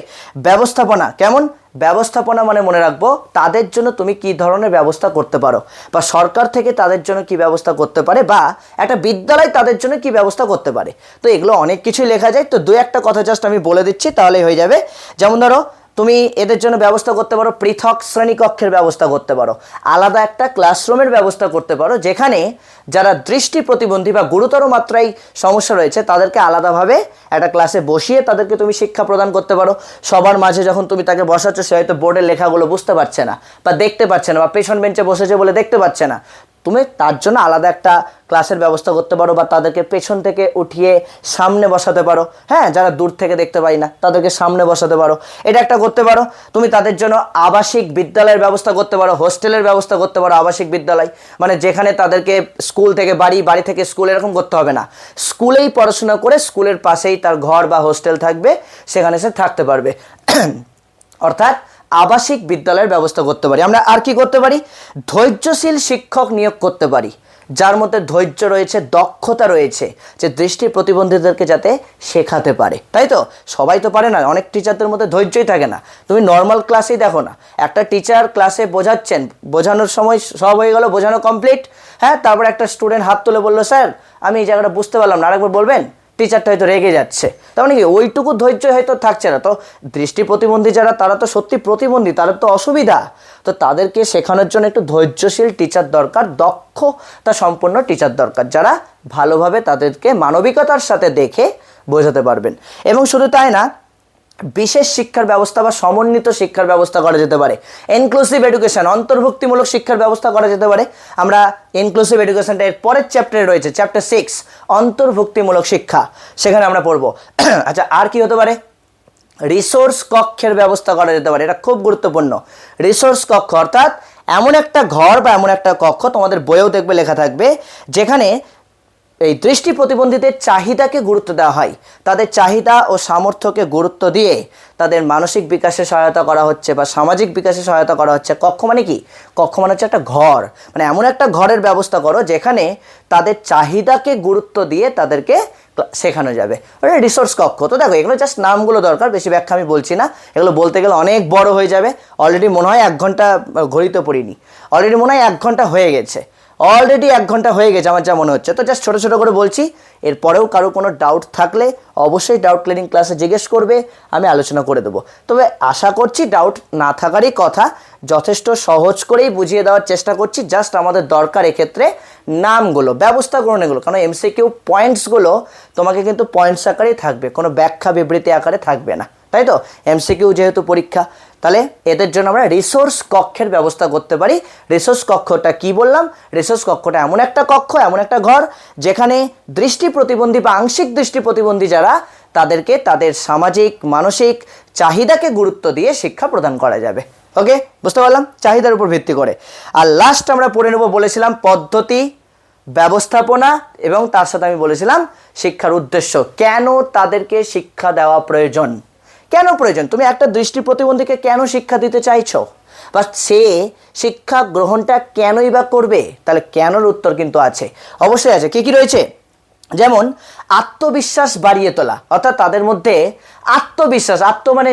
ব্যবস্থাপনা কেমন? ব্যবস্থাপনা মানে মনে রাখবো তাদের জন্য তুমি কি ধরনের ব্যবস্থা করতে পারো, বা সরকার থেকে তাদের জন্য কি ব্যবস্থা করতে পারে, বা একটা বিদ্যালয় তাদের জন্য কি ব্যবস্থা করতে পারে। তো এগুলো অনেক কিছুই লেখা যায়, তো 2-1টা কথা জাস্ট আমি বলে দিচ্ছি, তাহলেই হয়ে যাবে। যেমন ধরো, তুমি এদের জন্য ব্যবস্থা করতে পারো পৃথক শ্রেণীকক্ষের ব্যবস্থা করতে পারো, আলাদা একটা ক্লাসরুমের ব্যবস্থা করতে পারো, যেখানে যারা দৃষ্টি প্রতিবন্ধী বা গুরুতর মাত্রায় সমস্যা রয়েছে তাদেরকে আলাদাভাবে একটা ক্লাসে বসিয়ে তাদেরকে তুমি শিক্ষা প্রদান করতে পারো। সবার মাঝে যখন তুমি তাকে বসাচ্ছ, সে হয়তো বোর্ডের লেখাগুলো বুঝতে পারছে না বা দেখতে পাচ্ছে না, বা পেছন বেঞ্চে বসেছে বলে দেখতে পাচ্ছে না, তুমি তার জন্য আলাদা একটা ক্লাসের ব্যবস্থা করতে পারো, বা তাদেরকে পেছন থেকে উঠিয়ে সামনে বসাতে পারো। হ্যাঁ, যারা দূর থেকে দেখতে পাই না তাদেরকে সামনে বসাতে পারো, এটা একটা করতে পারো। তুমি তাদের জন্য আবাসিক বিদ্যালয়ের ব্যবস্থা করতে পারো, হোস্টেলের ব্যবস্থা করতে পারো। আবাসিক বিদ্যালয় মানে যেখানে তাদেরকে স্কুল থেকে বাড়ি, বাড়ি থেকে স্কুল এরকম করতে হবে না, স্কুলেই পড়াশোনা করে স্কুলের পাশেই তার ঘর বা হোস্টেল থাকবে, সেখানে সে থাকতে পারবে। অর্থাৎ আবাসিক বিদ্যালয়ের ব্যবস্থা করতে পারি। আমরা আর কি করতে পারি? ধৈর্যশীল শিক্ষক নিয়োগ করতে পারি, যার মধ্যে ধৈর্য রয়েছে, দক্ষতা রয়েছে, যে দৃষ্টি প্রতিবন্ধীদেরকে যাতে শেখাতে পারে। তাই তো, সবাই তো পারে না, অনেক টিচারদের মধ্যে ধৈর্যই থাকে না। তুমি নর্মাল ক্লাসেই দেখো না, একটা টিচার ক্লাসে বোঝাচ্ছেন, বোঝানোর সময় সব হয়ে গেল, বোঝানো কমপ্লিট, হ্যাঁ, তারপর একটা স্টুডেন্ট হাত তুলে বললো, স্যার আমি এই জায়গাটা বুঝতে পারলাম না, আরেকবার বলবেন। টিচারটা হয়তো রেগে যাচ্ছে, তার মানে কি ওইটুকু ধৈর্য হয়তো থাকছে না। তো দৃষ্টি প্রতিবন্ধী যারা, তারা তো সত্যি প্রতিবন্ধী, তাদের তো অসুবিধা, তো তাদেরকে শেখানোর জন্য একটু ধৈর্যশীল টিচার দরকার, দক্ষতা সম্পন্ন টিচার দরকার, যারা ভালোভাবে তাদেরকে মানবিকতার সাথে দেখে বোঝাতে পারবেন। এবং শুধু তাই না, বিশেষ শিক্ষার ব্যবস্থা বা সমন্বিত শিক্ষার ব্যবস্থা করা যেতে পারে। ইনক্লুসিভ এডুকেশন, অন্তর্ভুক্তিমূলক শিক্ষার ব্যবস্থা করা যেতে পারে। আমরা ইনক্লুসিভ এডুকেশনটা এর পরের চ্যাপ্টারে রয়েছে, চ্যাপ্টার 6 অন্তর্ভুক্তিমূলক শিক্ষা, সেখানে আমরা পড়বো। আচ্ছা, আর কি হতে পারে? রিসোর্স কক্ষের ব্যবস্থা করা যেতে পারে, এটা খুব গুরুত্বপূর্ণ। রিসোর্স কক্ষ অর্থাৎ এমন একটা ঘর বা এমন একটা কক্ষ, তোমাদের বইয়েও দেখবে লেখা থাকবে, যেখানে এই দৃষ্টি প্রতিবন্ধীদের চাহিদাকে গুরুত্ব দেওয়া হয়, তাদের চাহিদা ও সামর্থ্যকে গুরুত্ব দিয়ে তাদের মানসিক বিকাশে সহায়তা করা হচ্ছে বা সামাজিক বিকাশে সহায়তা করা হচ্ছে। কক্ষ মানে কি? কক্ষ মানে হচ্ছে একটা ঘর, মানে এমন একটা ঘরের ব্যবস্থা করো যেখানে তাদের চাহিদাকে গুরুত্ব দিয়ে তাদেরকে শেখানো যাবে, ওটা রিসোর্স কক্ষ। তো দেখো, এগুলো জাস্ট নামগুলো দরকার, বেশি ব্যাখ্যা আমি বলছি না, এগুলো বলতে গেলে অনেক বড় হয়ে যাবে। অলরেডি মনে হয় 1 ঘন্টা, ঘড়িতে পড়িনি, অলরেডি মনে হয় 1 ঘন্টা হয়ে গেছে, অলরেডি 1 ঘন্টা হয়ে গেছে আমার যা মনে হচ্ছে। তো জাস্ট ছোটো ছোটো করে বলছি, এরপরেও কারো কোনো ডাউট থাকলে অবশ্যই ডাউট ক্লিয়ারিং ক্লাসে জিজ্ঞেস করবে, আমি আলোচনা করে দেবো। তবে আশা করছি ডাউট না থাকারই কথা, যথেষ্ট সহজ করেই বুঝিয়ে দেওয়ার চেষ্টা করছি। জাস্ট আমাদের দরকার এক্ষেত্রে নামগুলো, ব্যবস্থা করুন এগুলো, কারণ এমসিকিউ পয়েন্টসগুলো তোমাকে কিন্তু পয়েন্টস আকারেই থাকবে, কোনো ব্যাখ্যা বিবৃতি আকারে থাকবে না, তাই তো? এমসিকিউ যেহেতু পরীক্ষা, তাহলে এদের জন্য আমরা রিসোর্স কক্ষের ব্যবস্থা করতে পারি। রিসোর্স কক্ষটা কি বললাম? রিসোর্স কক্ষটা এমন একটা কক্ষ, এমন একটা ঘর যেখানে দৃষ্টি প্রতিবন্ধী বা আংশিক দৃষ্টি প্রতিবন্ধী যারা, তাদেরকে তাদের সামাজিক মানসিক চাহিদাকে গুরুত্ব দিয়ে শিক্ষা প্রদান করা যাবে। ওকে, বুঝতে পারলাম? চাহিদার উপর ভিত্তি করে। আর লাস্ট আমরা পড়ে নেব, বলেছিলাম পদ্ধতি, ব্যবস্থাপনা, এবং তার সাথে আমি বলেছিলাম শিক্ষার উদ্দেশ্য। কেন তাদেরকে শিক্ষা দেওয়া প্রয়োজন? কেন প্রয়োজন? তুমি একটা দৃষ্টি প্রতিবন্ধীকে কেন শিক্ষা দিতে চাইছো, বা সে শিক্ষা গ্রহণটা কেনই বা করবে? তাহলে কেনর উত্তর কিন্তু আছে, অবশ্যই আছে। কি কি রয়েছে? যেমন আত্মবিশ্বাস বাড়িয়ে তোলা, অর্থাৎ তাদের মধ্যে আত্মবিশ্বাস, আত্ম মানে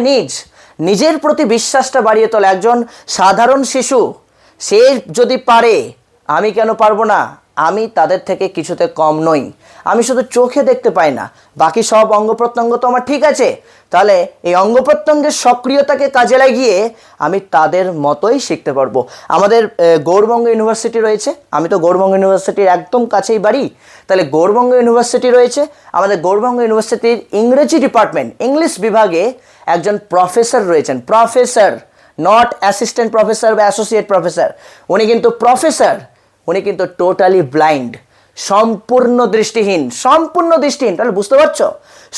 নিজের প্রতি বিশ্বাসটা বাড়িয়ে তোলা। একজন সাধারণ শিশু, সে যদি পারে, আমি কেন পারবো না? আমি তাদের থেকে কিছুতে কম নই, আমি শুধু চোখে দেখতে পাই না, বাকি সব অঙ্গ প্রত্যঙ্গ তো আমার ঠিক আছে, তাহলে এই অঙ্গ প্রত্যঙ্গের সক্রিয়তাকে কাজে লাগিয়ে আমি তাদের মতোই শিখতে পারবো। আমাদের গৌড়বঙ্গ ইউনিভার্সিটি রয়েছে, আমি তো গৌড়বঙ্গ ইউনিভার্সিটির একদম কাছেই বাড়ি, তাহলে গৌড়বঙ্গ ইউনিভার্সিটি রয়েছে। আমাদের গৌড়বঙ্গ ইউনিভার্সিটির ইংরেজি ডিপার্টমেন্ট, ইংলিশ বিভাগে একজন প্রফেসর রয়েছেন, প্রফেসর, নট অ্যাসিস্ট্যান্ট প্রফেসর বা অ্যাসোসিয়েট প্রফেসর, উনি কিন্তু প্রফেসর, উনি কিন্তু টোটালি ব্লাইন্ড, সম্পূর্ণ দৃষ্টিহীন, সম্পূর্ণ দৃষ্টিহীন। তাহলে বুঝতে পারছো,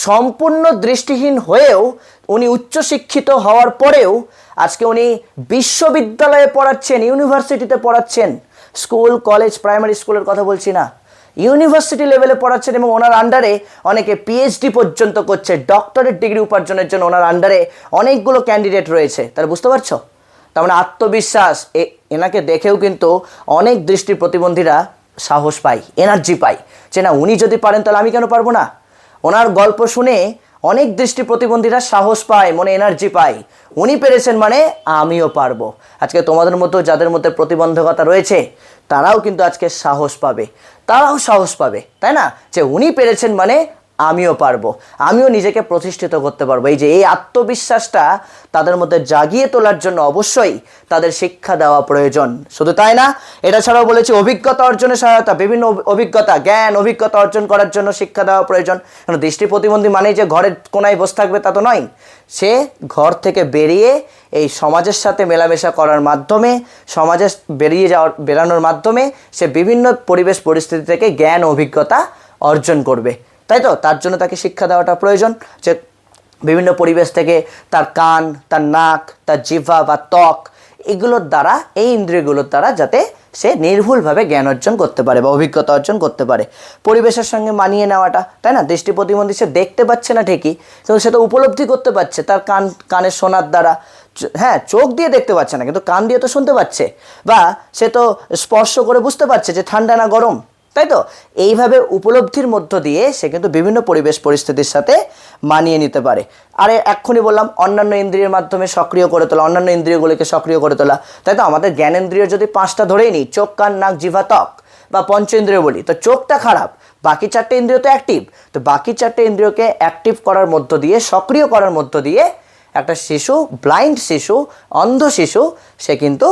সম্পূর্ণ দৃষ্টিহীন হয়েও উনি উচ্চশিক্ষিত হওয়ার পরেও আজকে উনি বিশ্ববিদ্যালয়ে পড়াচ্ছেন, ইউনিভার্সিটিতে পড়াচ্ছেন, স্কুল কলেজ প্রাইমারি স্কুলের কথা বলছি না, ইউনিভার্সিটি লেভেলে পড়াচ্ছেন, এবং ওনার আন্ডারে অনেকে পিএইচডি পর্যন্ত করছে, ডক্টরেট ডিগ্রি উপার্জনের জন্য ওনার আন্ডারে অনেকগুলো ক্যান্ডিডেট রয়েছে। তাহলে বুঝতে পারছো, তার মানে আত্মবিশ্বাস, এনাকে দেখেও কিন্তু অনেক দৃষ্টি প্রতিবন্ধীরা সাহস পায়, এনার্জি পায়, যে না উনি যদি পারেন তাহলে আমি কেন পারবো না। ওনার গল্প শুনে অনেক দৃষ্টি প্রতিবন্ধীরা সাহস পায়, মনে এনার্জি পায়, উনি পেরেছেন মানে আমিও পারবো। আজকে তোমাদের মতো যাদের মধ্যে প্রতিবন্ধকতা রয়েছে তারাও কিন্তু আজকে সাহস পাবে, তারাও সাহস পাবে, তাই না? যে উনি পেরেছেন মানে আমিও পারবো, আমিও নিজেকে প্রতিষ্ঠিত করতে পারবো। এই যে এই আত্মবিশ্বাসটা তাদের মধ্যে জাগিয়ে তোলার জন্য অবশ্যই তাদের শিক্ষা দেওয়া প্রয়োজন। শুধু তাই না, এটা ছাড়াও বলেছি অভিজ্ঞতা অর্জনের সহায়তা, বিভিন্ন অভিজ্ঞতা, জ্ঞান, অভিজ্ঞতা অর্জন করার জন্য শিক্ষা দেওয়া প্রয়োজন। কারণ দৃষ্টি প্রতিবন্ধী মানেই যে ঘরের কোনায় বসে থাকবে তা তো নয়, সে ঘর থেকে বেরিয়ে এই সমাজের সাথে মেলামেশা করার মাধ্যমে, সমাজে বেরানোর মাধ্যমে সে বিভিন্ন পরিবেশ পরিস্থিতি থেকে জ্ঞান ও অভিজ্ঞতা অর্জন করবে, তাই তো? তার জন্য তাকে শিক্ষা দেওয়াটা প্রয়োজন, যে বিভিন্ন পরিবেশ থেকে তার কান, তার নাক, তার জিহ্বা বা ত্বক, এগুলোর দ্বারা, এই ইন্দ্রিয়গুলোর দ্বারা যাতে সে নির্ভুলভাবে জ্ঞান অর্জন করতে পারে বা অভিজ্ঞতা অর্জন করতে পারে। পরিবেশের সঙ্গে মানিয়ে নেওয়াটা, তাই না? দৃষ্টি প্রতিবন্ধী সে দেখতে পাচ্ছে না ঠিকই, কিন্তু সে তো উপলব্ধি করতে পারছে তার কানের শোনার দ্বারা। হ্যাঁ, চোখ দিয়ে দেখতে পাচ্ছে না, কিন্তু কান দিয়ে তো শুনতে পাচ্ছে, বা সে তো স্পর্শ করে বুঝতে পারছে যে ঠান্ডা না গরম, তাই তো? এইভাবে উপলব্ধির মধ্য দিয়ে সে কিন্তু বিভিন্ন পরিবেশ পরিস্থিতির সাথে মানিয়ে নিতে পারে। আর এক্ষুনি বললাম অন্যান্য ইন্দ্রিয়ের মাধ্যমে সক্রিয় করে তোলা, অন্যান্য ইন্দ্রিয়গুলিকে সক্রিয় করে তোলা, তাই তো? আমাদের জ্ঞানেন্দ্রিয় যদি 5টা ধরেই নিই, চোখ, কান, নাক, জিহ্বা, ত্বক বা পঞ্চেন্দ্রিয় বলি, তো চোখটা খারাপ, বাকি 4টে ইন্দ্রিয় তো অ্যাক্টিভ, তো বাকি 4টে ইন্দ্রিয়কে অ্যাক্টিভ করার মধ্য দিয়ে, সক্রিয় করার মধ্য দিয়ে একটা শিশু, ব্লাইন্ড শিশু, অন্ধ শিশু, সে কিন্তু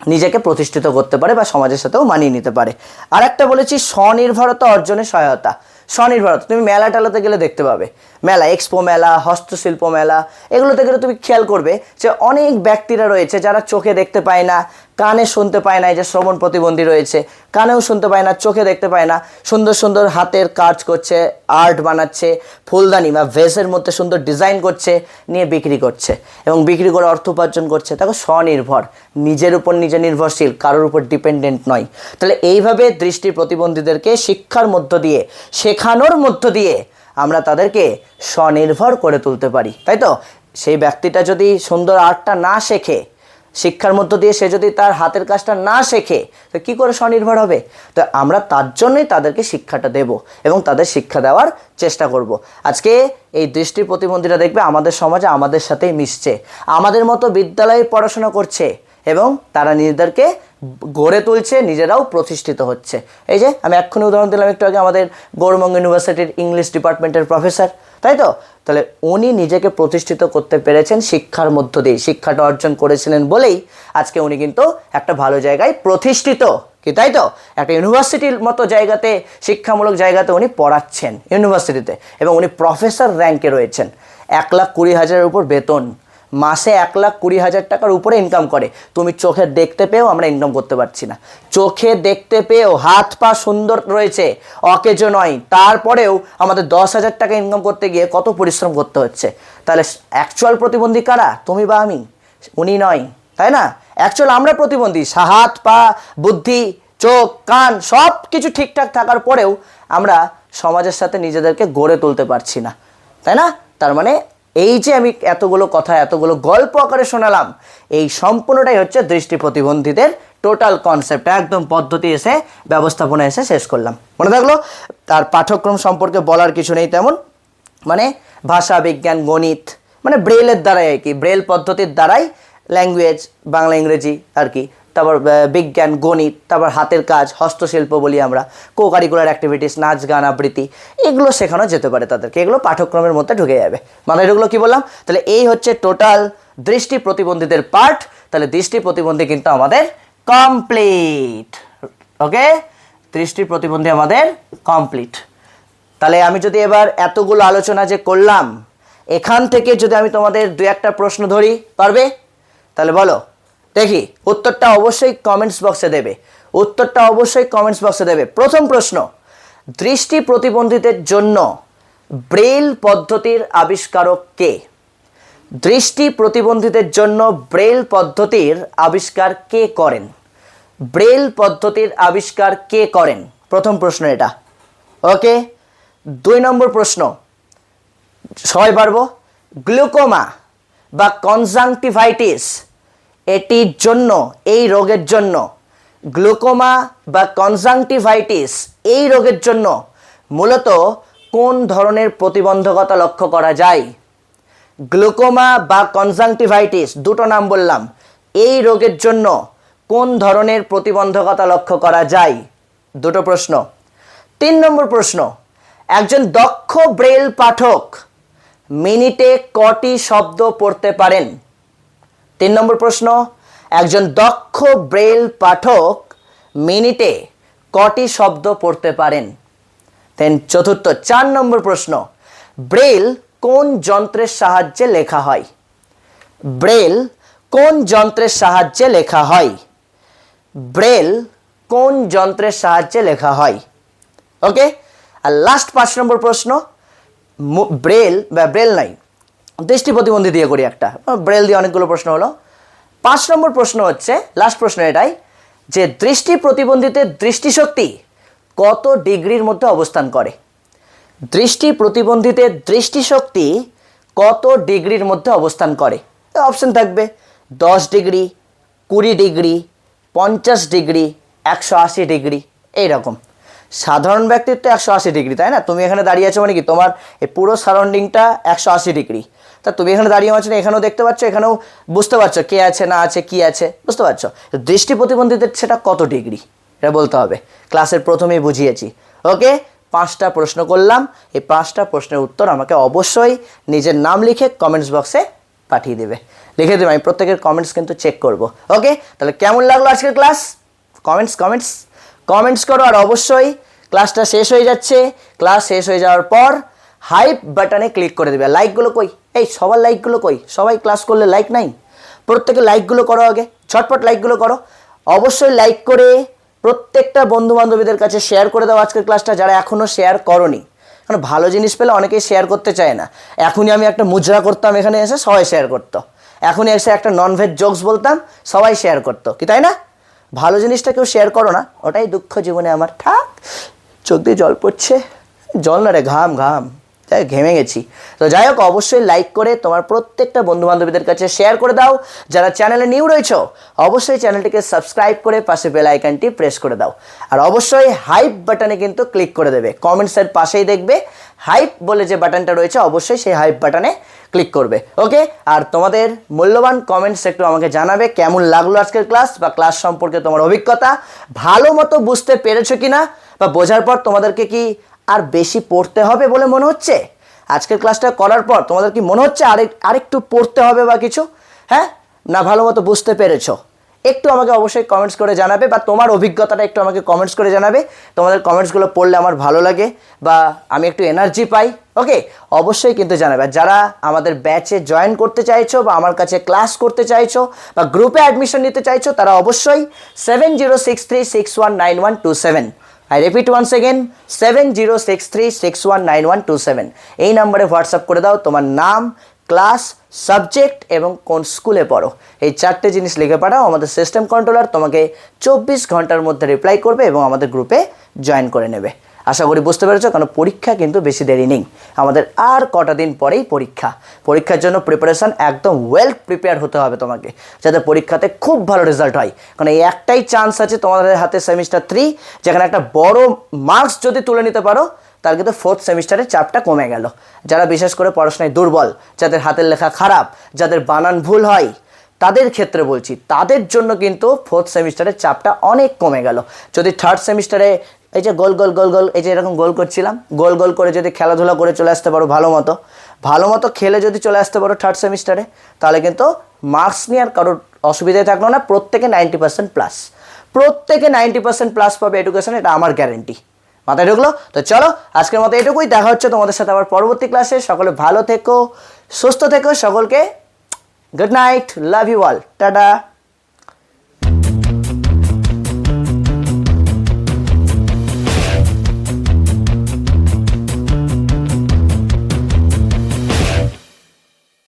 নিজেকে প্রতিষ্ঠিত করতে পারে বা সমাজের সাথেও মানিয়ে নিতে পারে। আর একটা বলেছি স্বনির্ভরতা অর্জনে সহায়তা। স্বনির্ভরতা তুমি মেলা টেলাতে গেলে দেখতে পাবে, মেলা, এক্সপো মেলা, হস্তশিল্প মেলা, এগুলোতে গেলে তুমি খেয়াল করবে যে অনেক ব্যক্তিরা রয়েছে যারা চোখে দেখতে পায় না, কানে শুনতে পায় না, এই যে শ্রবণ প্রতিবন্ধী রয়েছে, কানেও শুনতে পায় না, চোখে দেখতে পায় না, সুন্দর সুন্দর হাতের কাজ করছে, আর্ট বানাচ্ছে, ফুলদানি বা ভেসের মধ্যে সুন্দর ডিজাইন করছে, নিয়ে বিক্রি করছে এবং বিক্রি করে অর্থ উপার্জন করছে। দেখো স্বনির্ভর, নিজের উপর নিজে নির্ভরশীল, কারোর উপর ডিপেন্ডেন্ট নয়। তাহলে এইভাবে দৃষ্টি প্রতিবন্ধীদেরকে শিক্ষার মধ্য দিয়ে, শেখানোর মধ্য দিয়ে আমরা তাদেরকে স্বনির্ভর করে তুলতে পারি, তাই তো? সেই ব্যক্তিটা যদি সুন্দর আর্টটা না শেখে, শিক্ষার মধ্য দিয়ে সে যদি তার হাতের কাজটা না শেখে, তো কী করে স্বনির্ভর হবে? তো আমরা তার জন্যই তাদেরকে শিক্ষাটা দেব এবং তাদের শিক্ষা দেওয়ার চেষ্টা করব। আজকে এই দৃষ্টি প্রতিবন্ধীরা দেখবে আমাদের সমাজে আমাদের সাথেই মিশছে, আমাদের মতো বিদ্যালয়ে পড়াশোনা করছে এবং তারা নিজেদেরকে গড়ে তুলছে, নিজেরাও প্রতিষ্ঠিত হচ্ছে। এই যে আমি এক্ষুনি উদাহরণ দিলাম একটু আগে, আমাদের গৌড়বঙ্গ ইউনিভার্সিটির ইংলিশ ডিপার্টমেন্টের প্রফেসর, তাই তো? তাহলে উনি নিজেকে প্রতিষ্ঠিত করতে পেরেছেন শিক্ষার মধ্য দিয়ে, শিক্ষাটা অর্জন করেছিলেন বলেই আজকে উনি কিন্তু একটা ভালো জায়গায় প্রতিষ্ঠিত, কি তাই তো? একটা ইউনিভার্সিটির মতো জায়গাতে, শিক্ষামূলক জায়গাতে উনি পড়াচ্ছেন ইউনিভার্সিটিতে, এবং উনি প্রফেসর র্যাঙ্কে রয়েছেন। 1,20,000-এর উপর বেতন, মাসে 1,20,000 টাকার উপরে ইনকাম করে। তুমি চোখে দেখতে পেয়েও আমরা ইনকাম করতে পারছি না, চোখে দেখতে পেয়েও হাত পা সুন্দর রয়েছে, অকেজো নয়, তারপরেও আমাদের 10,000 টাকা ইনকাম করতে গিয়ে কত পরিশ্রম করতে হচ্ছে। তাহলে অ্যাকচুয়াল প্রতিবন্ধী কারা? তুমি বা আমি? উনি নয়, তাই না? অ্যাকচুয়াল আমরা প্রতিবন্ধী, হাত পা, বুদ্ধি, চোখ, কান সব কিছু ঠিকঠাক থাকার পরেও আমরা সমাজের সাথে নিজেদেরকে গড়ে তুলতে পারছি না, তাই না? তার মানে এই যে আমি এতগুলো কথা, এতগুলো গল্প আকারে শোনালাম, এই সম্পূর্ণটাই হচ্ছে দৃষ্টি প্রতিবন্ধীদের টোটাল কনসেপ্ট, একদম পদ্ধতি এসে, ব্যবস্থাপনা এসে শেষ করলাম। মনে থাকলো? তার পাঠ্যক্রম সম্পর্কে বলার কিছু নেই তেমন, মানে ভাষা, বিজ্ঞান, গণিত, মানে ব্রেলের দ্বারাই আর কি, ব্রেল পদ্ধতির দ্বারাই ল্যাঙ্গুয়েজ, বাংলা, ইংরেজি আর কি, তারপর বিজ্ঞান, গণিত, তারপর হাতের কাজ, হস্তশিল্প বলি আমরা, কো কারিকুলার অ্যাক্টিভিটিস, নাচ, গান, আবৃত্তি, এগুলো শেখানো যেতে পারে তাদেরকে, এগুলো পাঠ্যক্রমের মধ্যে ঢুকে যাবে। মাথায় ঢুকলো কি বললাম? তাহলে এই হচ্ছে টোটাল দৃষ্টি প্রতিবন্ধীদের পার্ট। তাহলে দৃষ্টি প্রতিবন্ধী কিন্তু আমাদের কমপ্লিট, ওকে? দৃষ্টি প্রতিবন্ধী আমাদের কমপ্লিট। তাহলে আমি যদি এবার এতগুলো আলোচনা যে করলাম, এখান থেকে যদি আমি তোমাদের 2-1টা প্রশ্ন ধরি, পারবে? তাহলে বলো দেখি, উত্তরটা অবশ্যই কমেন্টস বক্সে দেবে, উত্তরটা অবশ্যই কমেন্টস বক্সে দেবে। প্রথম প্রশ্ন, দৃষ্টি প্রতিবন্ধীদের জন্য ব্রেল পদ্ধতির আবিষ্কারক কে? দৃষ্টি প্রতিবন্ধীদের জন্য ব্রেল পদ্ধতির আবিষ্কার কে করেন? ব্রেল পদ্ধতির আবিষ্কার কে করেন? প্রথম প্রশ্ন এটা, ওকে? 2 নম্বর প্রশ্ন, সবাই পারবো, গ্লুকোমা বা কনজাংটিভাইটিস, এটির জন্য, এই রোগের জন্য, গ্লুকোমা বা কনজাংটিভাইটিস এই রোগের জন্য মূলত কোন ধরনের প্রতিবন্ধকতা লক্ষ্য করা যায়? গ্লুকোমা বা কনজাংটিভাইটিস, দুটো নাম বললাম, এই রোগের জন্য কোন ধরনের প্রতিবন্ধকতা লক্ষ্য করা যায়? দুটো প্রশ্ন। 3 নম্বর প্রশ্ন, একজন দক্ষ ব্রেল পাঠক মিনিটে কটি শব্দ পড়তে পারেন? 3 নম্বর প্রশ্ন, একজন দক্ষ ব্রেল পাঠক মিনিটে কটি শব্দ পড়তে পারেন? দেন চতুর্থ, 4 নম্বর প্রশ্ন, ব্রেল কোন যন্ত্রের সাহায্যে লেখা হয়? ব্রেল কোন যন্ত্রের সাহায্যে লেখা হয়? ব্রেল কোন যন্ত্রের সাহায্যে লেখা হয়? ওকে? আর লাস্ট 5 নম্বর প্রশ্ন, ব্রেল বা ব্রেল নাই, দৃষ্টি প্রতিবন্ধী দিয়ে করি একটা, ব্রেল দিয়ে অনেকগুলো প্রশ্ন হলো। 5 নম্বর প্রশ্ন হচ্ছে, লাস্ট প্রশ্ন এটাই, যে দৃষ্টি প্রতিবন্ধীদের দৃষ্টিশক্তি কত ডিগ্রির মধ্যে অবস্থান করে? দৃষ্টি প্রতিবন্ধীদের দৃষ্টিশক্তি কত ডিগ্রির মধ্যে অবস্থান করে? অপশন থাকবে 10 ডিগ্রি, 20 ডিগ্রি, 50 ডিগ্রি, 180 ডিগ্রি, এইরকম। সাধারণ ব্যক্তির তো 180 ডিগ্রি, তাই না? তুমি এখানে দাঁড়িয়ে আছো মানে কি, তোমার এই পুরো সারাউন্ডিংটা 180 ডিগ্রি। তা তুমি এখানে দাঁড়িয়ে আছো না, এখানেও দেখতে পাচ্ছ, এখানেও বুঝতে পারছো কে আছে না আছে, কি আছে, বুঝতে পারছো? দৃষ্টি প্রতিবন্ধীদের সেটা কত ডিগ্রি, এটা বলতে হবে। ক্লাসের প্রথমেই বুঝিয়েছি, ওকে? 5টা প্রশ্ন করলাম, এই 5টা প্রশ্নের উত্তর আমাকে অবশ্যই নিজের নাম লিখে কমেন্টস বক্সে পাঠিয়ে দেবে, লিখে দেবে, আমি প্রত্যেকের কমেন্টস কিন্তু চেক করব, ওকে? তাহলে কেমন লাগলো আজকের ক্লাস? কমেন্টস করো, আর অবশ্যই ক্লাসটা শেষ হয়ে যাচ্ছে, ক্লাস শেষ হয়ে যাওয়ার পর হাইপ বাটনে ক্লিক করে দেবে। লাইকগুলো কই? এই সবার লাইকগুলো কই? সবাই ক্লাস করলে লাইক নাই? প্রত্যেকে লাইকগুলো করো, আগে ঝটপট লাইকগুলো করো। অবশ্যই লাইক করে প্রত্যেকটা বন্ধু বান্ধবীদের কাছে শেয়ার করে দাও আজকের ক্লাসটা, যারা এখনও শেয়ার করনি। কারণ ভালো জিনিস পেলে অনেকেই শেয়ার করতে চায় না। এখনই আমি একটা মুজরা করতাম, এখানে এসে সবাই শেয়ার করতো। এখনই এসে একটা ননভেজ জোকস বলতাম, সবাই শেয়ার করতো, কি তাই না? ভালো জিনিসটা কেউ শেয়ার করো না, ওটাই দুঃখ জীবনে আমার। ঠাক চোখ দিয়ে জল পড়ছে, জল না রে, ঘাম ঘাম, তাই ঘেমে গেছি। তো যাই হোক, অবশ্যই লাইক করে তোমার প্রত্যেকটা বন্ধু বান্ধবীদের কাছে শেয়ার করে দাও। যারা চ্যানেলে নিউ রয়েছো অবশ্যই চ্যানেলটিকে সাবস্ক্রাইব করে পাশে বেল আইকনটি প্রেস করে দাও। আর অবশ্যই হাইপ বাটনে কিন্তু ক্লিক করে দেবে। কমেন্টসের পাশেই দেখবে হাইপ বলে যে বাটনটা রয়েছে, অবশ্যই সেই হাইপ বাটনে ক্লিক করবে। ওকে, আর তোমাদের মূল্যবান কমেন্টস একটু আমাকে জানাবে, কেমন লাগলো আজকের ক্লাস, বা ক্লাস সম্পর্কে তোমার অভিজ্ঞতা, ভালো মতো বুঝতে পেরেছো কিনা, বা বোঝার পর তোমাদেরকে কি আর বেশি পড়তে হবে বলে মনে হচ্ছে? আজকের ক্লাসটা করার পর তোমাদের কি মনে হচ্ছে আরেকটু পড়তে হবে বা কিছু? হ্যাঁ, না ভালো মতো বুঝতে পেরেছো? একটু আমাকে অবশ্যই কমেন্টস করে জানাবে, বা তোমার অভিজ্ঞতাটা একটু আমাকে কমেন্টস করে জানাবে। তোমাদের কমেন্টসগুলো পড়লে আমার ভালো লাগে, বা আমি একটু এনার্জি পাই। ওকে, অবশ্যই কিন্তু জানাবে। আর যারা আমাদের ব্যাচে জয়েন করতে চাইছো, বা আমার কাছে ক্লাস করতে চাইছো, বা গ্রুপে অ্যাডমিশন নিতে চাইছো, তারা অবশ্যই 7063619127, আই রিপিট ওয়ান্স এগেন 7063619127 এই নাম্বারে হোয়াটসঅ্যাপ করে দাও তোমার নাম, ক্লাস, সাবজেক্ট এবং কোন স্কুলে পড়ো। এই 4টে জিনিস লিখে পাঠাও। আমাদের সিস্টেম কন্ট্রোলার তোমাকে 24 ঘন্টার মধ্যে রিপ্লাই করবে এবং আমাদের গ্রুপে জয়েন করে নেবে। আশা করি বুঝতে পেরেছো, কারণ পরীক্ষা কিন্তু বেশি দেরি নেই। আমাদের আর কটা দিন পরেই পরীক্ষা। পরীক্ষার জন্য প্রিপারেশান একদম ওয়েল প্রিপেয়ার হতে হবে তোমাকে, যাতে পরীক্ষাতে খুব ভালো রেজাল্ট হয়। কারণ এই একটাই চান্স আছে তোমাদের হাতে, সেমিস্টার 3, যেখানে একটা বড় মার্কস যদি তুলে নিতে পারো, তার কিন্তু 4th সেমিস্টারের চাপটা কমে গেল। যারা বিশেষ করে পড়াশোনায় দুর্বল, যাদের হাতের লেখা খারাপ, যাদের বানান ভুল হয়, তাদের ক্ষেত্রে বলছি, তাদের জন্য কিন্তু 4th সেমিস্টারের চাপটা অনেক কমে গেল। যদি 3rd সেমিস্টারে এই যে গোল গোল গোল গোল, এই যে এরকম গোল করছিলাম, গোল গোল করে যদি খেলাধুলা করে চলে আসতে পারো, ভালো মতো খেলে যদি চলে আসতে পারো 3rd সেমিস্টারে, তাহলে কিন্তু মার্কস নিয়ে আর কারোর অসুবিধায় থাকলো না। প্রত্যেকে 90% প্লাস, প্রত্যেকে 90% প্লাস পাবে এডুকেশনে, এটা আমার গ্যারেন্টি। মাথায় ঢুকলো? তো চলো আজকের মতো এটুকুই। দেখা হচ্ছে তোমাদের সাথে আবার পরবর্তী ক্লাসে। সকলে ভালো থেকো, সুস্থ থেকো, সকলকে good night, love you all, tata.